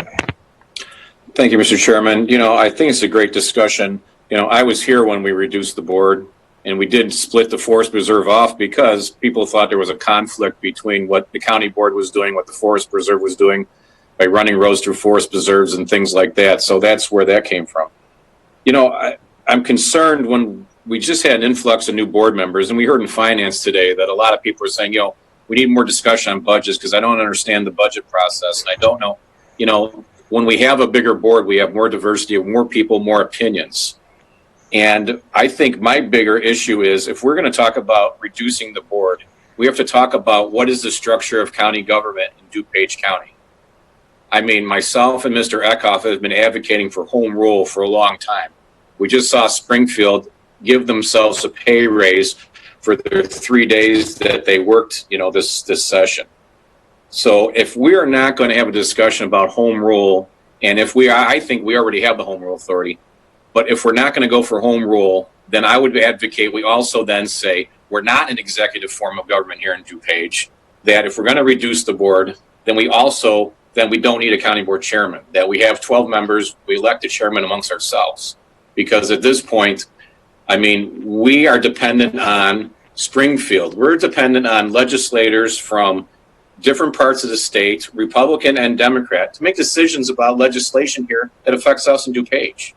Thank you, Mr. Chairman. I think it's a great discussion. I was here when we reduced the board, and we did split the Forest Preserve off because people thought there was a conflict between what the county board was doing, what the Forest Preserve was doing by running roads through forest preserves and things like that. So that's where that came from. I'm concerned when we just had an influx of new board members, and we heard in finance today that a lot of people are saying, we need more discussion on budgets because I don't understand the budget process. And I don't know, when we have a bigger board, we have more diversity of more people, more opinions. And I think my bigger issue is if we're going to talk about reducing the board, we have to talk about what is the structure of county government in DuPage County. I mean, myself and Mr. Eckhoff have been advocating for home rule for a long time. We just saw Springfield give themselves a pay raise for their 3 days that they worked, this session. So if we are not going to have a discussion about home rule, and I think we already have the home rule authority, but if we're not going to go for home rule, then I would advocate we also then say we're not an executive form of government here in DuPage, that if we're going to reduce the board, then we don't need a county board chairman, that we have 12 members, we elect a chairman amongst ourselves. Because at this point, we are dependent on Springfield. We're dependent on legislators from different parts of the state, Republican and Democrat, to make decisions about legislation here that affects us in DuPage.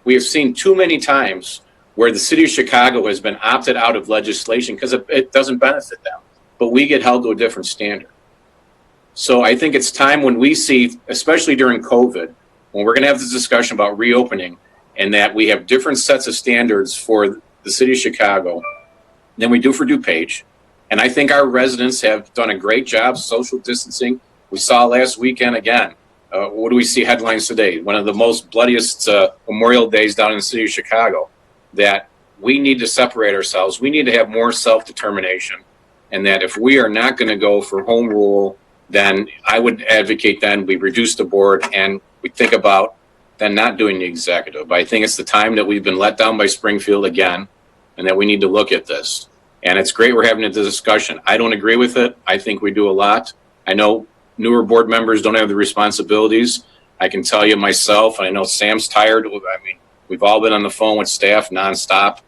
We have seen too many times where the city of Chicago has been opted out of legislation because it doesn't benefit them, but we get held to a different standard. So I think it's time when we see, especially during COVID, when we're going to have this discussion about reopening, and that we have different sets of standards for the city of Chicago than we do for DuPage. And I think our residents have done a great job social distancing. We saw last weekend again. What do we see headlines today? One of the most bloodiest Memorial Days down in the city of Chicago. That we need to separate ourselves. We need to have more self-determination. And that if we are not going to go for home rule, then I would advocate then we reduce the board and we think about than not doing the executive. I think it's the time that we've been let down by Springfield again, and that we need to look at this. And it's great we're having a discussion. I don't agree with it. I think we do a lot. I know newer board members don't have the responsibilities. I can tell you myself, I know Sam's tired. We've all been on the phone with staff nonstop.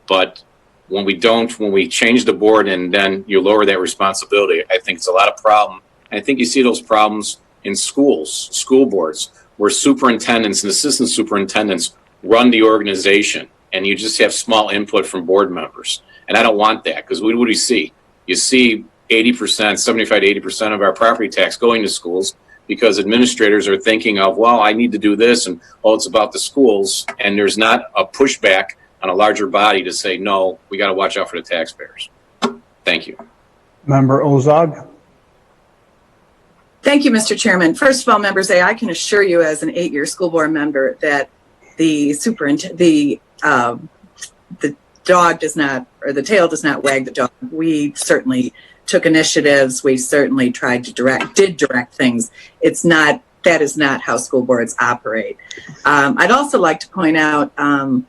But when we change the board and then you lower that responsibility, I think it's a lot of problem. I think you see those problems in schools, school boards, where superintendents and assistant superintendents run the organization, and you just have small input from board members. And I don't want that, because what do we see? You see 80%, 75 to 80% of our property tax going to schools because administrators are thinking of, well, I need to do this, and it's about the schools, and there's not a pushback on a larger body to say, no, we got to watch out for the taxpayers. Thank you. Member Ozog. Thank you, Mr. Chairman. First of all, members, I can assure you as an 8-year school board member that the dog does not, or the tail does not wag the dog. We certainly took initiatives. We certainly tried to direct things. That is not how school boards operate. I'd also like to point out to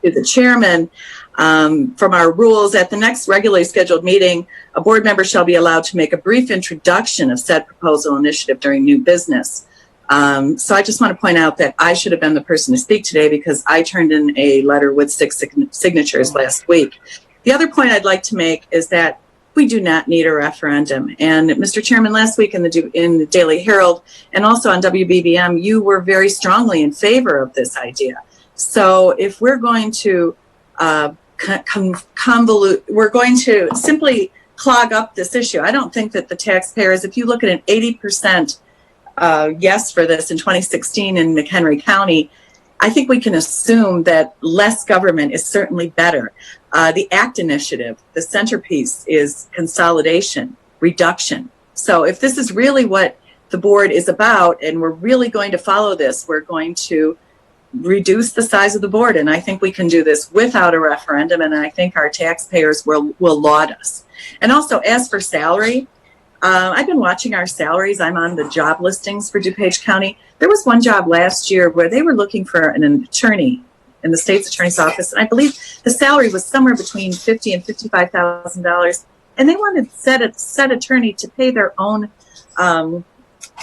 the chairman, from our rules, at the next regularly scheduled meeting, a board member shall be allowed to make a brief introduction of said proposal initiative during new business. So I just want to point out that I should have been the person to speak today because I turned in a letter with 6 signatures last week. The other point I'd like to make is that we do not need a referendum. And Mr. Chairman, last week in the Daily Herald and also on WBBM, you were very strongly in favor of this idea. So if we're going to convolute, we're going to simply clog up this issue. I don't think that the taxpayers, if you look at an 80% yes for this in 2016 in McHenry County, I think we can assume that less government is certainly better. The ACT initiative, the centerpiece is consolidation. reduction. So if this is really what the board is about, and we're really going to follow this, we're going to reduce the size of the board. And I think we can do this without a referendum, and I think our taxpayers will laud us. And also, as for salary, I've been watching our salaries. I'm on the job listings for DuPage County. There was one job last year where they were looking for an attorney in the state's attorney's office, and I believe the salary was somewhere between $50,000 and $55,000, and they wanted said attorney to pay their own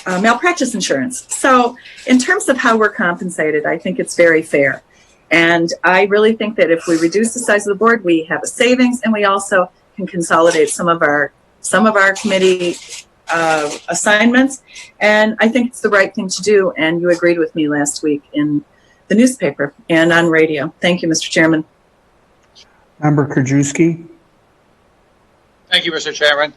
malpractice insurance. So in terms of how we're compensated, I think it's very fair. And I really think that if we reduce the size of the board, we have a savings, and we also can consolidate some of our committee assignments. And I think it's the right thing to do. And you agreed with me last week in the newspaper and on radio. Thank you, Mr. Chairman. Member Krajewski. Thank you, Mr. Chairman.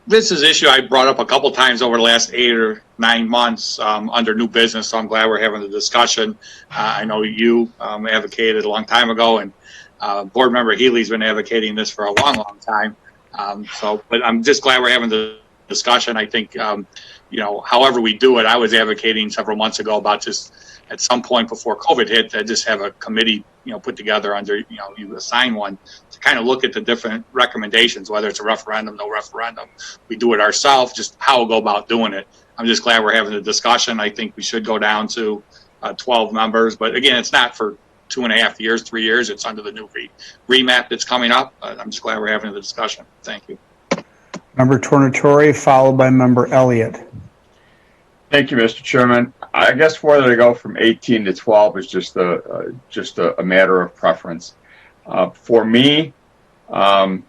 This is an issue I brought up a couple times over the last 8 or 9 months under new business, so I'm glad we're having the discussion. I know you advocated a long time ago, and Board Member Healy's been advocating this for a long, long time. But I'm just glad we're having the discussion. I think, however we do it, I was advocating several months ago about just at some point before COVID hit, to just have a committee, put together under, you assign one to kind of look at the different recommendations, whether it's a referendum, no referendum. We do it ourselves, just how we'll go about doing it. I'm just glad we're having the discussion. I think we should go down to 12 members, but again, it's not for 2.5 years, 3 years. It's under the new remap that's coming up. I'm just glad we're having the discussion. Thank you. Member Tornatore, followed by Member Elliott. Thank you, Mr. Chairman. I guess whether to go from 18 to 12 is just a matter of preference. For me,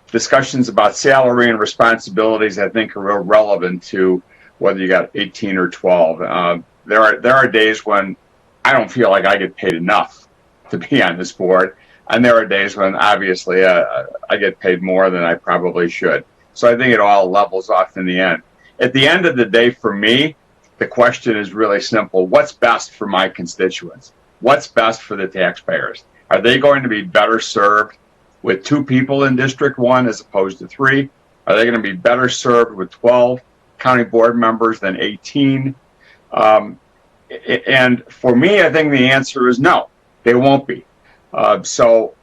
discussions about salary and responsibilities, I think, are irrelevant to whether you got 18 or 12. There are days when I don't feel like I get paid enough to be on this board, and there are days when obviously I get paid more than I probably should. So I think it all levels off in the end. At the end of the day, for me, the question is really simple. What's best for my constituents? What's best for the taxpayers? Are they going to be better served with 2 people in District 1 as opposed to 3? Are they going to be better served with 12 county board members than 18? And for me, I think the answer is no, they won't be. So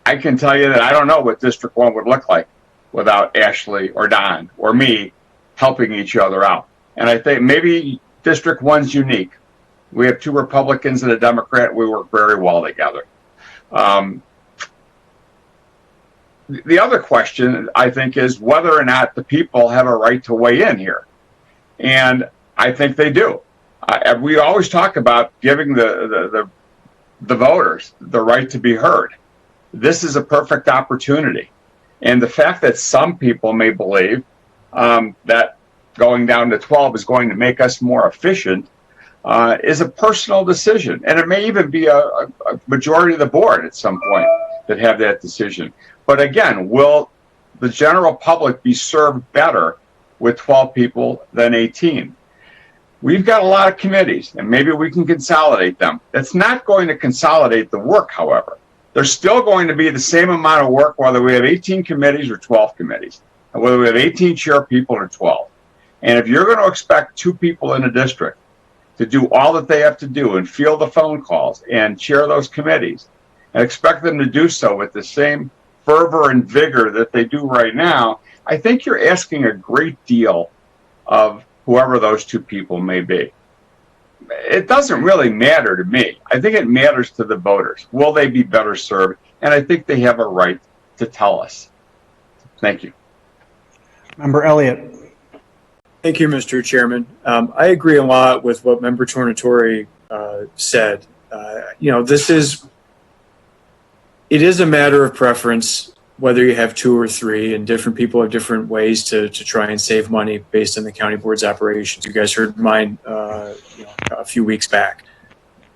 I can tell you that I don't know what District 1 would look like without Ashley or Don or me helping each other out. And I think maybe District 1's unique. We have 2 Republicans and a Democrat. We work very well together. The other question, I think, is whether or not the people have a right to weigh in here. And I think they do. We always talk about giving the voters the right to be heard. This is a perfect opportunity. And the fact that some people may believe that going down to 12 is going to make us more efficient is a personal decision. And it may even be a majority of the board at some point that have that decision. But again, will the general public be served better with 12 people than 18? We've got a lot of committees, and maybe we can consolidate them. That's not going to consolidate the work, however. There's still going to be the same amount of work whether we have 18 committees or 12 committees, and whether we have 18 chair people or 12. And if you're going to expect 2 people in a district to do all that they have to do and field the phone calls and chair those committees, and expect them to do so with the same fervor and vigor that they do right now, I think you're asking a great deal of whoever those 2 people may be. It doesn't really matter to me. I think it matters to the voters. Will they be better served? And I think they have a right to tell us. Thank you. Member Elliott. Thank you, Mr. Chairman. I agree a lot with what Member Tornatore said. It is a matter of preference whether you have 2 or 3, and different people have different ways to try and save money based on the county board's operations. You guys heard mine a few weeks back.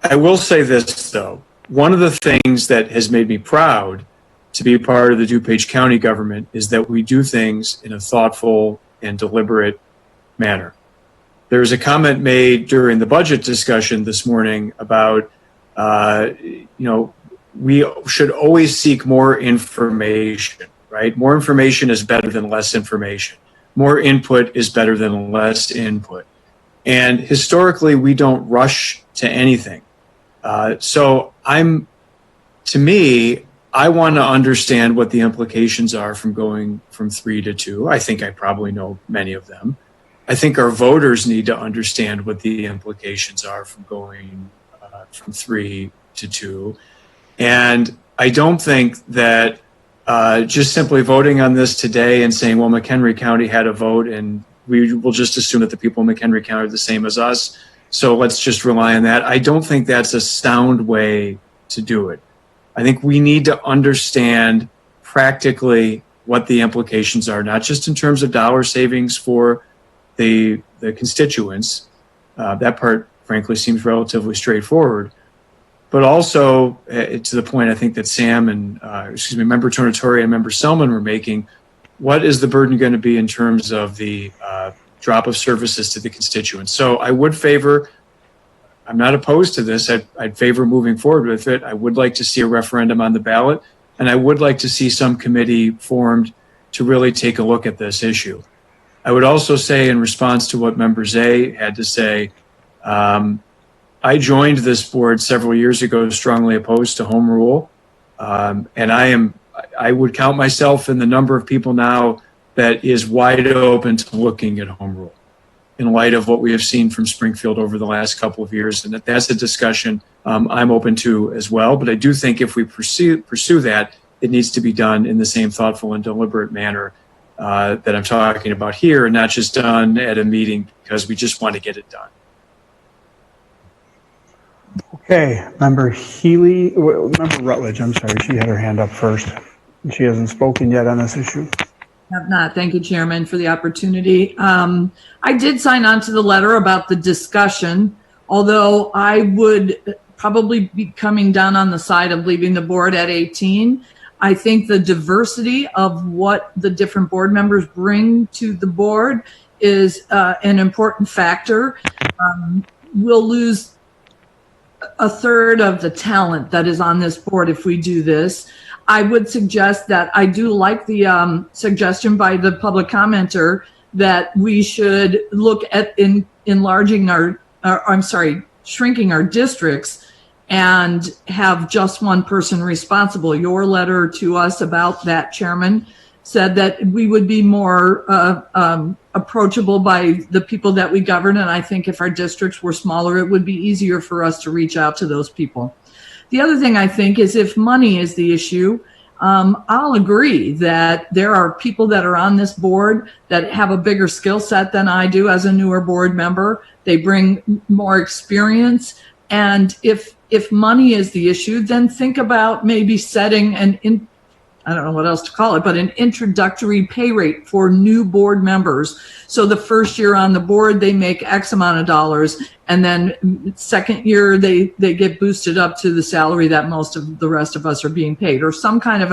I will say this, though. One of the things that has made me proud to be a part of the DuPage County government is that we do things in a thoughtful and deliberate manner. There was a comment made during the budget discussion this morning about, we should always seek more information, right? More information is better than less information. More input is better than less input. And historically, we don't rush to anything. So to me, I want to understand what the implications are from going from 3 to 2. I think I probably know many of them. I think our voters need to understand what the implications are from going from 3 to 2. And I don't think that just simply voting on this today and saying, well, McHenry County had a vote and we will just assume that the people in McHenry County are the same as us, so let's just rely on that. I don't think that's a sound way to do it. I think we need to understand practically what the implications are, not just in terms of dollar savings for the constituents. That part, frankly, seems relatively straightforward. But also, to the point I think that Sam and, Member Tornatore and Member Selman were making, what is the burden going to be in terms of the drop of services to the constituents? So I would favor, I'm not opposed to this, I'd favor moving forward with it. I would like to see a referendum on the ballot, and I would like to see some committee formed to really take a look at this issue. I would also say, in response to what Member Zay had to say, I joined this board several years ago strongly opposed to home rule, and I would count myself in the number of people now that is wide open to looking at home rule in light of what we have seen from Springfield over the last couple of years, and that's a discussion I'm open to as well. But I do think if we pursue that, it needs to be done in the same thoughtful and deliberate manner that I'm talking about here, and not just done at a meeting because we just want to get it done. Okay, Member Member Rutledge, I'm sorry, she had her hand up first. She hasn't spoken yet on this issue. Have not. Thank you, Chairman, for the opportunity. I did sign on to the letter about the discussion, although I would probably be coming down on the side of leaving the board at 18. I think the diversity of what the different board members bring to the board is an important factor. We'll lose a third of the talent that is on this board if we do this. I would suggest that I do like the suggestion by the public commenter that we should look at enlarging shrinking our districts and have just one person responsible. Your letter to us about that, Chairman, said that we would be more approachable by the people that we govern. And I think if our districts were smaller, it would be easier for us to reach out to those people. The other thing I think is if money is the issue, I'll agree that there are people that are on this board that have a bigger skill set than I do as a newer board member. They bring more experience. And if money is the issue, then think about maybe setting I don't know what else to call it, but an introductory pay rate for new board members. So the first year on the board, they make X amount of dollars. And then second year, they get boosted up to the salary that most of the rest of us are being paid, or some kind of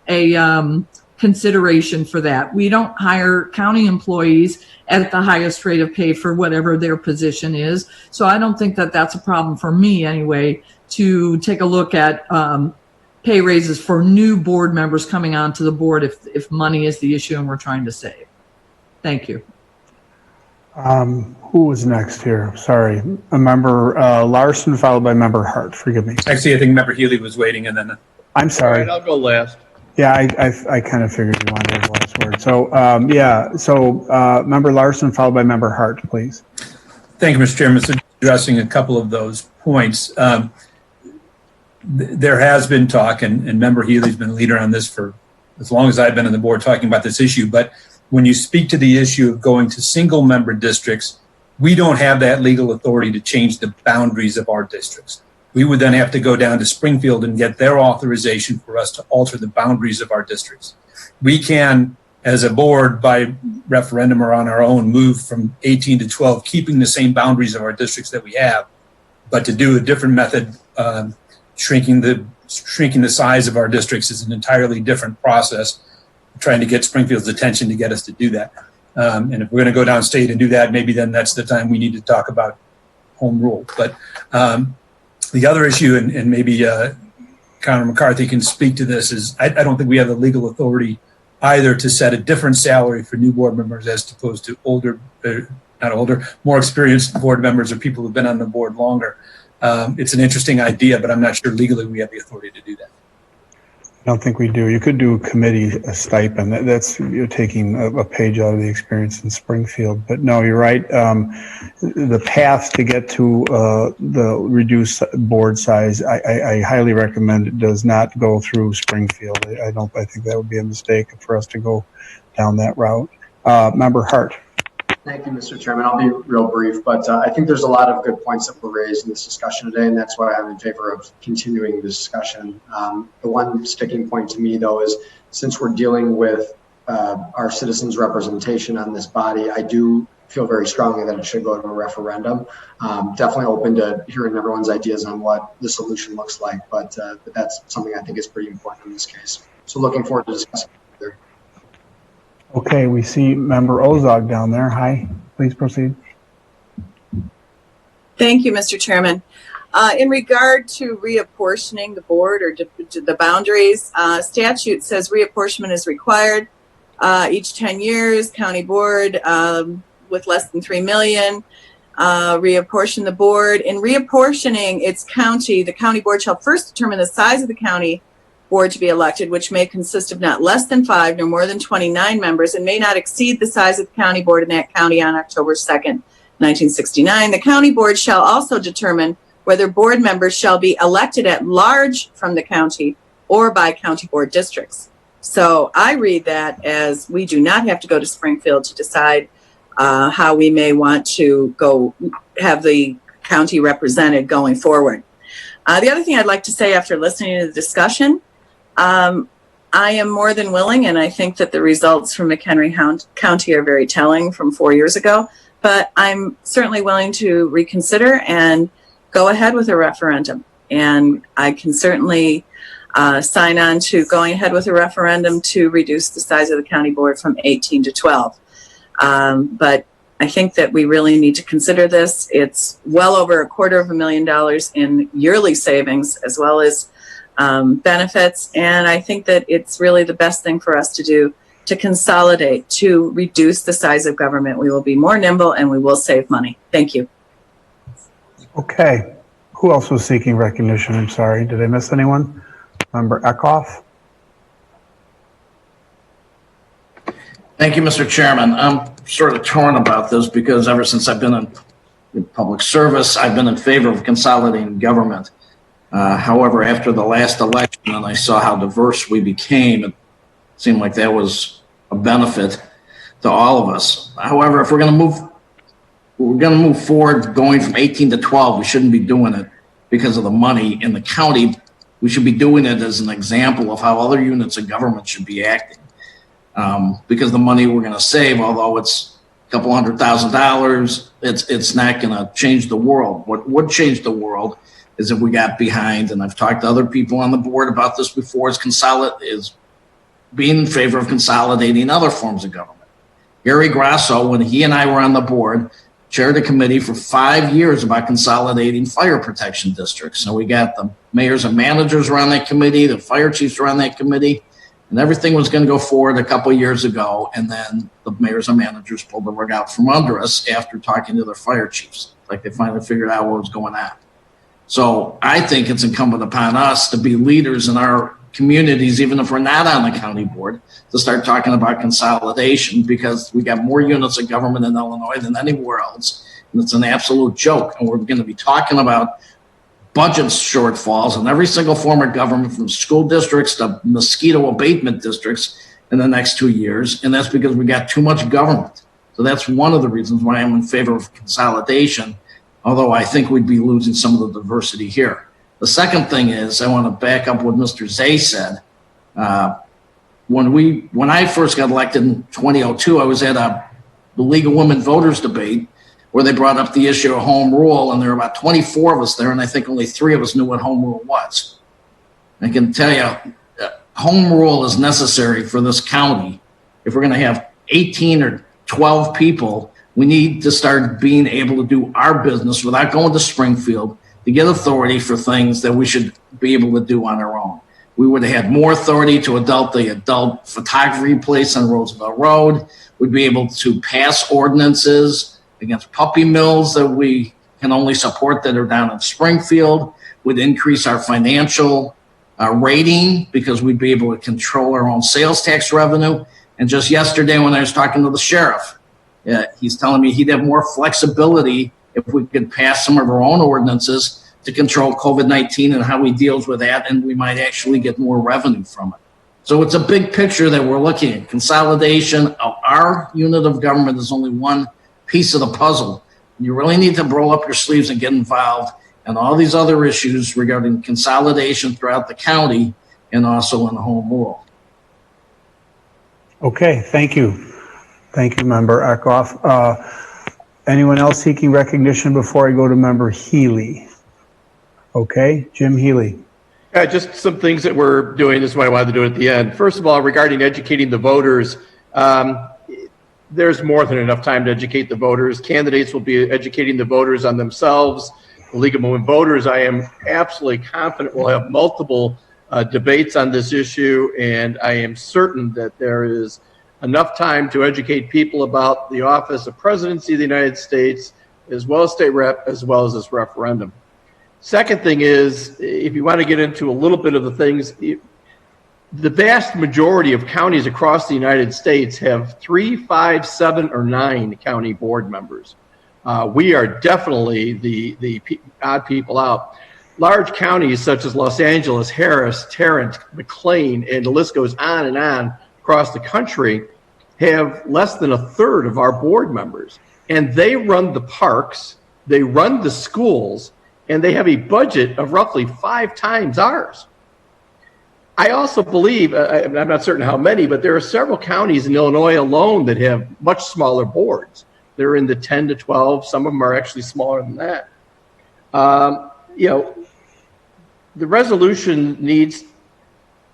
a consideration for that. We don't hire county employees at the highest rate of pay for whatever their position is. So I don't think that that's a problem for me anyway, to take a look at pay raises for new board members coming onto the board if money is the issue and we're trying to save. Thank you. Who was next here? Sorry. A Member Larson, followed by Member Hart. Forgive me. Actually, I think Member Healy was waiting, and then... I'm sorry. All right, I'll go last. Yeah, I kind of figured you wanted the last word. So, Member Larson, followed by Member Hart, please. Thank you, Mr. Chairman. So addressing a couple of those points. There has been talk, and Member Healy's been a leader on this for as long as I've been on the board talking about this issue, but when you speak to the issue of going to single-member districts, we don't have that legal authority to change the boundaries of our districts. We would then have to go down to Springfield and get their authorization for us to alter the boundaries of our districts. We can, as a board, by referendum or on our own, move from 18 to 12, keeping the same boundaries of our districts that we have, but to do a different method, shrinking the size of our districts is an entirely different process. Trying to get Springfield's attention to get us to do that. And if we're going to go downstate and do that, maybe then that's the time we need to talk about home rule. But the other issue, and maybe Conor McCarthy can speak to this, is I don't think we have the legal authority either to set a different salary for new board members as opposed to more experienced board members or people who've been on the board longer. It's an interesting idea, but I'm not sure legally we have the authority to do that. I don't think we do. You could do a stipend. That's you're taking a page out of the experience in Springfield. But no, you're right. The path to get to the reduced board size, I highly recommend it does not go through Springfield. I think that would be a mistake for us to go down that route. Member Hart. Thank you, Mr. Chairman. I'll be real brief, but I think there's a lot of good points that were raised in this discussion today, and that's why I'm in favor of continuing the discussion. The one sticking point to me, though, is since we're dealing with our citizens' representation on this body, I do feel very strongly that it should go to a referendum. Definitely open to hearing everyone's ideas on what the solution looks like, but that's something I think is pretty important in this case. So looking forward to discussing it further. Okay, we see Member Ozog down there. Hi, please proceed. Thank you, Mr. Chairman. In regard to reapportioning the board or the boundaries, statute says reapportionment is required each 10 years. County board with less than 3 million, reapportion the board. In reapportioning its county, the county board shall first determine the size of the county board to be elected, which may consist of not less than 5 nor more than 29 members and may not exceed the size of the county board in that county on October 2nd, 1969. The county board shall also determine whether board members shall be elected at large from the county or by county board districts. So I read that as we do not have to go to Springfield to decide how we may want to go have the county represented going forward. The other thing I'd like to say after listening to the discussion, I am more than willing, and I think that the results from McHenry County are very telling from 4 years ago, but I'm certainly willing to reconsider and go ahead with a referendum. And I can certainly sign on to going ahead with a referendum to reduce the size of the county board from 18 to 12. But I think that we really need to consider this. It's well over $250,000 in yearly savings as well as benefits. And I think that it's really the best thing for us to do to consolidate, to reduce the size of government. We will be more nimble and we will save money. Thank you. Okay. Who else was seeking recognition? I'm sorry. Did I miss anyone? Member Eckhoff? Thank you, Mr. Chairman. I'm sort of torn about this because ever since I've been in public service, I've been in favor of consolidating government. However, after the last election and I saw how diverse we became, it seemed like that was a benefit to all of us. However, if we're going to move forward going from 18 to 12, we shouldn't be doing it because of the money in the county. We should be doing it as an example of how other units of government should be acting. Because the money we're going to save, although it's a couple $100,000, it's not going to change the world. What would change the world is if we got behind, and I've talked to other people on the board about this before, is being in favor of consolidating other forms of government. Gary Grasso, when he and I were on the board, chaired a committee for 5 years about consolidating fire protection districts. So we got the mayors and managers were on that committee, the fire chiefs were on that committee, and everything was going to go forward a couple of years ago. And then the mayors and managers pulled the rug out from under us after talking to their fire chiefs. Like they finally figured out what was going on. So I think it's incumbent upon us to be leaders in our communities, even if we're not on the county board, to start talking about consolidation because we got more units of government in Illinois than anywhere else. And it's an absolute joke. And we're going to be talking about budget shortfalls in every single form of government, from school districts to mosquito abatement districts in the next 2 years. And that's because we got too much government. So that's one of the reasons why I'm in favor of consolidation, although I think we'd be losing some of the diversity here. The second thing is I want to back up what Mr. Zay said. When I first got elected in 2002, I was at the League of Women Voters debate where they brought up the issue of home rule, and there were about 24 of us there, and I think only 3 of us knew what home rule was. I can tell you, home rule is necessary for this county. If we're going to have 18 or 12 people, we need to start being able to do our business without going to Springfield to get authority for things that we should be able to do on our own. We would have had more authority to the adult photography place on Roosevelt Road. We'd be able to pass ordinances against puppy mills that we can only support that are down in Springfield. Would increase our financial rating because we'd be able to control our own sales tax revenue. And just yesterday when I was talking to the sheriff, he's telling me he'd have more flexibility if we could pass some of our own ordinances to control COVID-19 and how he deals with that, and we might actually get more revenue from it. So it's a big picture that we're looking at. Consolidation of our unit of government is only one piece of the puzzle. You really need to roll up your sleeves and get involved in all these other issues regarding consolidation throughout the county and also in home rule. Okay, thank you. Thank you, Member Eckhoff. Anyone else seeking recognition before I go to Member Healy? Okay, Jim Healy. Just some things that we're doing. This is why I wanted to do it at the end. First of all, regarding educating the voters, there's more than enough time to educate the voters. Candidates will be educating the voters on themselves. The League of Women Voters, I am absolutely confident we'll have multiple debates on this issue, and I am certain that there is enough time to educate people about the office of presidency of the United States, as well as state rep, as well as this referendum. Second thing is, if you want to get into a little bit of the things, the vast majority of counties across the United States have 3, 5, 7, or 9 county board members. We are definitely the odd people out. Large counties such as Los Angeles, Harris, Tarrant, McLean, and the list goes on and on across the country have less than a third of our board members. And they run the parks, they run the schools, and they have a budget of roughly 5 times ours. I also believe, I'm not certain how many, but there are several counties in Illinois alone that have much smaller boards. They're in the 10 to 12. Some of them are actually smaller than that. The resolution needs,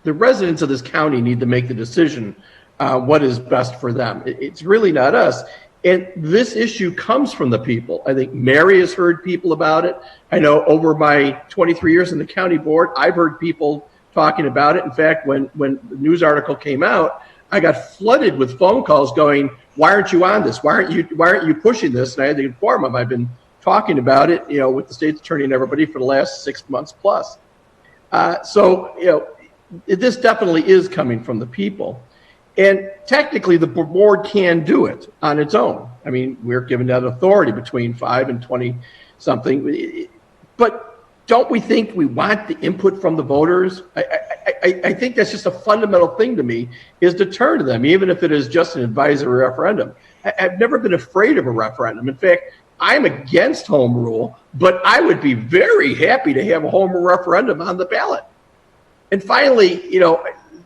the residents of this county need to make the decision what is best for them. It's really not us. And this issue comes from the people. I think Mary has heard people about it. I know over my 23 years in the county board, I've heard people talking about it. In fact, when the news article came out, I got flooded with phone calls going, why aren't you on this? Why aren't you pushing this? And I had to inform them. I've been talking about it, with the state's attorney and everybody for the last 6 months plus. This definitely is coming from the people. And technically, the board can do it on its own. I mean, we're given that authority between 5 and 20 something. But don't we think we want the input from the voters? I think that's just a fundamental thing to me, is to turn to them, even if it is just an advisory referendum. I've never been afraid of a referendum. In fact, I'm against home rule, but I would be very happy to have a home rule referendum on the ballot. And finally,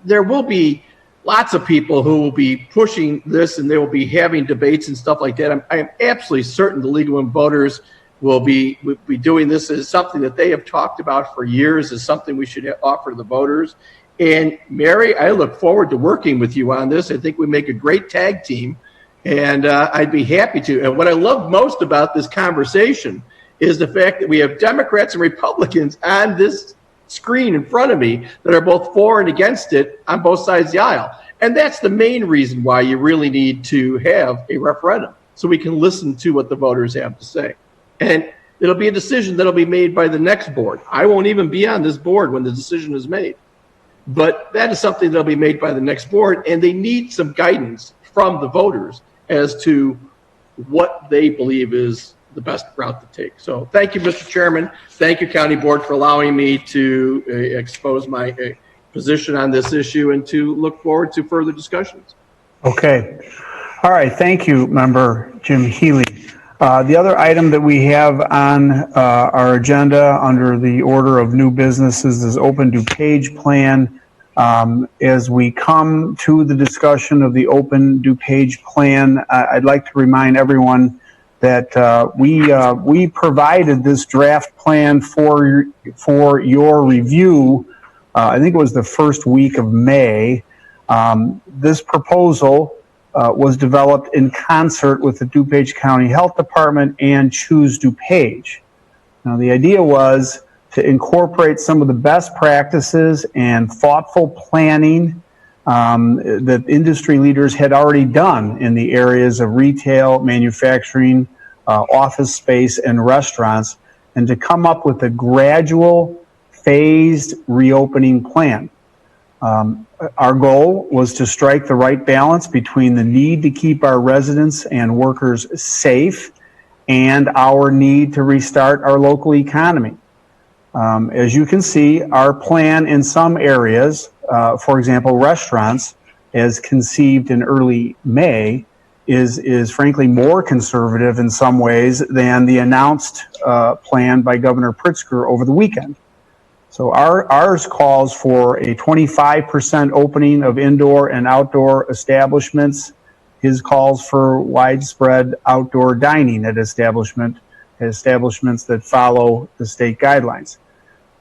there will be lots of people who will be pushing this, and they will be having debates and stuff like that. I am absolutely certain the League of Women Voters will be doing this as something that they have talked about for years, as something we should offer to the voters. And Mary, I look forward to working with you on this. I think we make a great tag team, and I'd be happy to. And what I love most about this conversation is the fact that we have Democrats and Republicans on this screen in front of me that are both for and against it on both sides of the aisle. And that's the main reason why you really need to have a referendum, so we can listen to what the voters have to say. And it'll be a decision that'll be made by the next board. I won't even be on this board when the decision is made. But that is something that'll be made by the next board, and they need some guidance from the voters as to what they believe is the best route to take. So thank you, Mr. Chairman. Thank you, County Board, for allowing me to expose my position on this issue and to look forward to further discussions. Okay. All right. Thank you, Member Jim Healy. The other item that we have on our agenda under the order of new businesses is Open Dupage Plan. As we come to the discussion of the Open Dupage Plan, I'd like to remind everyone that we provided this draft plan for your review. I think it was the first week of May. This proposal was developed in concert with the Dupage County Health Department and Choose Dupage. Now, the idea was to incorporate some of the best practices and thoughtful planning that industry leaders had already done in the areas of retail, manufacturing, office space, and restaurants, and to come up with a gradual, phased reopening plan. Our goal was to strike the right balance between the need to keep our residents and workers safe and our need to restart our local economy. As you can see, our plan in some areas, for example, restaurants, as conceived in early May, is frankly more conservative in some ways than the announced plan by Governor Pritzker over the weekend. So ours calls for a 25% opening of indoor and outdoor establishments. His calls for widespread outdoor dining at establishments that follow the state guidelines.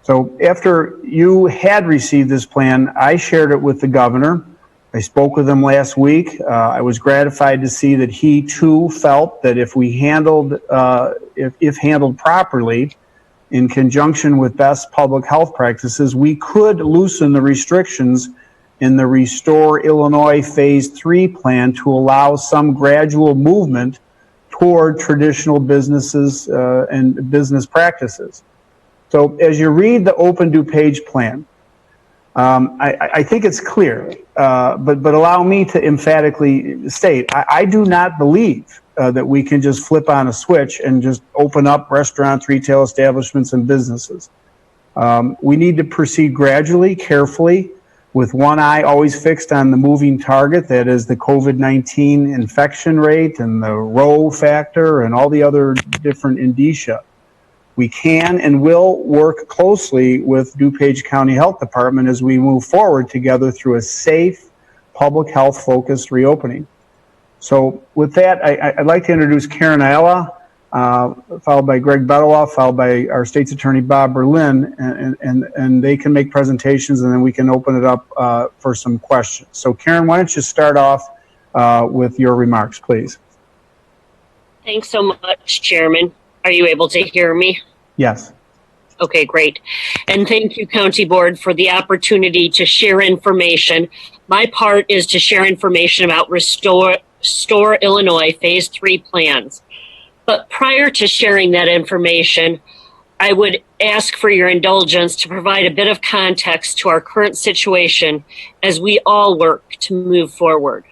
So after you had received this plan, I shared it with the governor. I spoke with him last week. I was gratified to see that he too felt that if we handled, if handled properly, in conjunction with best public health practices, we could loosen the restrictions in the Restore Illinois Phase 3 plan to allow some gradual movement toward traditional businesses and business practices. So as you read the Open Dupage plan, I think it's clear, but allow me to emphatically state, I do not believe that we can just flip on a switch and just open up restaurants, retail establishments, and businesses. We need to proceed gradually, carefully, with one eye always fixed on the moving target, that is the COVID-19 infection rate and the row factor and all the other different indicia. We can and will work closely with DuPage County Health Department as we move forward together through a safe, public health-focused reopening. So with that, I'd like to introduce Karen Ayala, followed by Greg Bedeloff, followed by our state's attorney, Bob Berlin, and they can make presentations, and then we can open it up for some questions. So Karen, why don't you start off with your remarks, please? Thanks so much, Chairman. Are you able to hear me? Yes. Okay, great. And thank you, County Board, for the opportunity to share information. My part is to share information about Restore Illinois Phase 3 plans. But prior to sharing that information, I would ask for your indulgence to provide a bit of context to our current situation as we all work to move forward.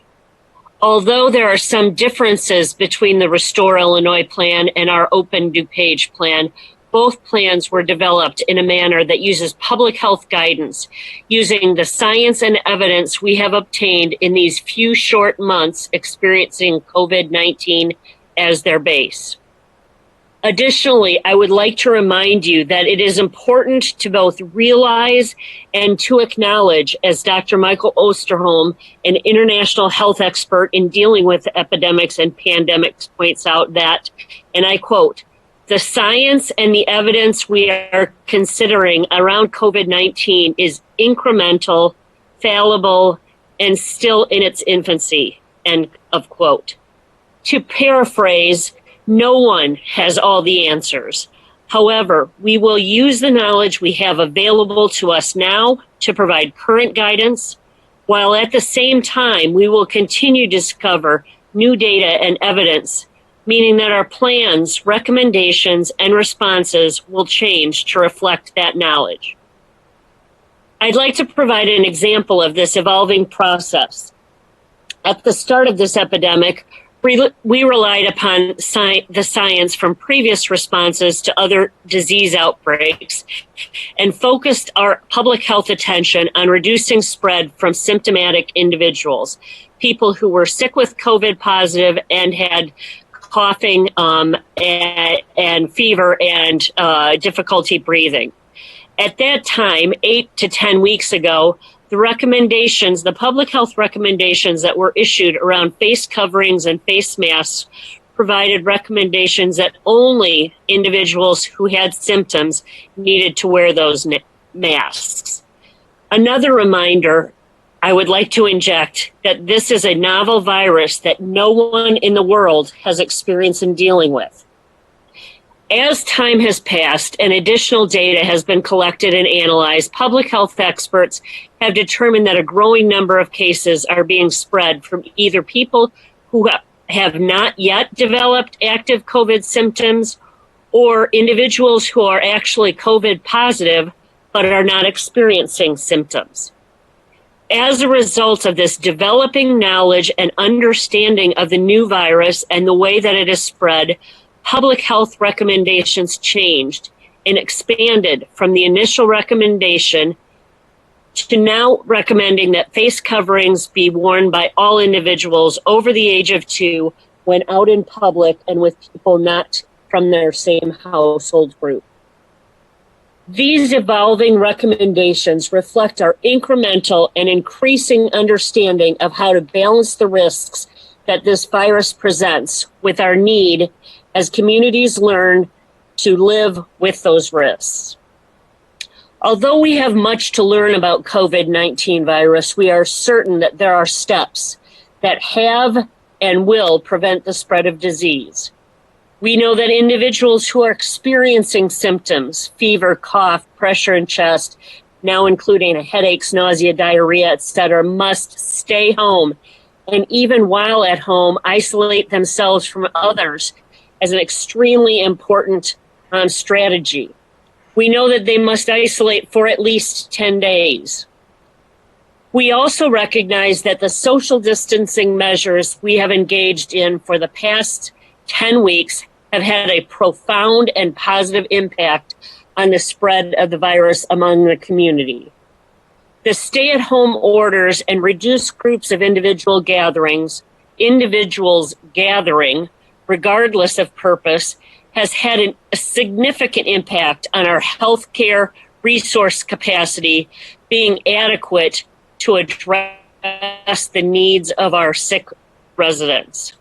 Although there are some differences between the Restore Illinois plan and our Open DuPage plan, both plans were developed in a manner that uses public health guidance, using the science and evidence we have obtained in these few short months experiencing COVID-19 as their base. Additionally, I would like to remind you that it is important to both realize and to acknowledge, as Dr. Michael Osterholm, an international health expert in dealing with epidemics and pandemics, points out that, and I quote, "The science and the evidence we are considering around COVID-19 is incremental, fallible, and still in its infancy," end of quote. To paraphrase, no one has all the answers. However, we will use the knowledge we have available to us now to provide current guidance, while at the same time, we will continue to discover new data and evidence, meaning that our plans, recommendations, and responses will change to reflect that knowledge. I'd like to provide an example of this evolving process. At the start of this epidemic, we relied upon the science from previous responses to other disease outbreaks and focused our public health attention on reducing spread from symptomatic individuals, people who were sick with COVID positive and had coughing and fever and difficulty breathing. At that time, 8 to 10 weeks ago, the public health recommendations that were issued around face coverings and face masks provided recommendations that only individuals who had symptoms needed to wear those masks. Another reminder I would like to inject that this is a novel virus that no one in the world has experience in dealing with. As time has passed and additional data has been collected and analyzed, public health experts have determined that a growing number of cases are being spread from either people who have not yet developed active COVID symptoms or individuals who are actually COVID positive but are not experiencing symptoms. As a result of this developing knowledge and understanding of the new virus and the way that it is spread, public health recommendations changed and expanded from the initial recommendation to now recommending that face coverings be worn by all individuals over the age of 2 when out in public and with people not from their same household group. These evolving recommendations reflect our incremental and increasing understanding of how to balance the risks that this virus presents with our need as communities learn to live with those risks. Although we have much to learn about COVID-19 virus, we are certain that there are steps that have and will prevent the spread of disease. We know that individuals who are experiencing symptoms, fever, cough, pressure in chest, now including headaches, nausea, diarrhea, etc., must stay home and even while at home, isolate themselves from others as an extremely important strategy. We know that they must isolate for at least 10 days. We also recognize that the social distancing measures we have engaged in for the past 10 weeks have had a profound and positive impact on the spread of the virus among the community. The stay-at-home orders and reduced groups of individuals gathering, regardless of purpose, has had a significant impact on our healthcare resource capacity being adequate to address the needs of our sick residents.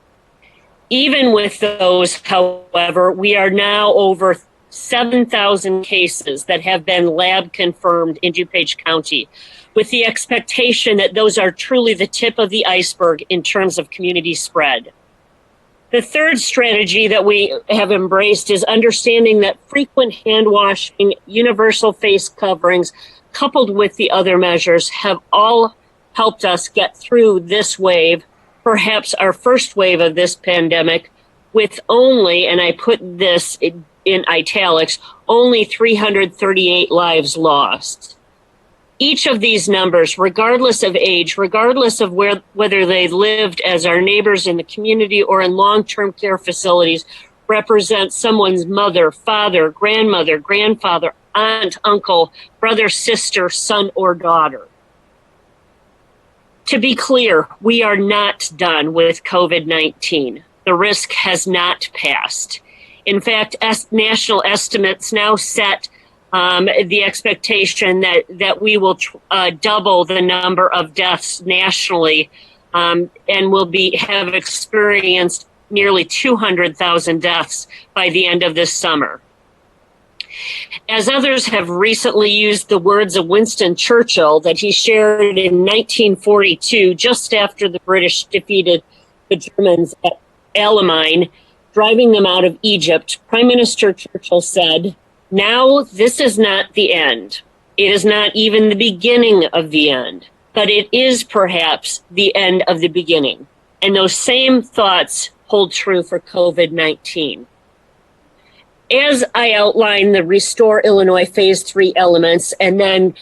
Even with those, however, we are now over 7,000 cases that have been lab confirmed in DuPage County, with the expectation that those are truly the tip of the iceberg in terms of community spread. The third strategy that we have embraced is understanding that frequent hand washing, universal face coverings, coupled with the other measures, have all helped us get through this wave, perhaps our first wave of this pandemic, with only, and I put this in italics, only 338 lives lost. Each of these numbers, regardless of age, regardless of whether they lived as our neighbors in the community or in long-term care facilities, represent someone's mother, father, grandmother, grandfather, aunt, uncle, brother, sister, son, or daughter. To be clear, we are not done with COVID-19. The risk has not passed. In fact, national estimates now set the expectation that we will double the number of deaths nationally and will have experienced nearly 200,000 deaths by the end of this summer. As others have recently used the words of Winston Churchill that he shared in 1942, just after the British defeated the Germans at Alamein, driving them out of Egypt, Prime Minister Churchill said, "Now this is not the end. It is not even the beginning of the end, but it is perhaps the end of the beginning." And those same thoughts hold true for COVID-19. As I outline the Restore Illinois Phase 3 elements, and then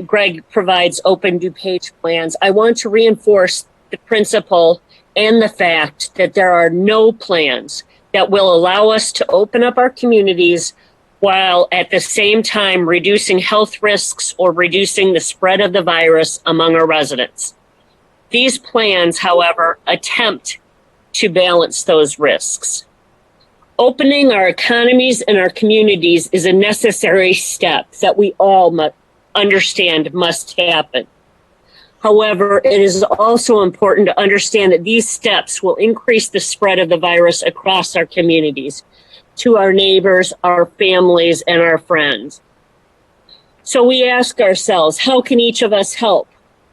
Greg provides open DuPage plans, I want to reinforce the principle and the fact that there are no plans that will allow us to open up our communities while at the same time reducing health risks or reducing the spread of the virus among our residents. These plans, however, attempt to balance those risks. Opening our economies and our communities is a necessary step that we all must understand must happen. However, it is also important to understand that these steps will increase the spread of the virus across our communities, to our neighbors, our families, and our friends. So we ask ourselves, how can each of us help?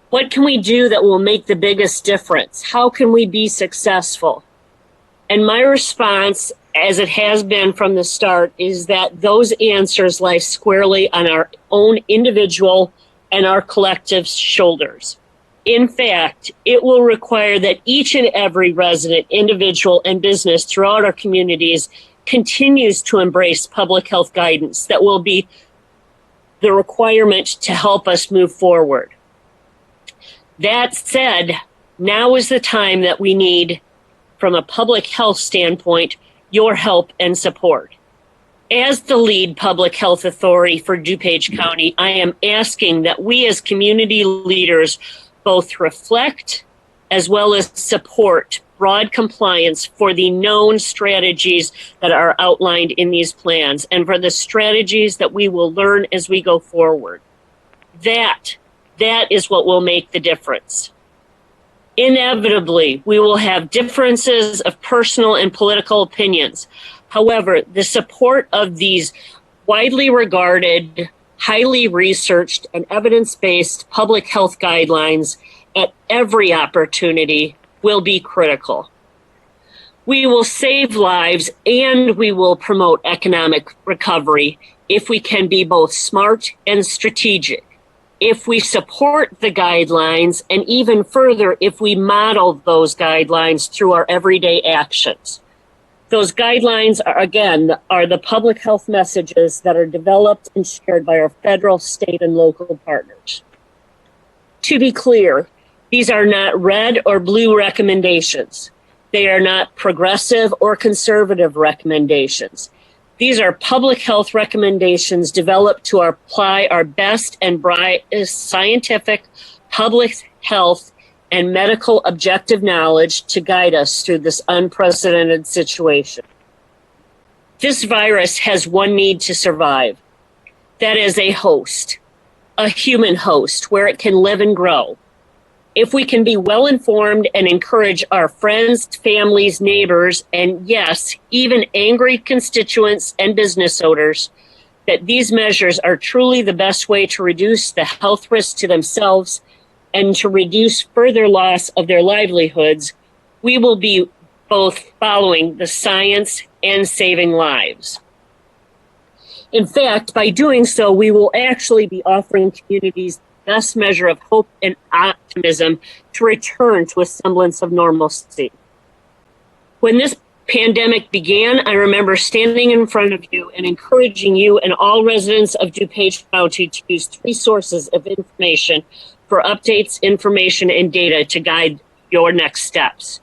What can we do that will make the biggest difference? How can we be successful? And my response as it has been from the start, is that those answers lie squarely on our own individual and our collective shoulders. In fact, it will require that each and every resident, individual, and business throughout our communities continues to embrace public health guidance that will be the requirement to help us move forward. That said, now is the time that we need, from a public health standpoint, your help and support. As the lead public health authority for DuPage County, I am asking that we as community leaders both reflect as well as support broad compliance for the known strategies that are outlined in these plans and for the strategies that we will learn as we go forward. That is what will make the difference. Inevitably, we will have differences of personal and political opinions. However, the support of these widely regarded, highly researched, and evidence-based public health guidelines at every opportunity will be critical. We will save lives and we will promote economic recovery if we can be both smart and strategic, if we support the guidelines, and even further, if we model those guidelines through our everyday actions. Those guidelines are the public health messages that are developed and shared by our federal, state, and local partners. To be clear, these are not red or blue recommendations. They are not progressive or conservative recommendations. These are public health recommendations developed to apply our best and brightest scientific, public health, and medical objective knowledge to guide us through this unprecedented situation. This virus has one need to survive. That is a host, a human host, where it can live and grow. If we can be well informed and encourage our friends, families, neighbors, and yes, even angry constituents and business owners, that these measures are truly the best way to reduce the health risks to themselves and to reduce further loss of their livelihoods, we will be both following the science and saving lives. In fact, by doing so, we will actually be offering communities the best measure of hope and optimism to return to a semblance of normalcy. When this pandemic began, I remember standing in front of you and encouraging you and all residents of DuPage County to use 3 sources of information for updates, information, and data to guide your next steps.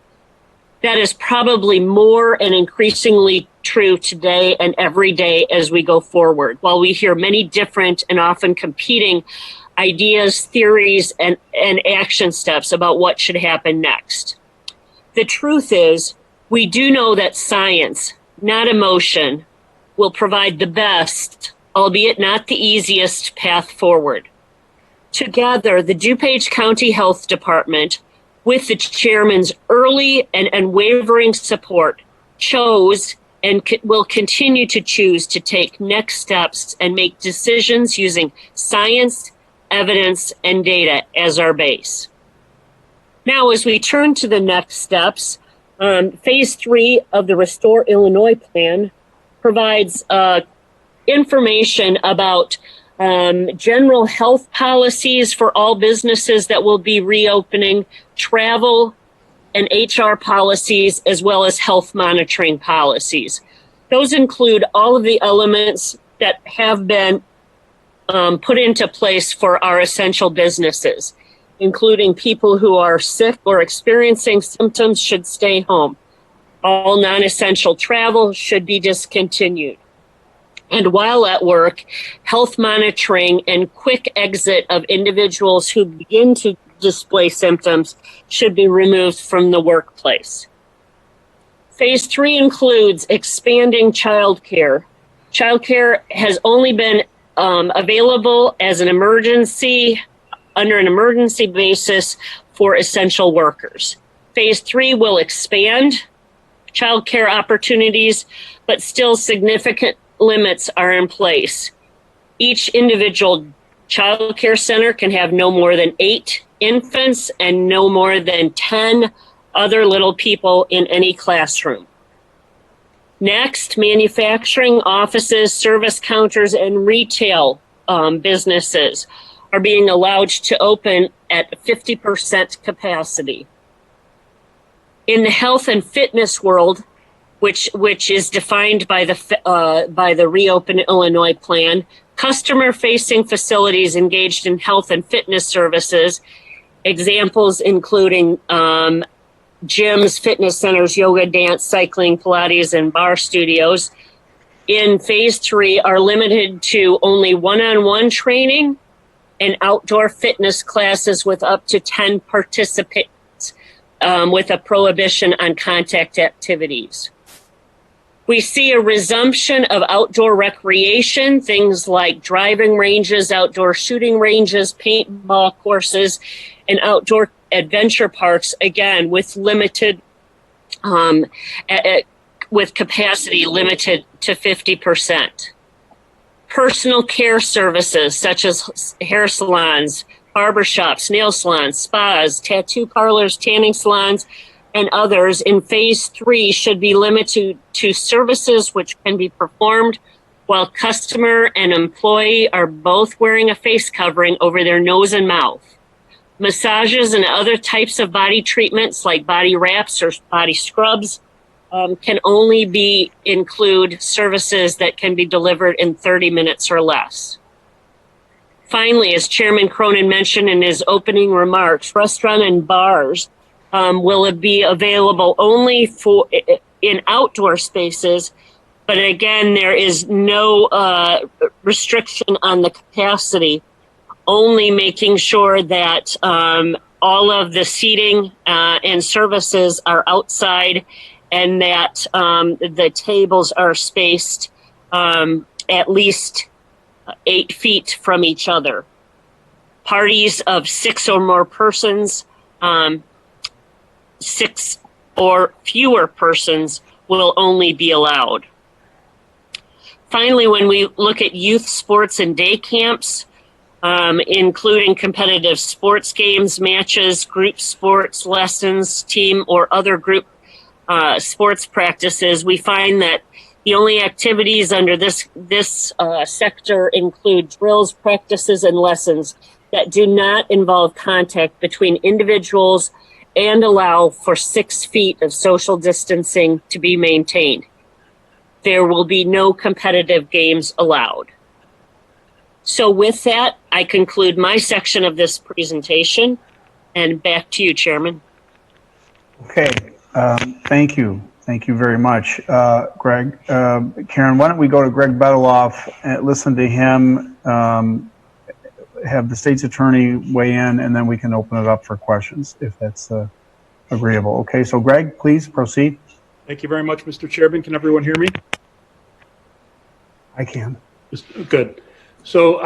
That is probably more and increasingly true today and every day as we go forward, while we hear many different and often competing ideas, theories, and action steps about what should happen next. The truth is, we do know that science, not emotion, will provide the best, albeit not the easiest, path forward. Together, the DuPage County Health Department, with the chairman's early and unwavering support, chose and will continue to choose to take next steps and make decisions using science, evidence, and data as our base. Now, as we turn to the next steps, Phase 3 of the Restore Illinois plan provides information about general health policies for all businesses that will be reopening, travel and HR policies, as well as health monitoring policies. Those include all of the elements that have been put into place for our essential businesses, including people who are sick or experiencing symptoms should stay home. All non-essential travel should be discontinued. And while at work, health monitoring and quick exit of individuals who begin to display symptoms should be removed from the workplace. Phase 3 includes expanding childcare. Childcare has only been available as an emergency, under an emergency basis for essential workers. Phase 3 will expand childcare opportunities, but still significant limits are in place. Each individual child care center can have no more than 8 infants and no more than 10 other little people in any classroom. Next, manufacturing, offices, service counters, and retail businesses are being allowed to open at 50% capacity. In the health and fitness world, which is defined by the Reopen Illinois plan, customer-facing facilities engaged in health and fitness services, examples including gyms, fitness centers, yoga, dance, cycling, Pilates, and bar studios, in phase 3 are limited to only one-on-one training and outdoor fitness classes with up to 10 participants, with a prohibition on contact activities. We see a resumption of outdoor recreation, things like driving ranges, outdoor shooting ranges, paintball courses, and outdoor adventure parks, again, with limited, with capacity limited to 50%. Personal care services such as hair salons, barbershops, nail salons, spas, tattoo parlors, tanning salons, and others in phase 3 should be limited to services which can be performed while customer and employee are both wearing a face covering over their nose and mouth. Massages and other types of body treatments like body wraps or body scrubs can only include services that can be delivered in 30 minutes or less. Finally, as Chairman Cronin mentioned in his opening remarks, restaurant and bars will be available only in outdoor spaces, but again, there is no restriction on the capacity, only making sure that all of the seating and services are outside and that the tables are spaced at least 8 feet from each other. Parties of 6 or more persons, 6 or fewer persons will only be allowed. Finally, when we look at youth sports and day camps, including competitive sports games, matches, group sports, lessons, team, or other group sports practices, we find that the only activities under this sector include drills, practices, and lessons that do not involve contact between individuals and allow for 6 feet of social distancing to be maintained. There will be no competitive games allowed. So with that, I conclude my section of this presentation, and back to you, Chairman. Okay, thank you. Thank you very much, Greg. Karen, why don't we go to Greg Bedeloff and listen to him, have the state's attorney weigh in, and then we can open it up for questions if that's agreeable. Okay, so Greg, please proceed. Thank you very much, Mr. Chairman. Can everyone hear me? I can. Good. So,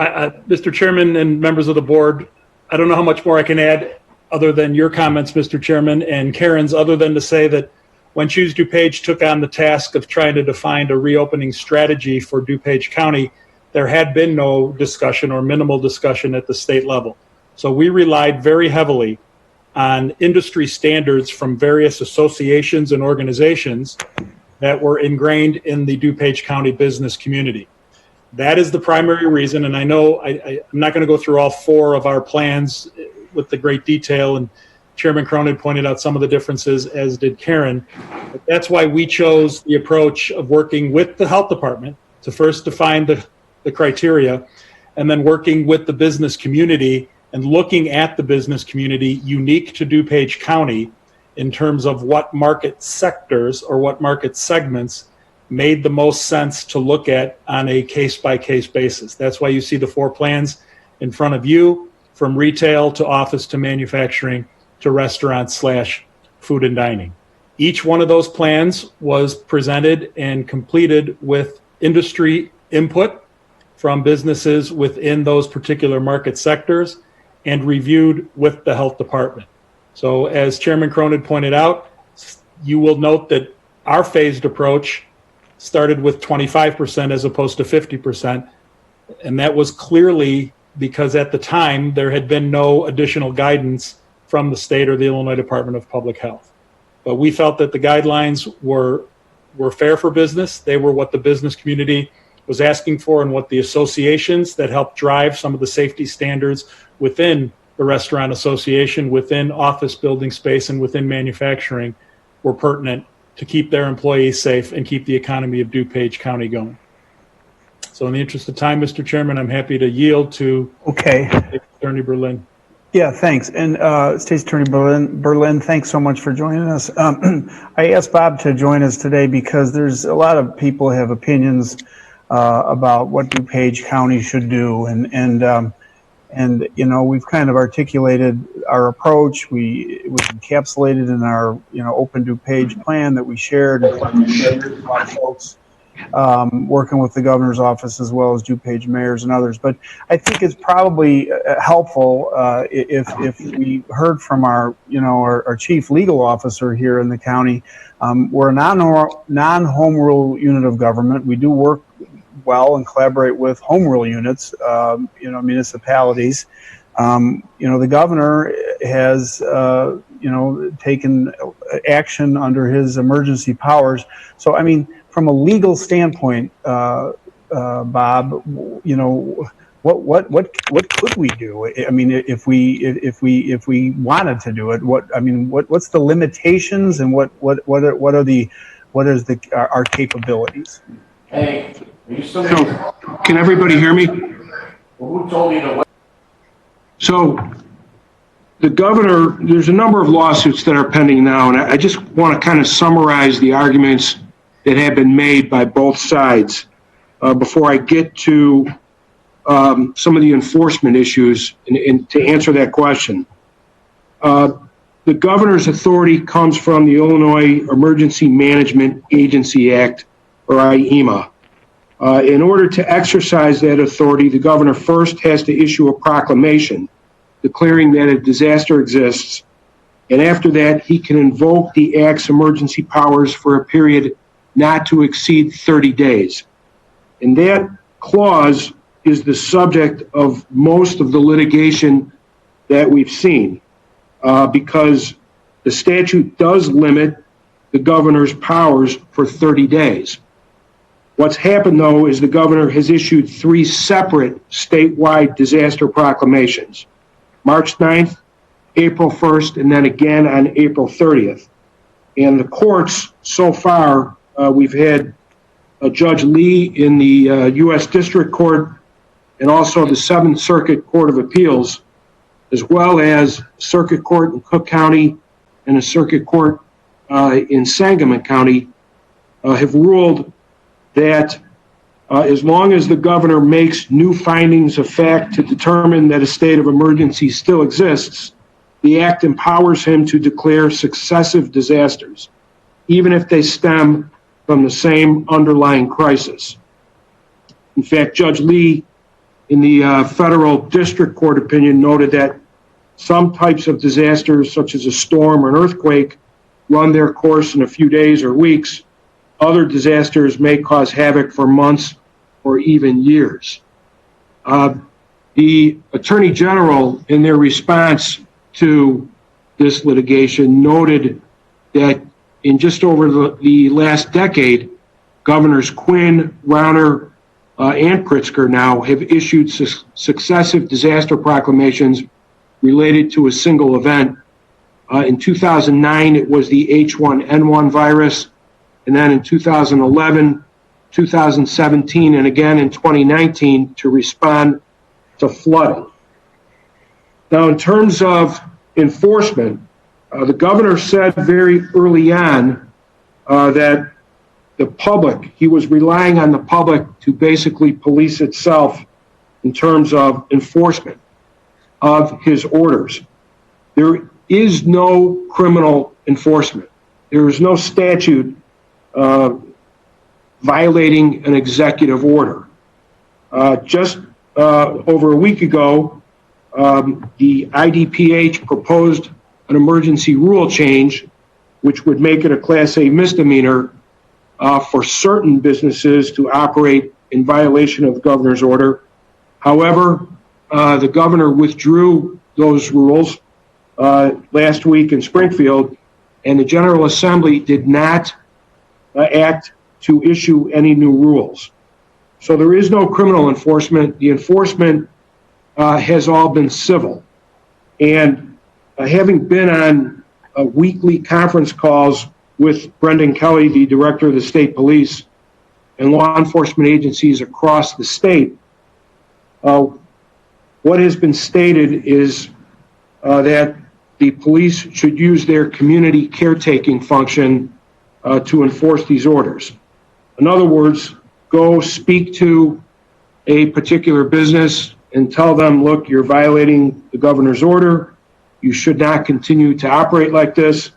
Mr. Chairman and members of the board, I don't know how much more I can add other than your comments, Mr. Chairman, and Karen's, other than to say that when Choose Dupage took on the task of trying to define a reopening strategy for Dupage County, there had been no discussion or minimal discussion at the state level. So we relied very heavily on industry standards from various associations and organizations that were ingrained in the Dupage County business community. That is the primary reason, and I know I'm not going to go through all 4 of our plans with the great detail, and Chairman Cronin pointed out some of the differences, as did Karen. But that's why we chose the approach of working with the health department to first define the criteria, and then working with the business community and looking at the business community unique to DuPage County in terms of what market sectors or what market segments made the most sense to look at on a case-by-case basis. That's why you see the 4 plans in front of you, from retail to office to manufacturing to restaurant/food and dining. Each one of those plans was presented and completed with industry input from businesses within those particular market sectors and reviewed with the health department. So as Chairman Cronin pointed out, you will note that our phased approach started with 25% as opposed to 50%. And that was clearly because at the time there had been no additional guidance from the state or the Illinois Department of Public Health. But we felt that the guidelines were were fair for business. They were what the business community was asking for and what the associations that helped drive some of the safety standards within the restaurant association, within office building space, and within manufacturing were pertinent to keep their employees safe and keep the economy of DuPage County going. So in the interest of time, Mr. Chairman, I'm happy to yield to Attorney Berlin. Yeah, thanks. And State's Attorney Berlin, thanks so much for joining us. I asked Bob to join us today because there's a lot of people have opinions about what DuPage County should do, and you know, we've kind of articulated our approach. It was encapsulated in our Open DuPage plan that we shared with a lot of folks working with the governor's office as well as DuPage mayors and others. But I think it's probably helpful if we heard from our chief legal officer here in the county. We're a non-home rule unit of government. We do work well and collaborate with home rule units, municipalities. The governor has, taken action under his emergency powers. So, I mean, from a legal standpoint, Bob, what could we do? I mean, if we wanted to do it, what's the limitations and what is our capabilities? Hey, are you still there? Can everybody hear me? Well, who told you to wait? So, the governor, there's a number of lawsuits that are pending now, and I just want to kind of summarize the arguments that have been made by both sides before I get to some of the enforcement issues and to answer that question. The governor's authority comes from the Illinois Emergency Management Agency Act, or IEMA. In order to exercise that authority, the governor first has to issue a proclamation declaring that a disaster exists, and after that, he can invoke the Act's emergency powers for a period not to exceed 30 days. And that clause is the subject of most of the litigation that we've seen, because the statute does limit the governor's powers for 30 days. What's happened, though, is the governor has issued 3 separate statewide disaster proclamations, March 9th, April 1st, and then again on April 30th. And the courts, so far, we've had Judge Lee in the U.S. District Court and also the 7th Circuit Court of Appeals, as well as Circuit Court in Cook County and a Circuit Court in Sangamon County, have ruled that as long as the governor makes new findings of fact to determine that a state of emergency still exists, the Act empowers him to declare successive disasters, even if they stem from the same underlying crisis. In fact, Judge Lee, in the federal district court opinion, noted that some types of disasters, such as a storm or an earthquake, run their course in a few days or weeks. Other disasters may cause havoc for months or even years. The Attorney General, in their response to this litigation, noted that in just over the last decade, Governors Quinn, Rauner, and Pritzker now have issued successive disaster proclamations related to a single event. In 2009, it was the H1N1 virus, and then in 2011, 2017, and again in 2019 to respond to flooding. Now, in terms of enforcement, the governor said very early on that the public, he was relying on the public to basically police itself in terms of enforcement of his orders. There is no criminal enforcement. There is no statute violating an executive order. Just over a week ago, the IDPH proposed an emergency rule change, which would make it a Class A misdemeanor for certain businesses to operate in violation of the governor's order. However, the governor withdrew those rules last week in Springfield, and the General Assembly did not act to issue any new rules. So there is no criminal enforcement. The enforcement has all been civil. And having been on weekly conference calls with Brendan Kelly, the director of the state police, and law enforcement agencies across the state, what has been stated is that the police should use their community caretaking function to enforce these orders. In other words, go speak to a particular business and tell them, look, you're violating the governor's order. You should not continue to operate like this.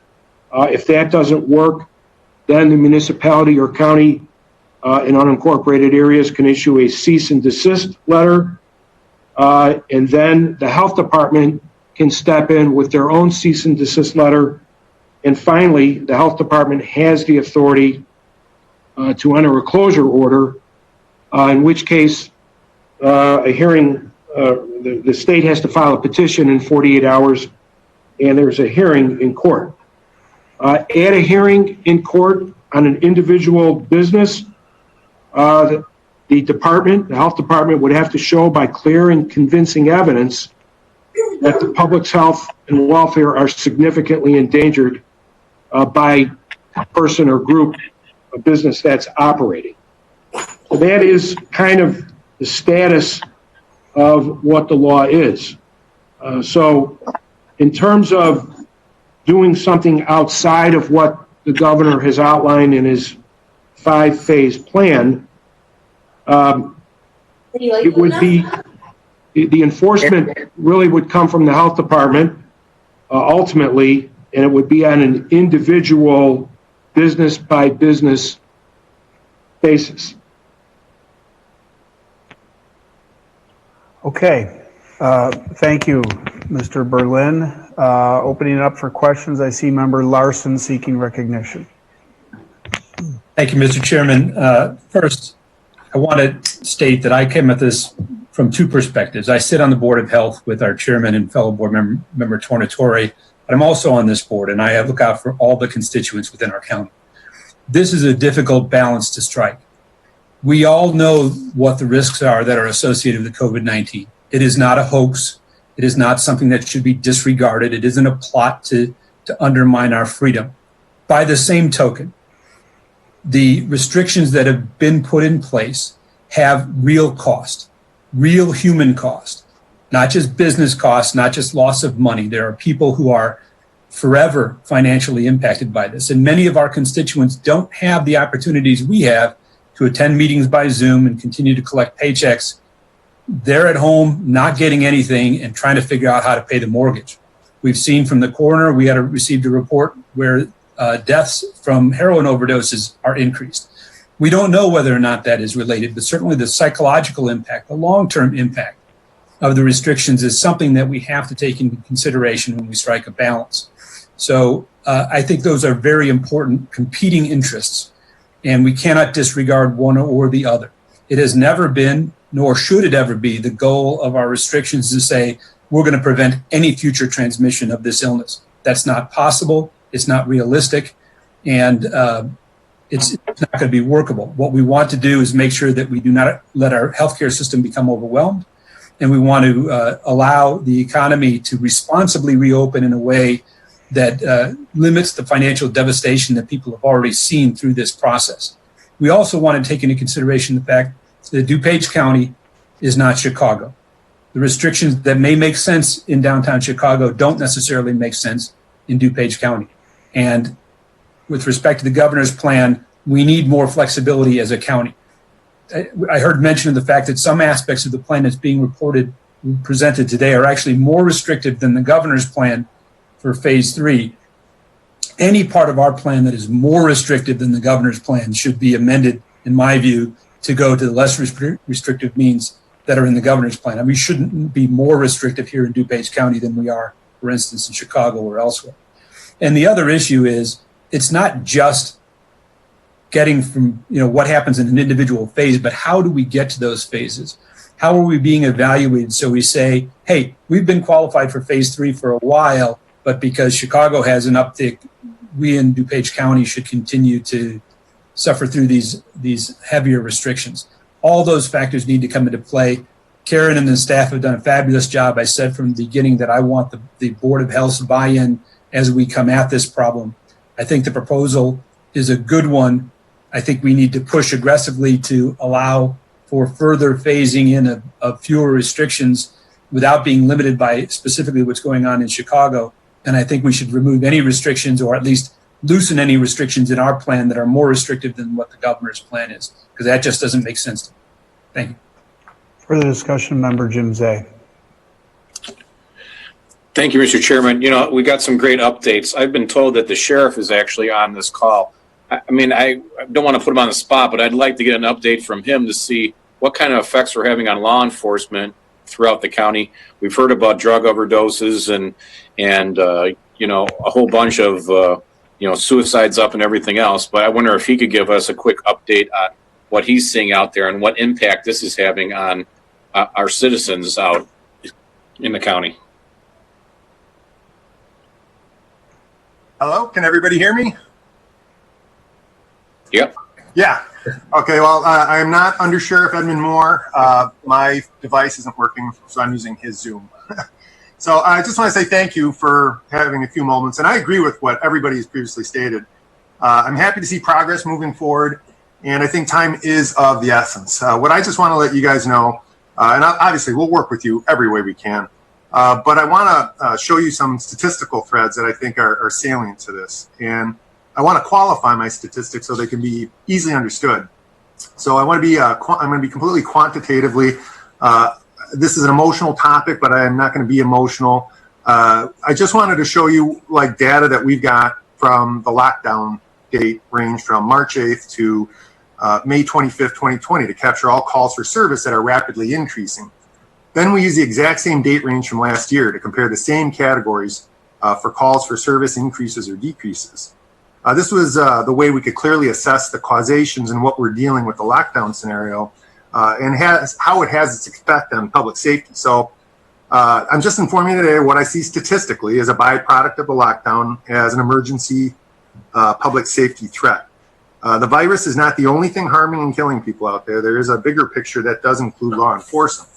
If that doesn't work, then the municipality or county in unincorporated areas can issue a cease and desist letter. And then the health department can step in with their own cease and desist letter. And finally, the health department has the authority to enter a closure order, in which case a hearing, the state has to file a petition in 48 hours, and there's a hearing in court. At a hearing in court on an individual business, the health department would have to show by clear and convincing evidence that the public's health and welfare are significantly endangered by a person or group of business that's operating. So that is kind of the status of what the law is. So in terms of doing something outside of what the governor has outlined in his 5-phase plan, it would be, the enforcement really would come from the health department ultimately, and it would be on an individual business by business basis. Okay. Thank you, Mr. Berlin. Opening it up for questions, I see Member Larson seeking recognition. Thank you, Mr. Chairman. First, I want to state that I came at this from two perspectives. I sit on the Board of Health with our chairman and fellow board member Tornatore, but I'm also on this board, and I look out for all the constituents within our county. This is a difficult balance to strike. We all know what the risks are that are associated with COVID-19. It is not a hoax. It is not something that should be disregarded. It isn't a plot to undermine our freedom. By the same token, the restrictions that have been put in place have real cost, real human cost, not just business costs, not just loss of money. There are people who are forever financially impacted by this. And many of our constituents don't have the opportunities we have to attend meetings by Zoom and continue to collect paychecks. They're at home, not getting anything and trying to figure out how to pay the mortgage. We've seen from the coroner, we had received a report where deaths from heroin overdoses are increased. We don't know whether or not that is related, but certainly the psychological impact, the long-term impact of the restrictions is something that we have to take into consideration when we strike a balance. So I think those are very important competing interests, and we cannot disregard one or the other. It has never been, nor should it ever be, the goal of our restrictions to say we're going to prevent any future transmission of this illness. That's not possible. It's not realistic, and it's not going to be workable. What we want to do is make sure that we do not let our healthcare system become overwhelmed, and we want to allow the economy to responsibly reopen in a way that limits the financial devastation that people have already seen through this process. We also want to take into consideration the fact that DuPage County is not Chicago. The restrictions that may make sense in downtown Chicago don't necessarily make sense in DuPage County. And with respect to the governor's plan, we need more flexibility as a county. I heard mention of the fact that some aspects of the plan that's being presented today are actually more restrictive than the governor's plan for phase 3. Any part of our plan that is more restrictive than the governor's plan should be amended, in my view, to go to the less restrictive means that are in the governor's plan. And we shouldn't be more restrictive here in DuPage County than we are, for instance, in Chicago or elsewhere. And the other issue is, it's not just getting from, what happens in an individual phase, but how do we get to those phases? How are we being evaluated? So we say, hey, we've been qualified for phase 3 for a while, but because Chicago has an uptick, we in DuPage County should continue to suffer through these heavier restrictions. All those factors need to come into play. Karen and the staff have done a fabulous job. I said from the beginning that I want the Board of Health's buy-in as we come at this problem. I think the proposal is a good one. I think we need to push aggressively to allow for further phasing in of fewer restrictions without being limited by specifically what's going on in Chicago. And I think we should remove any restrictions, or at least loosen any restrictions in our plan that are more restrictive than what the governor's plan is, because that just doesn't make sense to me. Thank you. Further discussion, Member Jim Zay. Thank you, Mr. Chairman. You know, we got some great updates. I've been told that the sheriff is actually on this call. I mean, I don't want to put him on the spot, but I'd like to get an update from him to see what kind of effects we're having on law enforcement throughout the county. We've heard about drug overdoses and you know, a whole bunch of you know, suicides up and everything else. But I wonder if he could give us a quick update on what he's seeing out there and what impact this is having on our citizens out in the county. Hello, can everybody hear me? Yep. Yeah. Okay, well, I am not Under Sheriff Edmund Moore. My device isn't working, so I'm using his Zoom. So I just want to say thank you for having a few moments. And I agree with what everybody has previously stated. I'm happy to see progress moving forward, and I think time is of the essence. What I just want to let you guys know, and obviously we'll work with you every way we can, but I want to show you some statistical threads that I think are salient to this. And I want to qualify my statistics so they can be easily understood. So I want to be, I'm going to be completely quantitatively, this is an emotional topic, but I am not going to be emotional. I just wanted to show you like data that we've got from the lockdown date range from March 8th to May 25th, 2020 to capture all calls for service that are rapidly increasing. Then we use the exact same date range from last year to compare the same categories for calls for service increases or decreases. This was the way we could clearly assess the causations and what we're dealing with the lockdown scenario and how it has its effect on public safety. So I'm just informing you today what I see statistically as a byproduct of the lockdown as an emergency public safety threat. The virus is not the only thing harming and killing people out there. There is a bigger picture that does include law enforcement.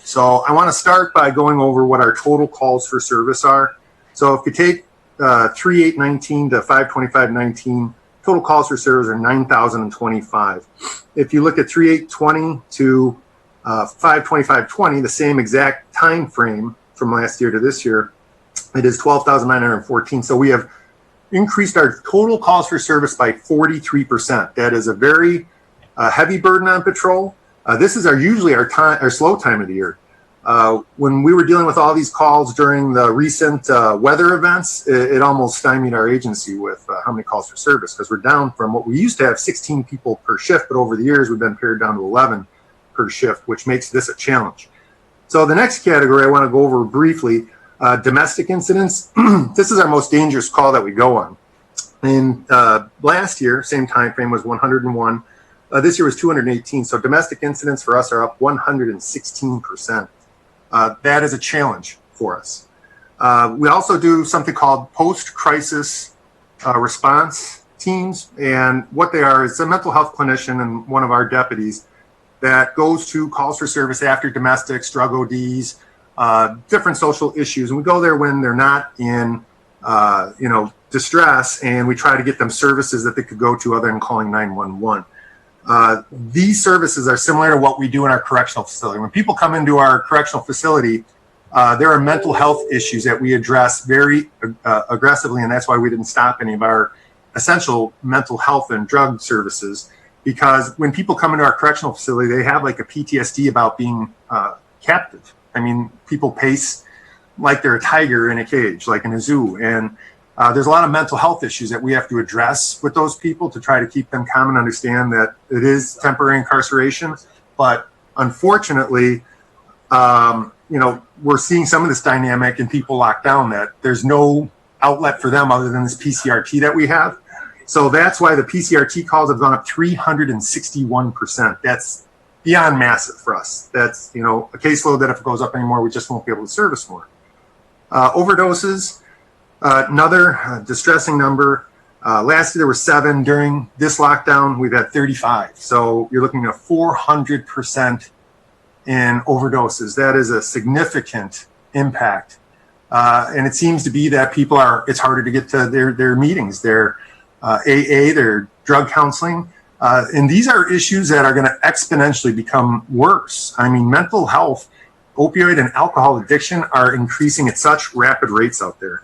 So I want to start by going over what our total calls for service are. So if you take 3/8/19 to 5/25/19, total calls for service are 9,025. If you look at 3/8/20 to 5/25/20, the same exact time frame from last year to this year, it is 12,914. So we have increased our total calls for service by 43%. That is a very heavy burden on patrol. This is usually our slow time of the year. When we were dealing with all these calls during the recent weather events, it almost stymied our agency with how many calls for service, because we're down from what we used to have 16 people per shift, but over the years we've been pared down to 11 per shift, which makes this a challenge. So the next category I want to go over briefly, domestic incidents. This is our most dangerous call that we go on. And last year, same time frame, was 101. This year was 218. So domestic incidents for us are up 116%. That is a challenge for us. We also do something called post-crisis response teams. And what they are is a mental health clinician and one of our deputies that goes to calls for service after domestics, drug ODs, different social issues. And we go there when they're not in, distress, and we try to get them services that they could go to other than calling 911. These services are similar to what we do in our correctional facility. When people come into our correctional facility, there are mental health issues that we address very aggressively, and that's why we didn't stop any of our essential mental health and drug services, because when people come into our correctional facility, they have like a PTSD about being captive. I mean, people pace like they're a tiger in a cage, like in a zoo, and there's a lot of mental health issues that we have to address with those people to try to keep them calm and understand that it is temporary incarceration. But unfortunately, we're seeing some of this dynamic in people locked down, that there's no outlet for them other than this PCRT that we have. So that's why the PCRT calls have gone up 361%. That's beyond massive for us. That's, a caseload that if it goes up anymore, we just won't be able to service more. Overdoses. Another distressing number. Last year there were 7. During this lockdown, we've had 35. So you're looking at 400% in overdoses. That is a significant impact. And it seems to be that people it's harder to get to their meetings, their AA, their drug counseling. And these are issues that are going to exponentially become worse. I mean, mental health, opioid and alcohol addiction are increasing at such rapid rates out there.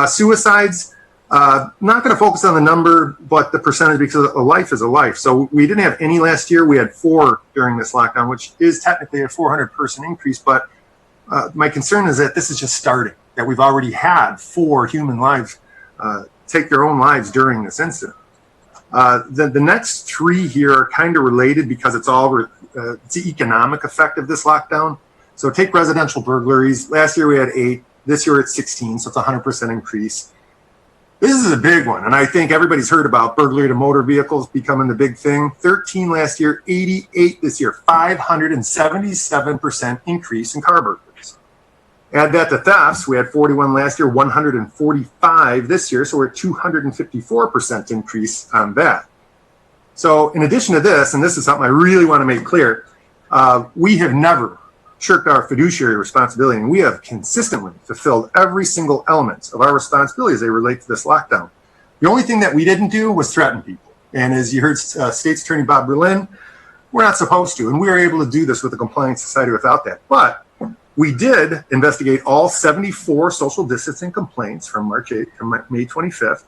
Suicides, not going to focus on the number, but the percentage, because a life is a life. So we didn't have any last year. We had 4 during this lockdown, which is technically a 400-person increase. But my concern is that this is just starting, that we've already had 4 human lives take their own lives during this incident. The next 3 here are kind of related because it's the economic effect of this lockdown. So take residential burglaries. Last year we had 8. This year it's 16, so it's a 100% increase. This is a big one, and I think everybody's heard about burglary to motor vehicles becoming the big thing. 13 last year, 88 this year, 577% increase in car burglaries. Add that to thefts. We had 41 last year, 145 this year, so we're at 254% increase on that. So in addition to this, and this is something I really want to make clear, we have never shirked our fiduciary responsibility, and we have consistently fulfilled every single element of our responsibility as they relate to this lockdown. The only thing that we didn't do was threaten people. And as you heard State's Attorney Bob Berlin, we're not supposed to, and we were able to do this with the Compliance Society without that. But we did investigate all 74 social distancing complaints from March 8th to May 25th,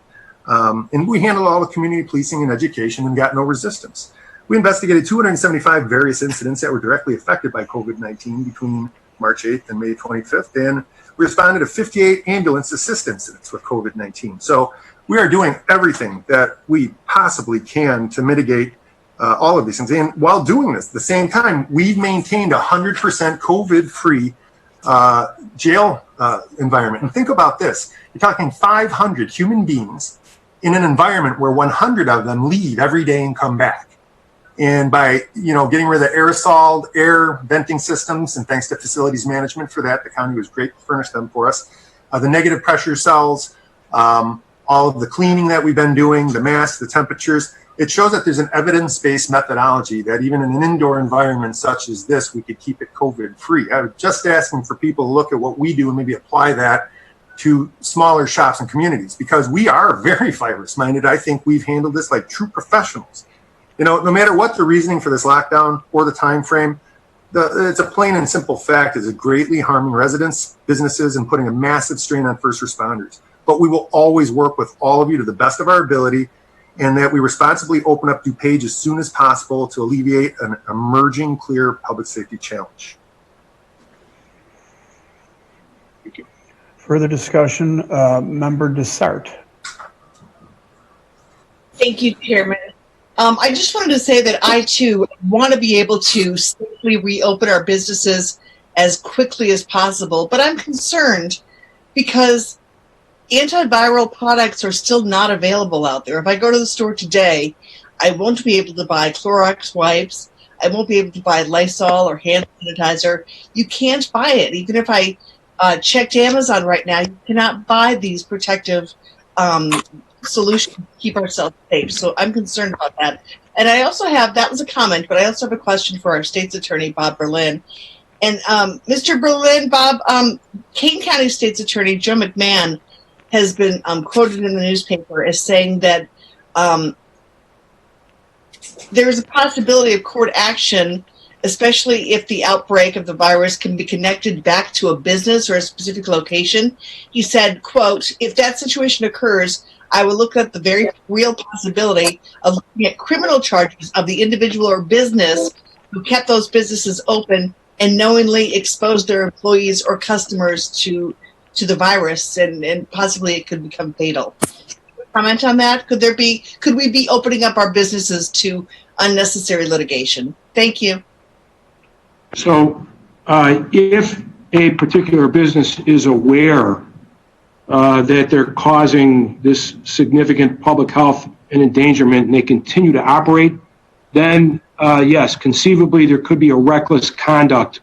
and we handled all the community policing and education and got no resistance. We investigated 275 various incidents that were directly affected by COVID-19 between March 8th and May 25th, and we responded to 58 ambulance assist incidents with COVID-19. So we are doing everything that we possibly can to mitigate all of these things. And while doing this, at the same time, we've maintained 100% COVID-free jail environment. And think about this. You're talking 500 human beings in an environment where 100 of them leave every day and come back. And by getting rid of the aerosol air venting systems, and thanks to facilities management for that, the county was great to furnish them for us. The negative pressure cells, all of the cleaning that we've been doing, the masks, the temperatures, it shows that there's an evidence-based methodology that even in an indoor environment such as this, we could keep it COVID-free. I was just asking for people to look at what we do and maybe apply that to smaller shops and communities, because we are very virus-minded. I think we've handled this like true professionals. No matter what the reasoning for this lockdown or the time frame, it's a plain and simple fact is greatly harming residents, businesses, and putting a massive strain on first responders. But we will always work with all of you to the best of our ability, and that we responsibly open up Dupage as soon as possible to alleviate an emerging clear public safety challenge. Thank you. Further discussion, Member Desart. Thank you, Chairman. I just wanted to say that I, too, want to be able to safely reopen our businesses as quickly as possible. But I'm concerned because antiviral products are still not available out there. If I go to the store today, I won't be able to buy Clorox wipes. I won't be able to buy Lysol or hand sanitizer. You can't buy it. Even if I checked Amazon right now, you cannot buy these protective solution to keep ourselves safe. So I'm concerned about that. And I also have, that was a comment, but I also have a question for our state's attorney, Bob Berlin. And Mr. Berlin, Bob, Kane County State's Attorney Joe McMahon has been quoted in the newspaper as saying that there is a possibility of court action, especially if the outbreak of the virus can be connected back to a business or a specific location. He said, quote, "If that situation occurs, I will look at the very real possibility of looking at criminal charges of the individual or business who kept those businesses open and knowingly exposed their employees or customers to the virus, and possibly it could become fatal." Comment on that? Could we be opening up our businesses to unnecessary litigation? Thank you. So if a particular business is aware that they're causing this significant public health and endangerment and they continue to operate, then yes, conceivably there could be a reckless conduct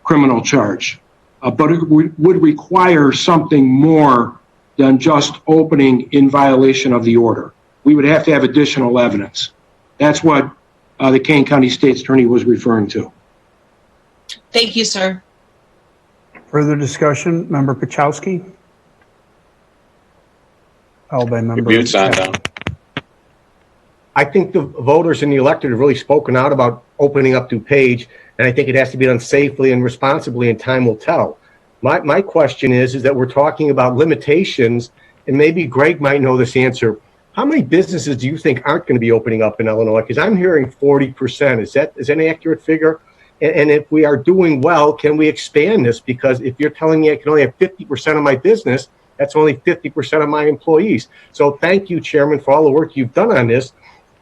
criminal charge. But it would require something more than just opening in violation of the order. We would have to have additional evidence. That's what the Kane County State's Attorney was referring to. Thank you, sir. Further discussion, Member Pachowski? Held by Member. Mute's on now. I think the voters and the elected have really spoken out about opening up Dupage, and I think it has to be done safely and responsibly, and time will tell. My question is that we're talking about limitations, and maybe Greg might know this answer. How many businesses do you think aren't going to be opening up in Illinois? Because I'm hearing 40%. Is that an accurate figure? And if we are doing well, can we expand this? Because if you're telling me I can only have 50% of my business, that's only 50% of my employees. So thank you, Chairman, for all the work you've done on this.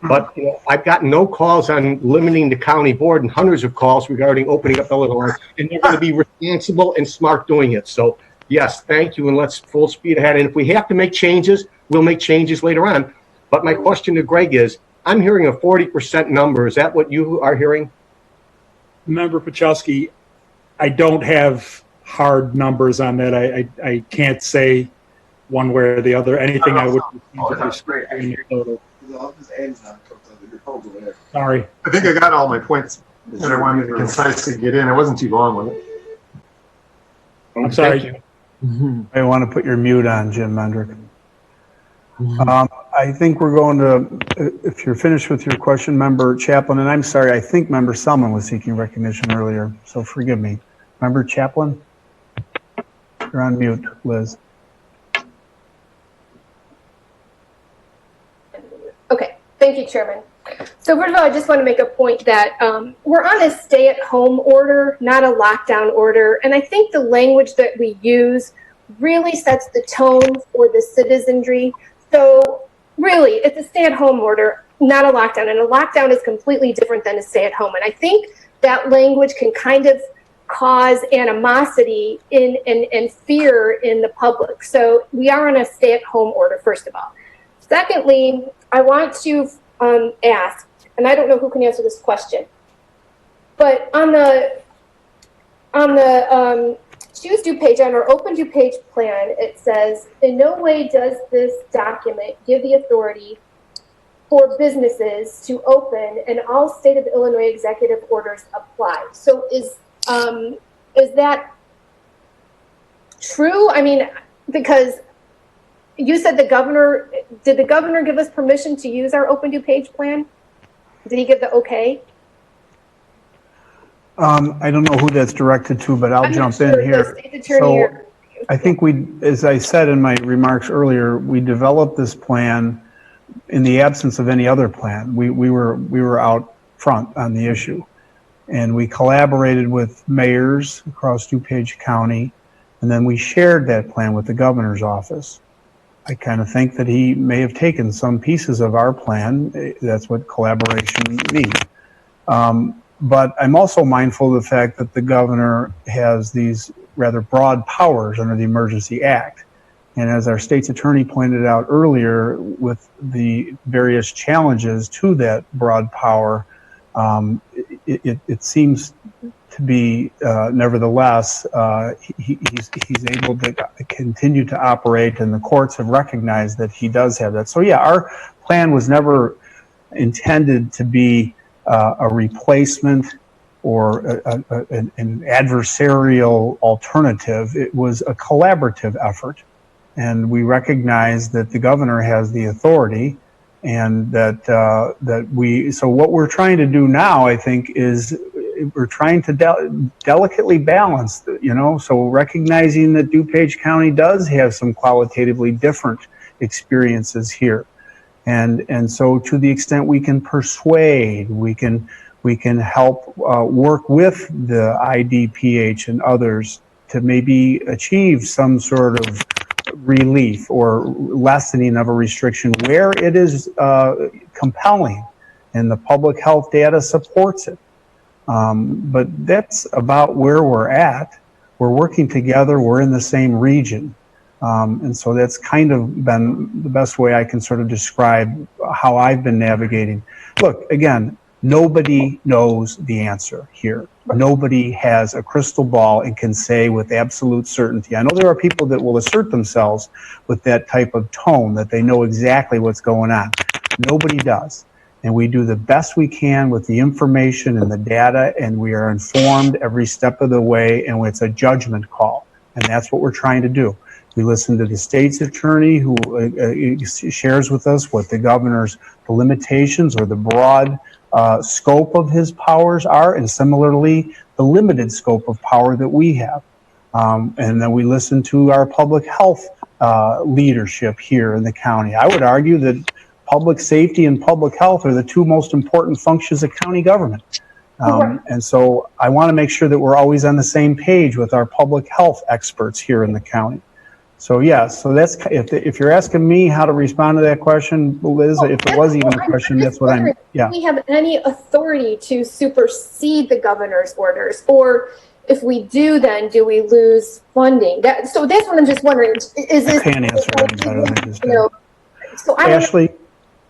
But I've gotten no calls on limiting the county board and hundreds of calls regarding opening up Illinois, and they're going to be responsible and smart doing it. So yes, thank you, and let's full speed ahead. And if we have to make changes, we'll make changes later on. But my question to Greg is, I'm hearing a 40% number. Is that what you are hearing? Member Pachowski, I don't have hard numbers on that. I can't say one way or the other. Anything I would. Sorry. I think I got all my points that I wanted to concisely get in. I wasn't too long with it. I'm sorry. I want to put your mute on, Jim Mendrick. I think we're going to, if you're finished with your question, Member Chaplin, and I'm sorry, I think Member Selman was seeking recognition earlier, so forgive me. Member Chaplin? You're on mute, Liz. Okay, thank you, Chairman. So first of all, I just want to make a point that we're on a stay-at-home order, not a lockdown order, and I think the language that we use really sets the tone for the citizenry. So really, it's a stay-at-home order, not a lockdown, and a lockdown is completely different than a stay-at-home. And I think that language can kind of cause animosity and fear in the public. So we are on a stay-at-home order, first of all. Secondly, I want to ask, and I don't know who can answer this question, but on the Choose Dupage, on our Open Dupage plan, it says, in no way does this document give the authority for businesses to open, and all state of Illinois executive orders apply. So is that true? I mean, because you said did the governor give us permission to use our Open Dupage plan? Did he give the okay? I don't know who that's directed to, but I'll jump in here. So I think as I said in my remarks earlier, we developed this plan in the absence of any other plan. We were out front on the issue, and we collaborated with mayors across DuPage County, and then we shared that plan with the governor's office. I kind of think that he may have taken some pieces of our plan. That's what collaboration means. But I'm also mindful of the fact that the governor has these rather broad powers under the Emergency Act. And as our state's attorney pointed out earlier, with the various challenges to that broad power, it seems to be, nevertheless, he's able to continue to operate, and the courts have recognized that he does have that. So yeah, our plan was never intended to be a replacement or an adversarial alternative. It was a collaborative effort, and we recognize that the governor has the authority, and so what we're trying to do now, I think, is we're trying to delicately balance, so recognizing that DuPage County does have some qualitatively different experiences here. And so to the extent we can persuade, we can help work with the IDPH and others to maybe achieve some sort of relief or lessening of a restriction where it is compelling and the public health data supports it. But that's about where we're at. We're working together. We're in the same region. And so that's kind of been the best way I can sort of describe how I've been navigating. Look, again, Nobody knows the answer here. Nobody has a crystal ball and can say with absolute certainty. I know there are people that will assert themselves with that type of tone that they know exactly what's going on. Nobody does. And we do the best we can with the information and the data, and we are informed every step of the way, and it's a judgment call. And that's what we're trying to do. We listen to the state's attorney who shares with us what the governor's the limitations or the broad scope of his powers are, and similarly the limited scope of power that we have. And then we listen to our public health leadership here in the county. I would argue that public safety and public health are the two most important functions of county government. And so I want to make sure that we're always on the same page with our public health experts here in the county. So yeah, so that's, if you're asking me how to respond to that question, Liz, if it was even a question, that's what I'm, yeah. Do we have any authority to supersede the governor's orders? Or if we do, then do we lose funding? So that's what I'm just wondering. Is this, I can't answer that better than I just did. So I Ashley,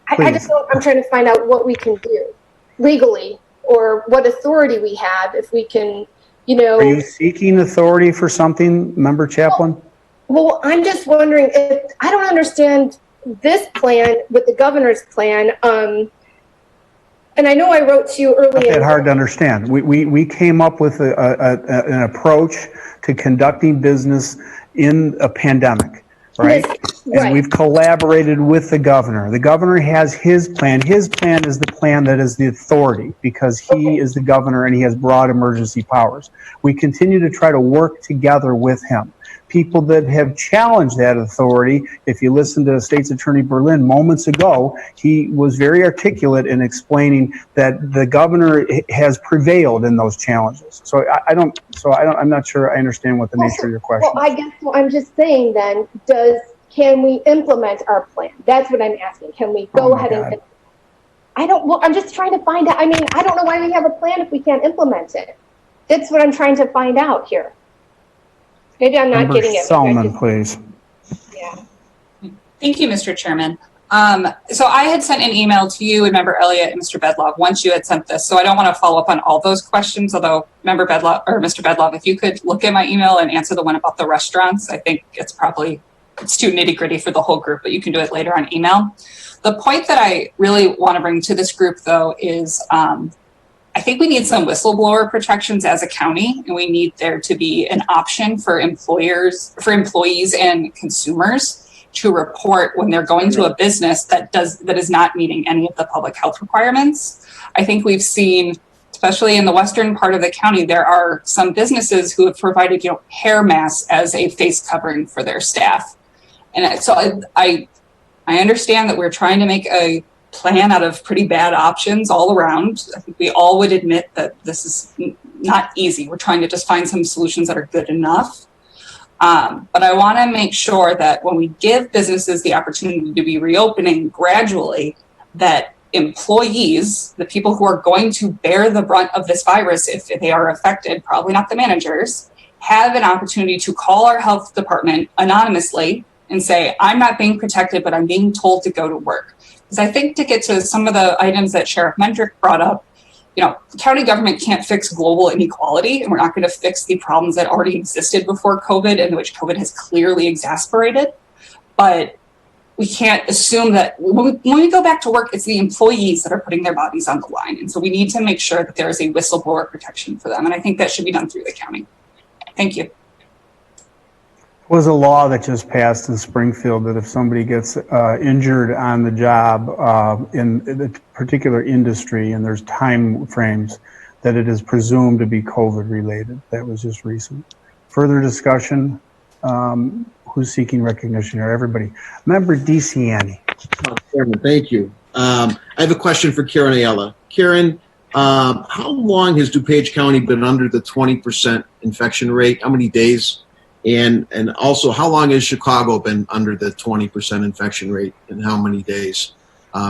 I just don't, I'm trying to find out what we can do legally, or what authority we have if we can, Are you seeking authority for something, Member Chaplin? Well, I'm just wondering if I don't understand this plan with the governor's plan. And I know I wrote to you earlier. Not that hard to understand. We came up with an approach to conducting business in a pandemic, right? And we've collaborated with the governor. The governor has his plan. His plan is the plan that is the authority because he is the governor and he has broad emergency powers. We continue to try to work together with him. People that have challenged that authority, if you listen to State's Attorney Berlin moments ago, he was very articulate in explaining that the governor has prevailed in those challenges. So I'm not sure I understand what the nature of your question is. Well, I guess what I'm just saying then, can we implement our plan? That's what I'm asking. Can we go ahead and I'm just trying to find out. I mean, I don't know why we have a plan if we can't implement it. That's what I'm trying to find out here. Maybe I'm not getting it. Solomon, please. Yeah. Thank you, Mr. Chairman. So I had sent an email to you and Member Elliott and Mr. Bedlove once you had sent this. So I don't want to follow up on all those questions, although Member Bedlove or Mr. Bedlove, if you could look at my email and answer the one about the restaurants, I think it's too nitty gritty for the whole group, but you can do it later on email. The point that I really want to bring to this group though is, I think we need some whistleblower protections as a county, and we need there to be an option for employees and consumers to report when they're going to a business that is not meeting any of the public health requirements. I think we've seen, especially in the western part of the county, there are some businesses who have provided, hair masks as a face covering for their staff. And so I understand that we're trying to make a plan out of pretty bad options all around. I think we all would admit that this is not easy. We're trying to just find some solutions that are good enough. But I want to make sure that when we give businesses the opportunity to be reopening gradually, that employees, the people who are going to bear the brunt of this virus if they are affected, probably not the managers, have an opportunity to call our health department anonymously and say, I'm not being protected, but I'm being told to go to work. Because I think to get to some of the items that Sheriff Mendrick brought up, county government can't fix global inequality, and we're not going to fix the problems that already existed before COVID and which COVID has clearly exacerbated. But we can't assume that when we go back to work, it's the employees that are putting their bodies on the line. And so we need to make sure that there is a whistleblower protection for them. And I think that should be done through the county. Thank you. Was a law that just passed in Springfield that if somebody gets injured on the job in a particular industry and there's time frames, that it is presumed to be COVID related. That was just recent. Further discussion. Who's seeking recognition here? Everybody. Member DeCiani. Chairman, thank you. I have a question for Karen Ayala. Karen, how long has DuPage County been under the 20% infection rate? How many days? And also, how long has Chicago been under the 20% infection rate, and how many days?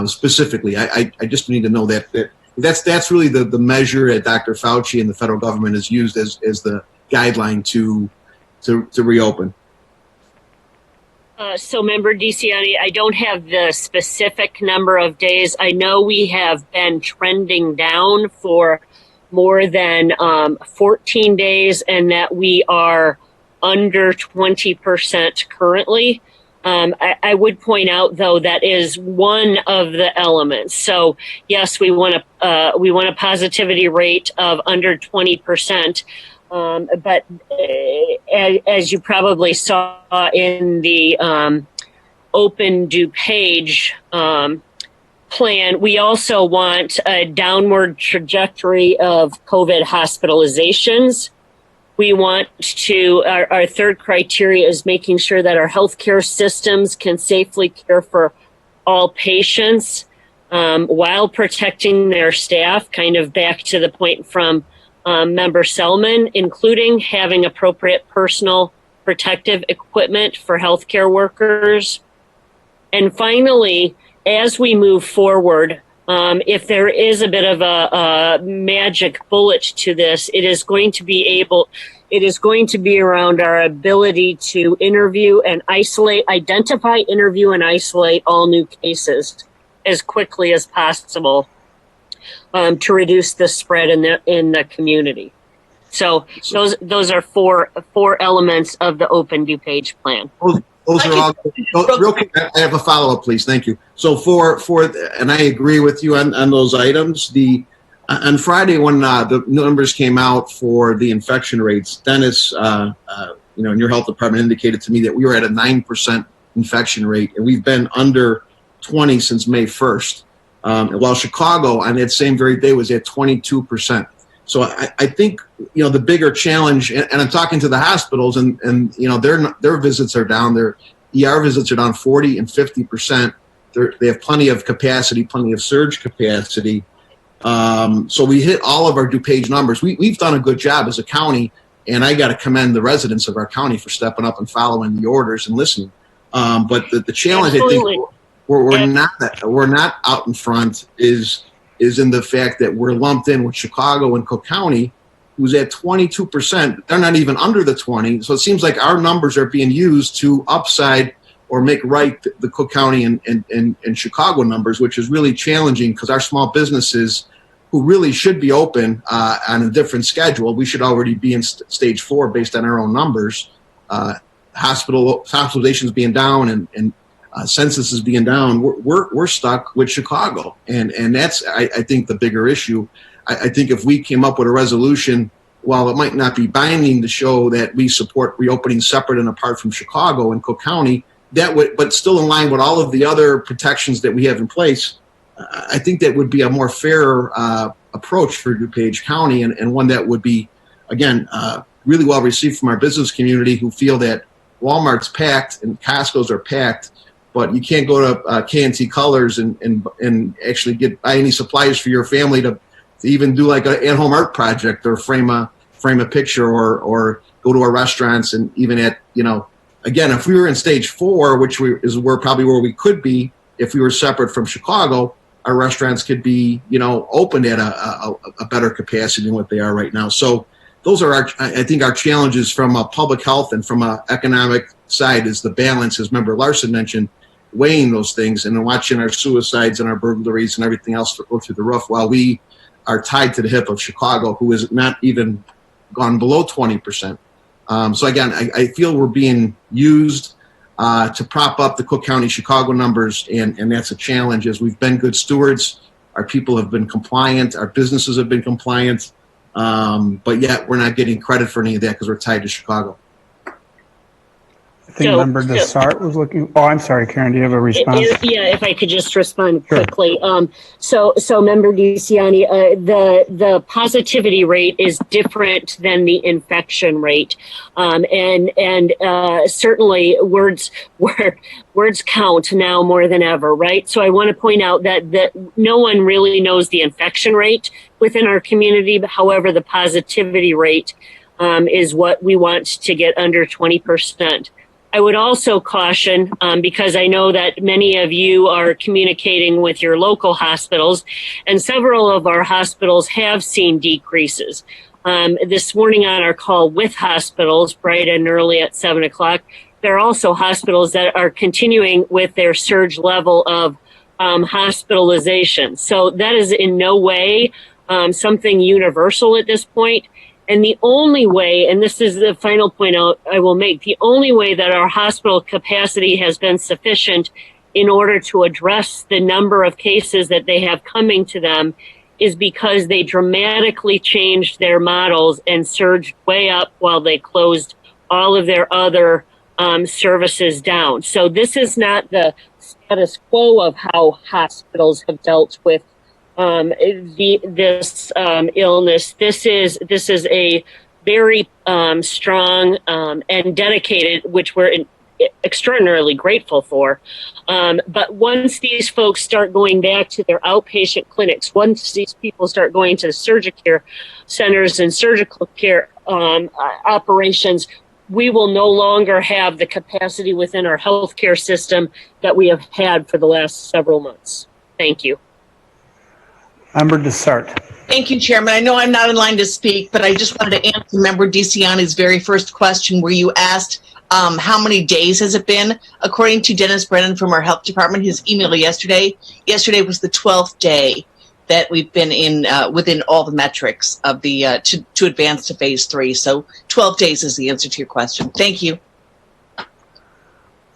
Specifically, I just need to know that's really the measure that Dr. Fauci and the federal government has used as the guideline to reopen. So Member DeCiani, I don't have the specific number of days. I know we have been trending down for more than 14 days and that we are under 20% currently. I would point out, though, that is one of the elements. So yes, we want a positivity rate of under 20%. But as you probably saw in the Open Dupage plan, we also want a downward trajectory of COVID hospitalizations. We want to, our third criteria is making sure that our healthcare systems can safely care for all patients while protecting their staff, kind of back to the point from Member Selman, including having appropriate personal protective equipment for healthcare workers. And finally, as we move forward, if there is a bit of a magic bullet to this, it is going to be around our ability to identify, interview, and isolate all new cases as quickly as possible to reduce the spread in the community. So those are four elements of the Open Dupage plan. Those are all real quick. I have a follow-up, please. Thank you. So and I agree with you on those items. On Friday when the numbers came out for the infection rates, Dennis, in your health department indicated to me that we were at a 9% infection rate, and we've been under 20 since May 1st. While Chicago on that same very day was at 22%. So I think, the bigger challenge, and I'm talking to the hospitals and their visits are down, their ER visits are down 40 and 50%. They have plenty of capacity, plenty of surge capacity. So we hit all of our Dupage numbers. We've done a good job as a county, and I got to commend the residents of our county for stepping up and following the orders and listening. But the challenge, absolutely, I think, we're not out in front is in the fact that we're lumped in with Chicago and Cook County, who's at 22%. They're not even under the 20. So it seems like our numbers are being used to upside or make right the Cook County and Chicago numbers, which is really challenging because our small businesses who really should be open on a different schedule, we should already be in stage 4 based on our own numbers. Hospitalizations being down and census is being down, we're stuck with Chicago, and that's I think the bigger issue. I think if we came up with a resolution, while it might not be binding to show that we support reopening separate and apart from Chicago and Cook County, that would, but still in line with all of the other protections that we have in place, I think that would be a more fair approach for DuPage County, and one that would be, again, really well received from our business community who feel that Walmart's packed and Costco's are packed, but you can't go to K&T Colors and actually buy any supplies for your family to even do like an at-home art project or frame a picture or go to our restaurants. And even at, again, if we were in stage 4, which is probably where we could be if we were separate from Chicago, our restaurants could be, opened at a better capacity than what they are right now. So those are I think our challenges from a public health and from an economic side is the balance, as Member Larson mentioned, weighing those things and then watching our suicides and our burglaries and everything else go through the roof while we are tied to the hip of Chicago, who has not even gone below 20%. So again, I feel we're being used to prop up the Cook County Chicago numbers, and that's a challenge as we've been good stewards. Our people have been compliant. Our businesses have been compliant. But yet we're not getting credit for any of that because we're tied to Chicago. I think Member Desart was looking. Oh, I'm sorry, Karen. Do you have a response? Yeah, if I could just respond quickly. Sure. So Member DeCiani, the positivity rate is different than the infection rate, and certainly words count now more than ever, right? So I want to point out that no one really knows the infection rate within our community. But however, the positivity rate is what we want to get under 20%. I would also caution, because I know that many of you are communicating with your local hospitals, and several of our hospitals have seen decreases. This morning on our call with hospitals, bright and early at 7 o'clock, there are also hospitals that are continuing with their surge level of hospitalization. So that is in no way something universal at this point. And the only way, and this is the final point I will make, the only way that our hospital capacity has been sufficient in order to address the number of cases that they have coming to them is because they dramatically changed their models and surged way up while they closed all of their other services down. So this is not the status quo of how hospitals have dealt with this illness. This is a very strong and dedicated, which we're extraordinarily grateful for. But once these folks start going back to their outpatient clinics, once these people start going to the surgical care centers and surgical care operations, we will no longer have the capacity within our healthcare system that we have had for the last several months. Thank you. Member Dessart. Thank you, Chairman. I know I'm not in line to speak, but I just wanted to answer Member DeCiani's very first question where you asked how many days has it been? According to Dennis Brennan from our health department, his email yesterday was the 12th day that we've been in within all the metrics of the to advance to phase 3. So 12 days is the answer to your question. Thank you.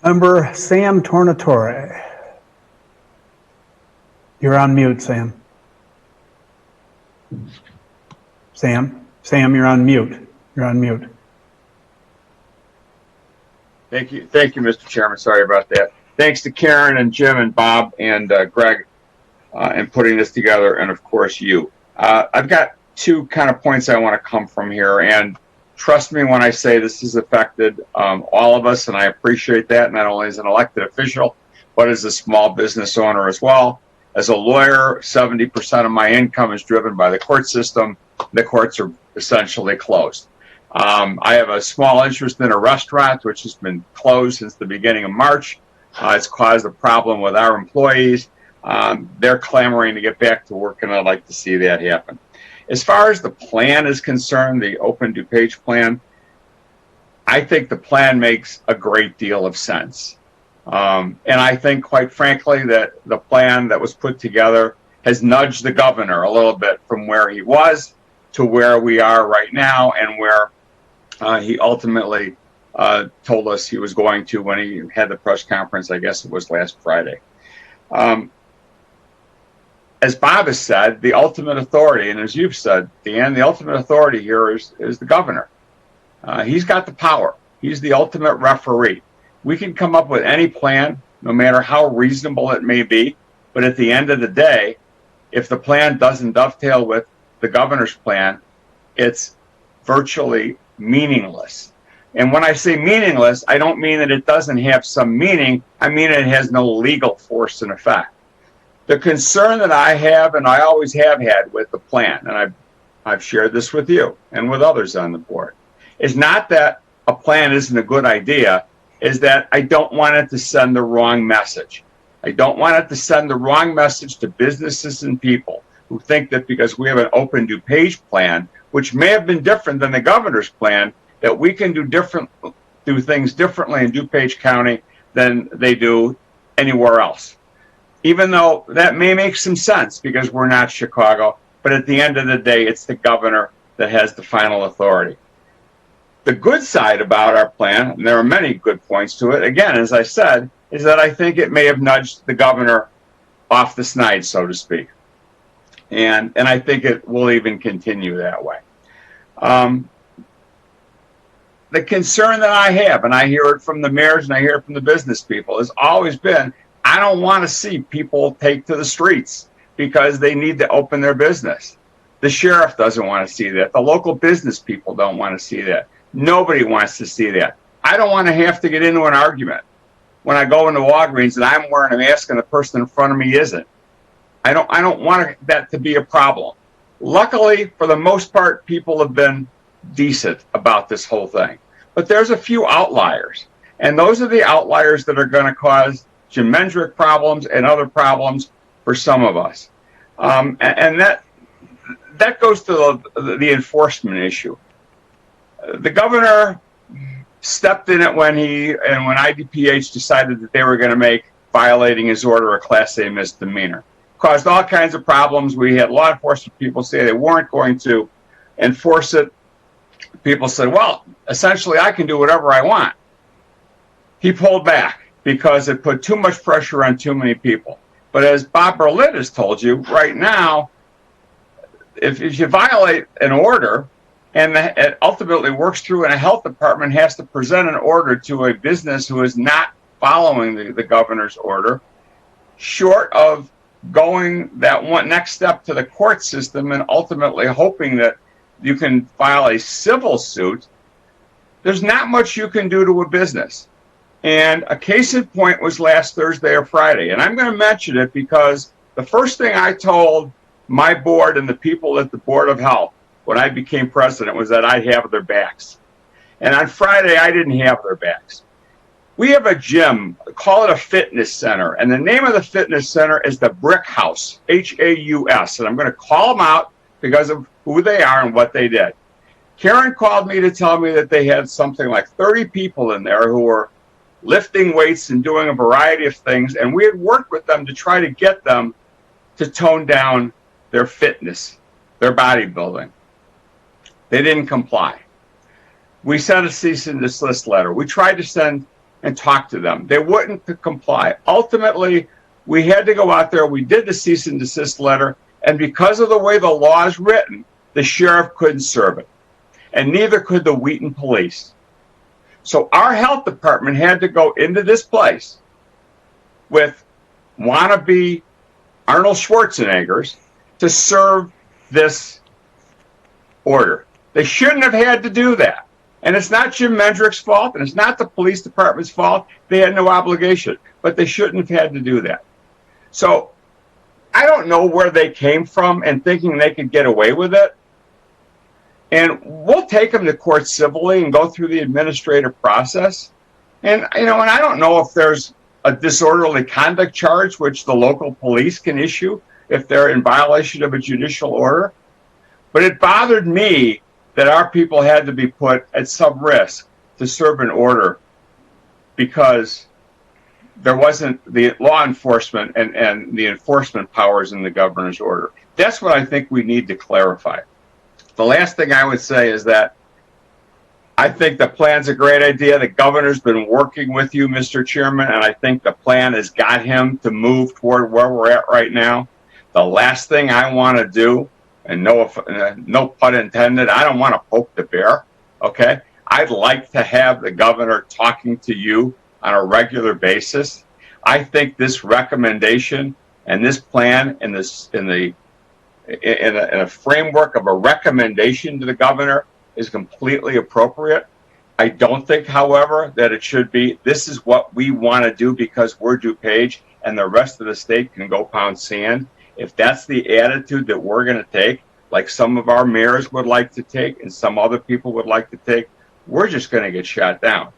Member Sam Tornatore. You're on mute, Sam. Sam, you're on mute. You're on mute. Thank you, Mr. Chairman. Sorry about that. Thanks to Karen and Jim and Bob and Greg in putting this together, and of course you. I've got two kind of points I want to come from here, and trust me when I say this has affected all of us, and I appreciate that, not only as an elected official, but as a small business owner as well. As a lawyer, 70% of my income is driven by the court system. The courts are essentially closed. I have a small interest in a restaurant, which has been closed since the beginning of March. It's caused a problem with our employees. They're clamoring to get back to work, and I'd like to see that happen. As far as the plan is concerned, the Open Dupage plan, I think the plan makes a great deal of sense. And I think, quite frankly, that the plan that was put together has nudged the governor a little bit from where he was to where we are right now, and where he ultimately told us he was going to when he had the press conference, I guess it was last Friday. As Bob has said, the ultimate authority, and as you've said, Deanne, the ultimate authority here is the governor. He's got the power. He's the ultimate referee. We can come up with any plan, no matter how reasonable it may be, but at the end of the day, if the plan doesn't dovetail with the governor's plan, it's virtually meaningless. And when I say meaningless, I don't mean that it doesn't have some meaning. I mean it has no legal force and effect. The concern that I have, and I always have had with the plan, and I've shared this with you and with others on the board, is not that a plan isn't a good idea, is that I don't want it to send the wrong message. I don't want it to send the wrong message to businesses and people who think that because we have an Open Dupage plan, which may have been different than the governor's plan, that we can do things differently in Dupage County than they do anywhere else. Even though that may make some sense because we're not Chicago, but at the end of the day, it's the governor that has the final authority. The good side about our plan, and there are many good points to it, again, as I said, is that I think it may have nudged the governor off the snide, so to speak. And I think it will even continue that way. The concern that I have, and I hear it from the mayors and I hear it from the business people, has always been, I don't want to see people take to the streets because they need to open their business. The sheriff doesn't want to see that. The local business people don't want to see that. Nobody wants to see that. I don't want to have to get into an argument when I go into Walgreens and I'm wearing a mask and the person in front of me isn't. I don't want that to be a problem. Luckily, for the most part, people have been decent about this whole thing. But there's a few outliers. And those are the outliers that are going to cause geometric problems and other problems for some of us. And that goes to the enforcement issue. The governor stepped in it when IDPH decided that they were going to make violating his order a Class A misdemeanor. Caused all kinds of problems. We had law enforcement people say they weren't going to enforce it. People said, well, essentially I can do whatever I want. He pulled back because it put too much pressure on too many people. But as Bob Berlin has told you, right now, if you violate an order and it ultimately works through and a health department has to present an order to a business who is not following the governor's order, short of going that one next step to the court system and ultimately hoping that you can file a civil suit, there's not much you can do to a business. And a case in point was last Thursday or Friday. And I'm going to mention it because the first thing I told my board and the people at the Board of Health when I became president was that I'd have their backs. And on Friday, I didn't have their backs. We have a gym, call it a fitness center. And the name of the fitness center is the Brick House, H-A-U-S. And I'm going to call them out because of who they are and what they did. Karen called me to tell me that they had something like 30 people in there who were lifting weights and doing a variety of things, and we had worked with them to try to get them to tone down their fitness, their bodybuilding. They didn't comply. We sent a cease and desist letter. We tried to send and talk to them. They wouldn't comply. Ultimately, we had to go out there. We did the cease and desist letter, and because of the way the law is written, the sheriff couldn't serve it, and neither could the Wheaton police. So our health department had to go into this place with wannabe Arnold Schwarzeneggers to serve this order. They shouldn't have had to do that. And it's not Jim Mendrick's fault, and it's not the police department's fault. They had no obligation, but they shouldn't have had to do that. So I don't know where they came from and thinking they could get away with it. And we'll take them to court civilly and go through the administrative process. And, and I don't know if there's a disorderly conduct charge, which the local police can issue if they're in violation of a judicial order. But it bothered me that our people had to be put at some risk to serve an order because there wasn't the law enforcement and the enforcement powers in the governor's order. That's what I think we need to clarify. The last thing I would say is that I think the plan's a great idea. The governor's been working with you, Mr. Chairman, and I think the plan has got him to move toward where we're at right now. The last thing I want to do, and no pun intended, I don't want to poke the bear, okay? I'd like to have the governor talking to you on a regular basis. I think this recommendation and this plan in a framework of a recommendation to the governor is completely appropriate. I don't think, however, that it should be, this is what we want to do because we're Dupage and the rest of the state can go pound sand. If that's the attitude that we're going to take, like some of our mayors would like to take and some other people would like to take, we're just going to get shot down.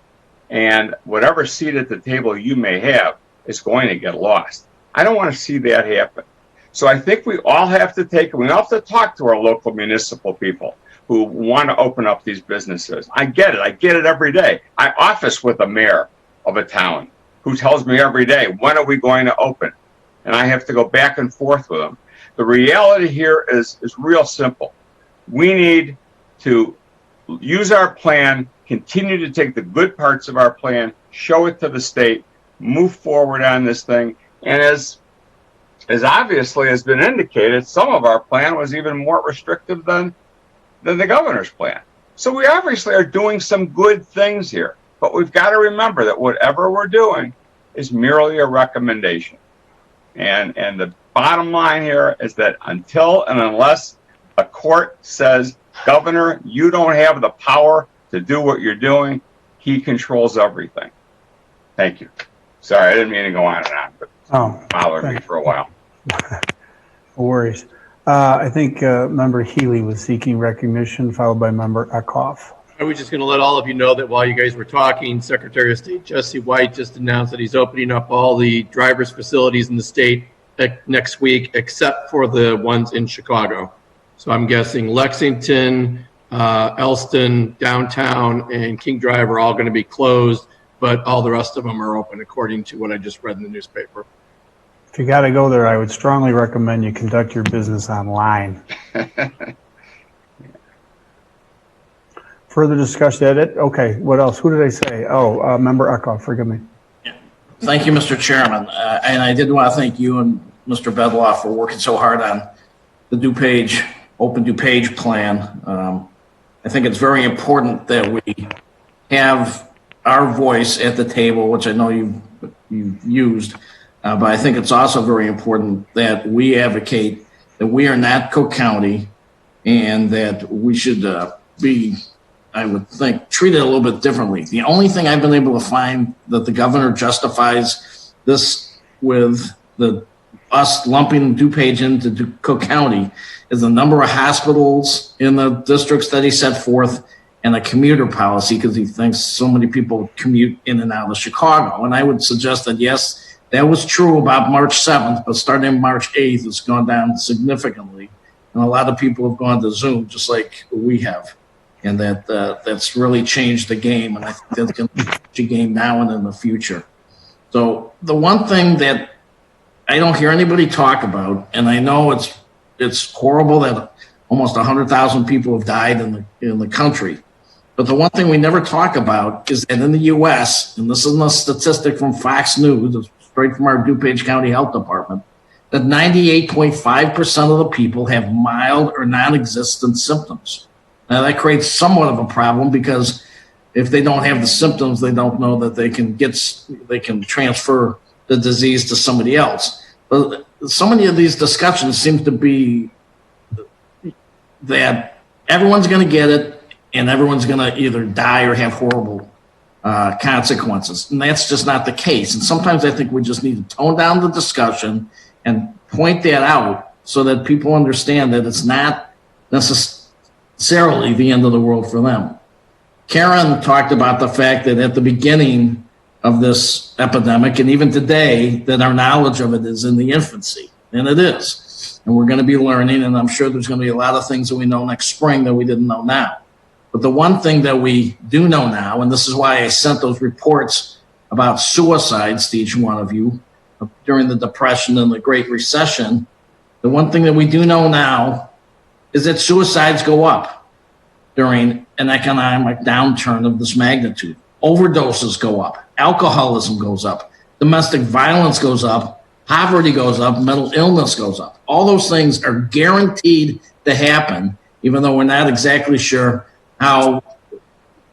And whatever seat at the table you may have is going to get lost. I don't want to see that happen. So I think we all have to we all have to talk to our local municipal people who want to open up these businesses. I get it. I get it every day. I office with a mayor of a town who tells me every day, when are we going to open? And I have to go back and forth with them. The reality here is real simple. We need to use our plan, continue to take the good parts of our plan, show it to the state, move forward on this thing. And as obviously has been indicated, some of our plan was even more restrictive than the governor's plan. So we obviously are doing some good things here, but we've got to remember that whatever we're doing is merely a recommendation. And the bottom line here is that until and unless a court says, Governor, you don't have the power to do what you're doing, he controls everything. Thank you. Sorry, I didn't mean to go on and on, but it bothered me for a while. No worries. I think Member Healy was seeking recognition, followed by Member Eckhoff. I was just going to let all of you know that while you guys were talking, Secretary of State Jesse White just announced that he's opening up all the driver's facilities in the state next week, except for the ones in Chicago. So I'm guessing Lexington, Elston, Downtown, and King Drive are all going to be closed, but all the rest of them are open, according to what I just read in the newspaper. If you got to go there, I would strongly recommend you conduct your business online. Further discussion, okay, what else? Who did I say? Oh, Member Eckhoff, forgive me. Thank you, Mr. Chairman. And I did want to thank you and Mr. Bedloff for working so hard on the Dupage, Open Dupage plan. I think it's very important that we have our voice at the table, which I know you've used, but I think it's also very important that we advocate that we are not Cook County and that we should be, I would think, treated a little bit differently. The only thing I've been able to find that the governor justifies this with us lumping DuPage into Cook County is the number of hospitals in the districts that he set forth and a commuter policy, because he thinks so many people commute in and out of Chicago. And I would suggest that, yes, that was true about March 7th, but starting March 8th, it's gone down significantly. And a lot of people have gone to Zoom, just like we have. And that's really changed the game. And I think that's going to change the game now and in the future. So the one thing that I don't hear anybody talk about, and I know it's horrible that almost 100,000 people have died in the country. But the one thing we never talk about is that in the U.S., and this is a statistic from Fox News, it's straight from our DuPage County Health Department, that 98.5% of the people have mild or non-existent symptoms. Now, that creates somewhat of a problem because if they don't have the symptoms, they don't know that they can transfer the disease to somebody else. But so many of these discussions seem to be that everyone's going to get it and everyone's going to either die or have horrible consequences. And that's just not the case. And sometimes I think we just need to tone down the discussion and point that out so that people understand that it's not necessarily the end of the world for them. Karen talked about the fact that at the beginning of this epidemic, and even today, that our knowledge of it is in the infancy, and it is. And we're going to be learning, and I'm sure there's going to be a lot of things that we know next spring that we didn't know now. But the one thing that we do know now, and this is why I sent those reports about suicides to each one of you during the Depression and the Great Recession, the one thing that we do know now is that suicides go up during an economic downturn of this magnitude. Overdoses go up, alcoholism goes up, domestic violence goes up, poverty goes up, mental illness goes up. All those things are guaranteed to happen, even though we're not exactly sure how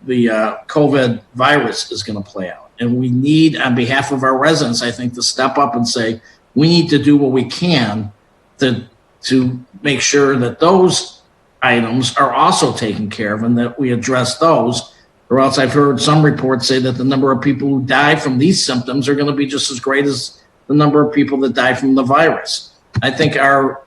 the COVID virus is going to play out. And we need, on behalf of our residents, I think, to step up and say, we need to do what we can to make sure that those items are also taken care of and that we address those. Or else I've heard some reports say that the number of people who die from these symptoms are going to be just as great as the number of people that die from the virus. I think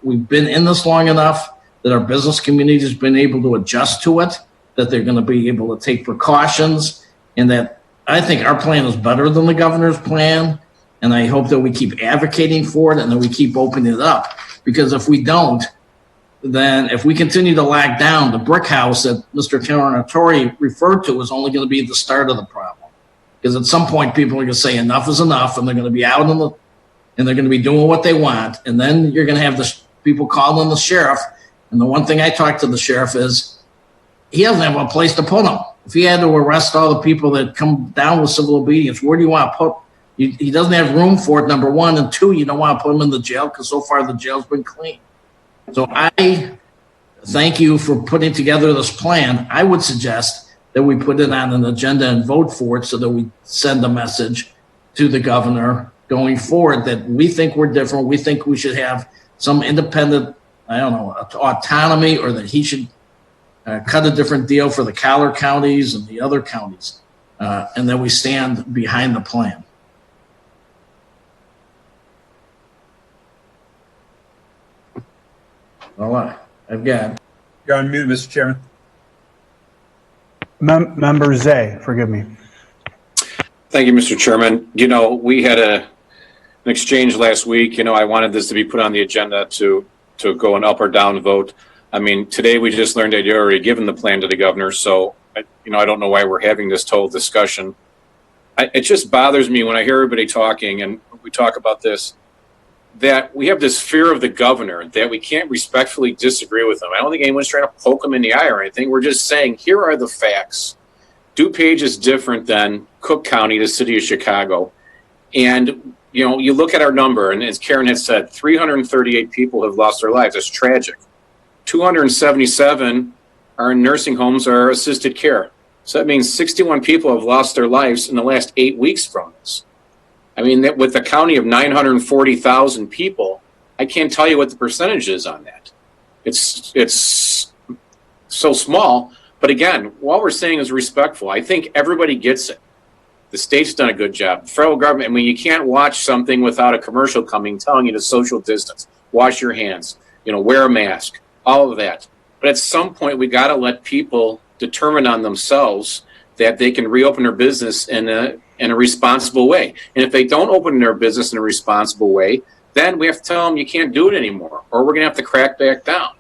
we've been in this long enough that our business community has been able to adjust to it, that they're going to be able to take precautions, and that I think our plan is better than the governor's plan. And I hope that we keep advocating for it and that we keep opening it up. Because if we don't, then if we continue to lag down, the brick house that Mr. Tornatore referred to is only going to be the start of the problem. Because at some point, people are going to say enough is enough, and they're going to be out and they're going to be doing what they want. And then you're going to have the people calling the sheriff. And the one thing I talked to the sheriff is he doesn't have a place to put them. If he had to arrest all the people that come down with civil obedience, where do you want to put? He doesn't have room for it, number one. And two, you don't want to put him in the jail because so far the jail's been clean. So I thank you for putting together this plan. I would suggest that we put it on an agenda and vote for it so that we send a message to the governor going forward that we think we're different. We think we should have some independent, autonomy, or that he should cut a different deal for the collar counties and the other counties, and that we stand behind the plan. All right, I've got. You're on mute, Mr. Chairman. Member Zay, forgive me. Thank you, Mr. Chairman. We had an exchange last week. I wanted this to be put on the agenda to go an up or down vote. I mean, today we just learned that you're already given the plan to the governor. So, I don't know why we're having this whole discussion. It just bothers me when I hear everybody talking, and we talk about this, that we have this fear of the governor, that we can't respectfully disagree with him. I don't think anyone's trying to poke him in the eye or anything. We're just saying, here are the facts. Dupage is different than Cook County, the city of Chicago. And, you look at our number, and as Karen had said, 338 people have lost their lives. That's tragic. 277 are in nursing homes or assisted care. So that means 61 people have lost their lives in the last 8 weeks from this. I mean, with a county of 940,000 people, I can't tell you what the percentage is on that. It's so small. But again, what we're saying is respectful. I think everybody gets it. The state's done a good job. The federal government, I mean, you can't watch something without a commercial coming telling you to social distance, wash your hands, wear a mask, all of that. But at some point, we got to let people determine on themselves that they can reopen their business in a responsible way. And if they don't open their business in a responsible way, then we have to tell them you can't do it anymore, or we're going to have to crack back down.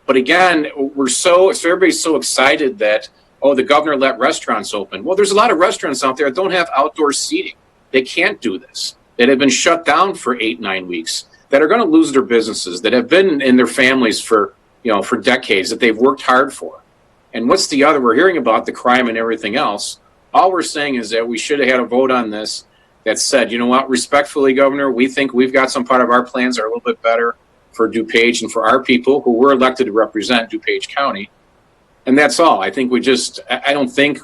But again, everybody's so excited that, the governor let restaurants open. Well, there's a lot of restaurants out there that don't have outdoor seating. They can't do this, that have been shut down for 8-9 weeks, that are going to lose their businesses, that have been in their families for decades, that they've worked hard for. And what's the other? We're hearing about the crime and everything else. All we're saying is that we should have had a vote on this that said, you know what, respectfully, Governor, we think we've got some part of our plans that are a little bit better for DuPage and for our people who were elected to represent DuPage County. And that's all. I think I don't think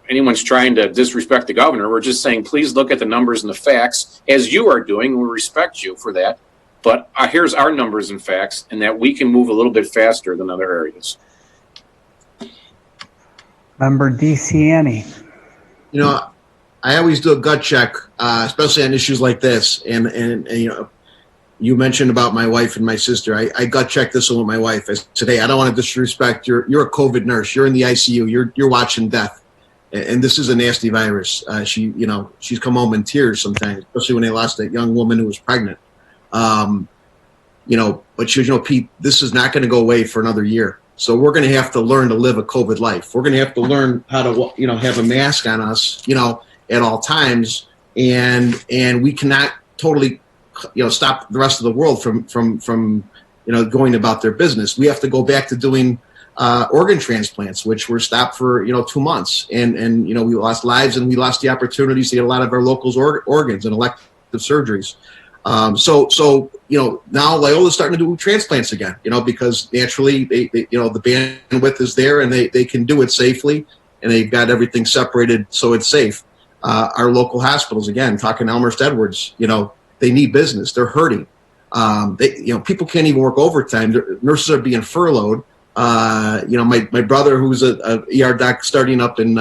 anyone's trying to disrespect the governor. We're just saying, please look at the numbers and the facts as you are doing. We respect you for that. But here's our numbers and facts, and that we can move a little bit faster than other areas. Member DeCiani. I always do a gut check, especially on issues like this. And you mentioned about my wife and my sister. I gut checked this one with my wife. I said, hey, I don't want to disrespect. You're a COVID nurse. You're in the ICU. You're watching death. And this is a nasty virus. She's come home in tears sometimes, especially when they lost that young woman who was pregnant. But Pete, this is not going to go away for another year. So we're going to have to learn to live a COVID life. We're going to have to learn how to, have a mask on us, at all times. And we cannot totally, stop the rest of the world from going about their business. We have to go back to doing organ transplants, which were stopped for 2 months, and we lost lives, and we lost the opportunities to get a lot of our locals' organs and elective surgeries. So now Loyola's starting to do transplants again, because naturally they the bandwidth is there, and they can do it safely, and they've got everything separated so it's safe. Our local hospitals, again, talking Elmhurst Edwards, they need business. They're hurting. People can't even work overtime. Nurses are being furloughed. My brother, who's a ER doc starting up in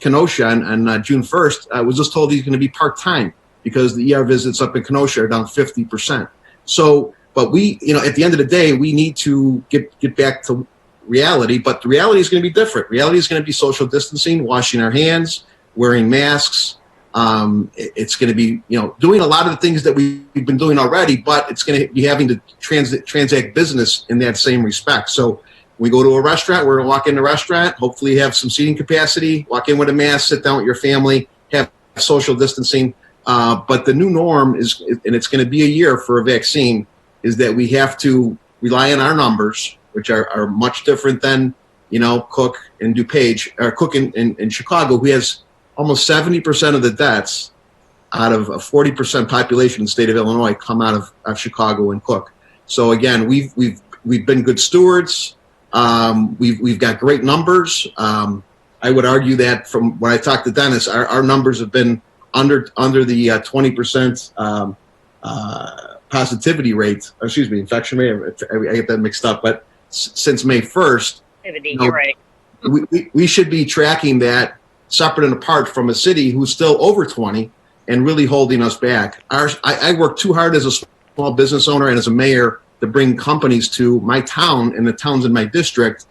Kenosha on June 1st, was just told he's going to be part-time because the ER visits up in Kenosha are down 50%. So, but we, at the end of the day, we need to get back to reality, but the reality is going to be different. Reality is going to be social distancing, washing our hands, wearing masks. It's going to be, doing a lot of the things that we've been doing already, but it's going to be having to transact business in that same respect. So we go to a restaurant, we're going to walk in the restaurant, hopefully have some seating capacity, walk in with a mask, sit down with your family, have social distancing. But the new norm is, and it's going to be a year for a vaccine, is that we have to rely on our numbers, which are much different than, Cook and DuPage, or Cook in Chicago, who has almost 70% of the deaths out of a 40% population in the state of Illinois come out of Chicago and Cook. So again, we've been good stewards. We've got great numbers. I would argue that from when I talked to Dennis, our numbers have been under the 20% positivity rate, infection rate. I get that mixed up, but since May 1st, you're right. We should be tracking that separate and apart from a city who's still over 20 and really holding us back. I work too hard as a small business owner and as a mayor to bring companies to my town and the towns in my district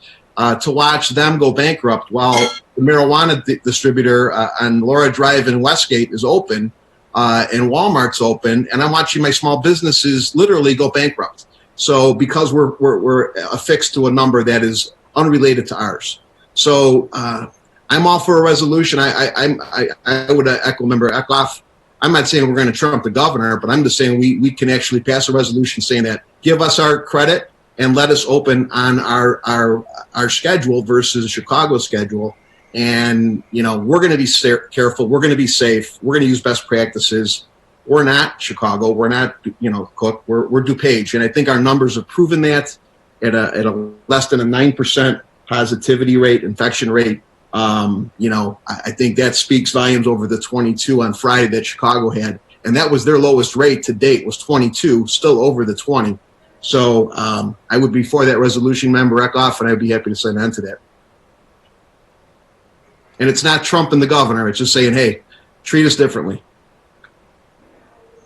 to watch them go bankrupt while the marijuana distributor on Laura Drive in Westgate is open and Walmart's open, and I'm watching my small businesses literally go bankrupt. So because we're affixed to a number that is unrelated to ours. So I'm all for a resolution. I would echo Member Eckhoff. I'm not saying we're going to trump the governor, but I'm just saying we can actually pass a resolution saying that give us our credit and let us open on our schedule versus Chicago's schedule. And, you know, we're going to be careful. We're going to be safe. We're going to use best practices. We're not Chicago. We're not, you know, Cook. We're Dupage. And I think our numbers have proven that at a less than a 9% positivity rate, infection rate. You know, I think that speaks volumes over the 22 on Friday that Chicago had. And that was their lowest rate to date was 22, still over the 20. So I would be for that resolution, Member Eckhoff, and I'd be happy to sign on to that. And it's not trumping the governor. It's just saying, hey, treat us differently.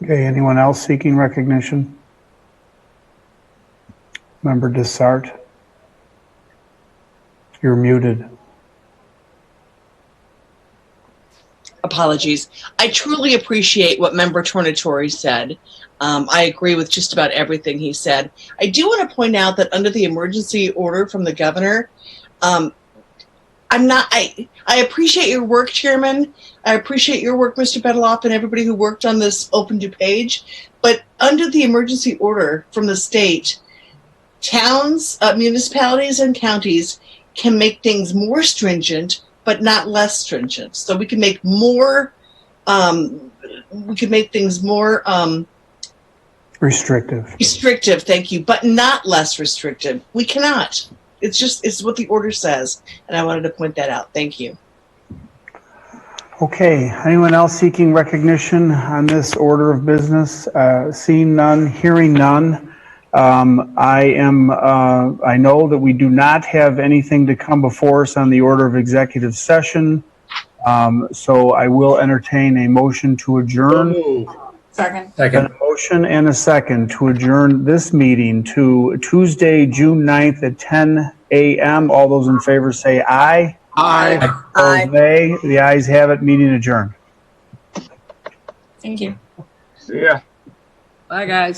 Okay, anyone else seeking recognition? Member Dessart, you're muted. Apologies. I truly appreciate what Member Tornatore said. I agree with just about everything he said. I do want to point out that under the emergency order from the governor, I appreciate your work, Chairman. I appreciate your work, Mr. Bedloff, and everybody who worked on this Open Dupage. But under the emergency order from the state, towns, municipalities, and counties can make things more stringent, but not less stringent. So we can make more. We can make things more restrictive. Restrictive, thank you, but not less restrictive. We cannot. It's what the order says, and I wanted to point that out. Thank you. Okay, anyone else seeking recognition on this order of business? Seeing none, hearing none. I know that we do not have anything to come before us on the order of executive session. So I will entertain a motion to adjourn. Second. A motion and a second to adjourn this meeting to Tuesday, June 9th at 10 a.m. All those in favor say aye. Aye. Opposed, nay. The ayes have it. Meeting adjourned. Thank you. See ya. Bye, guys.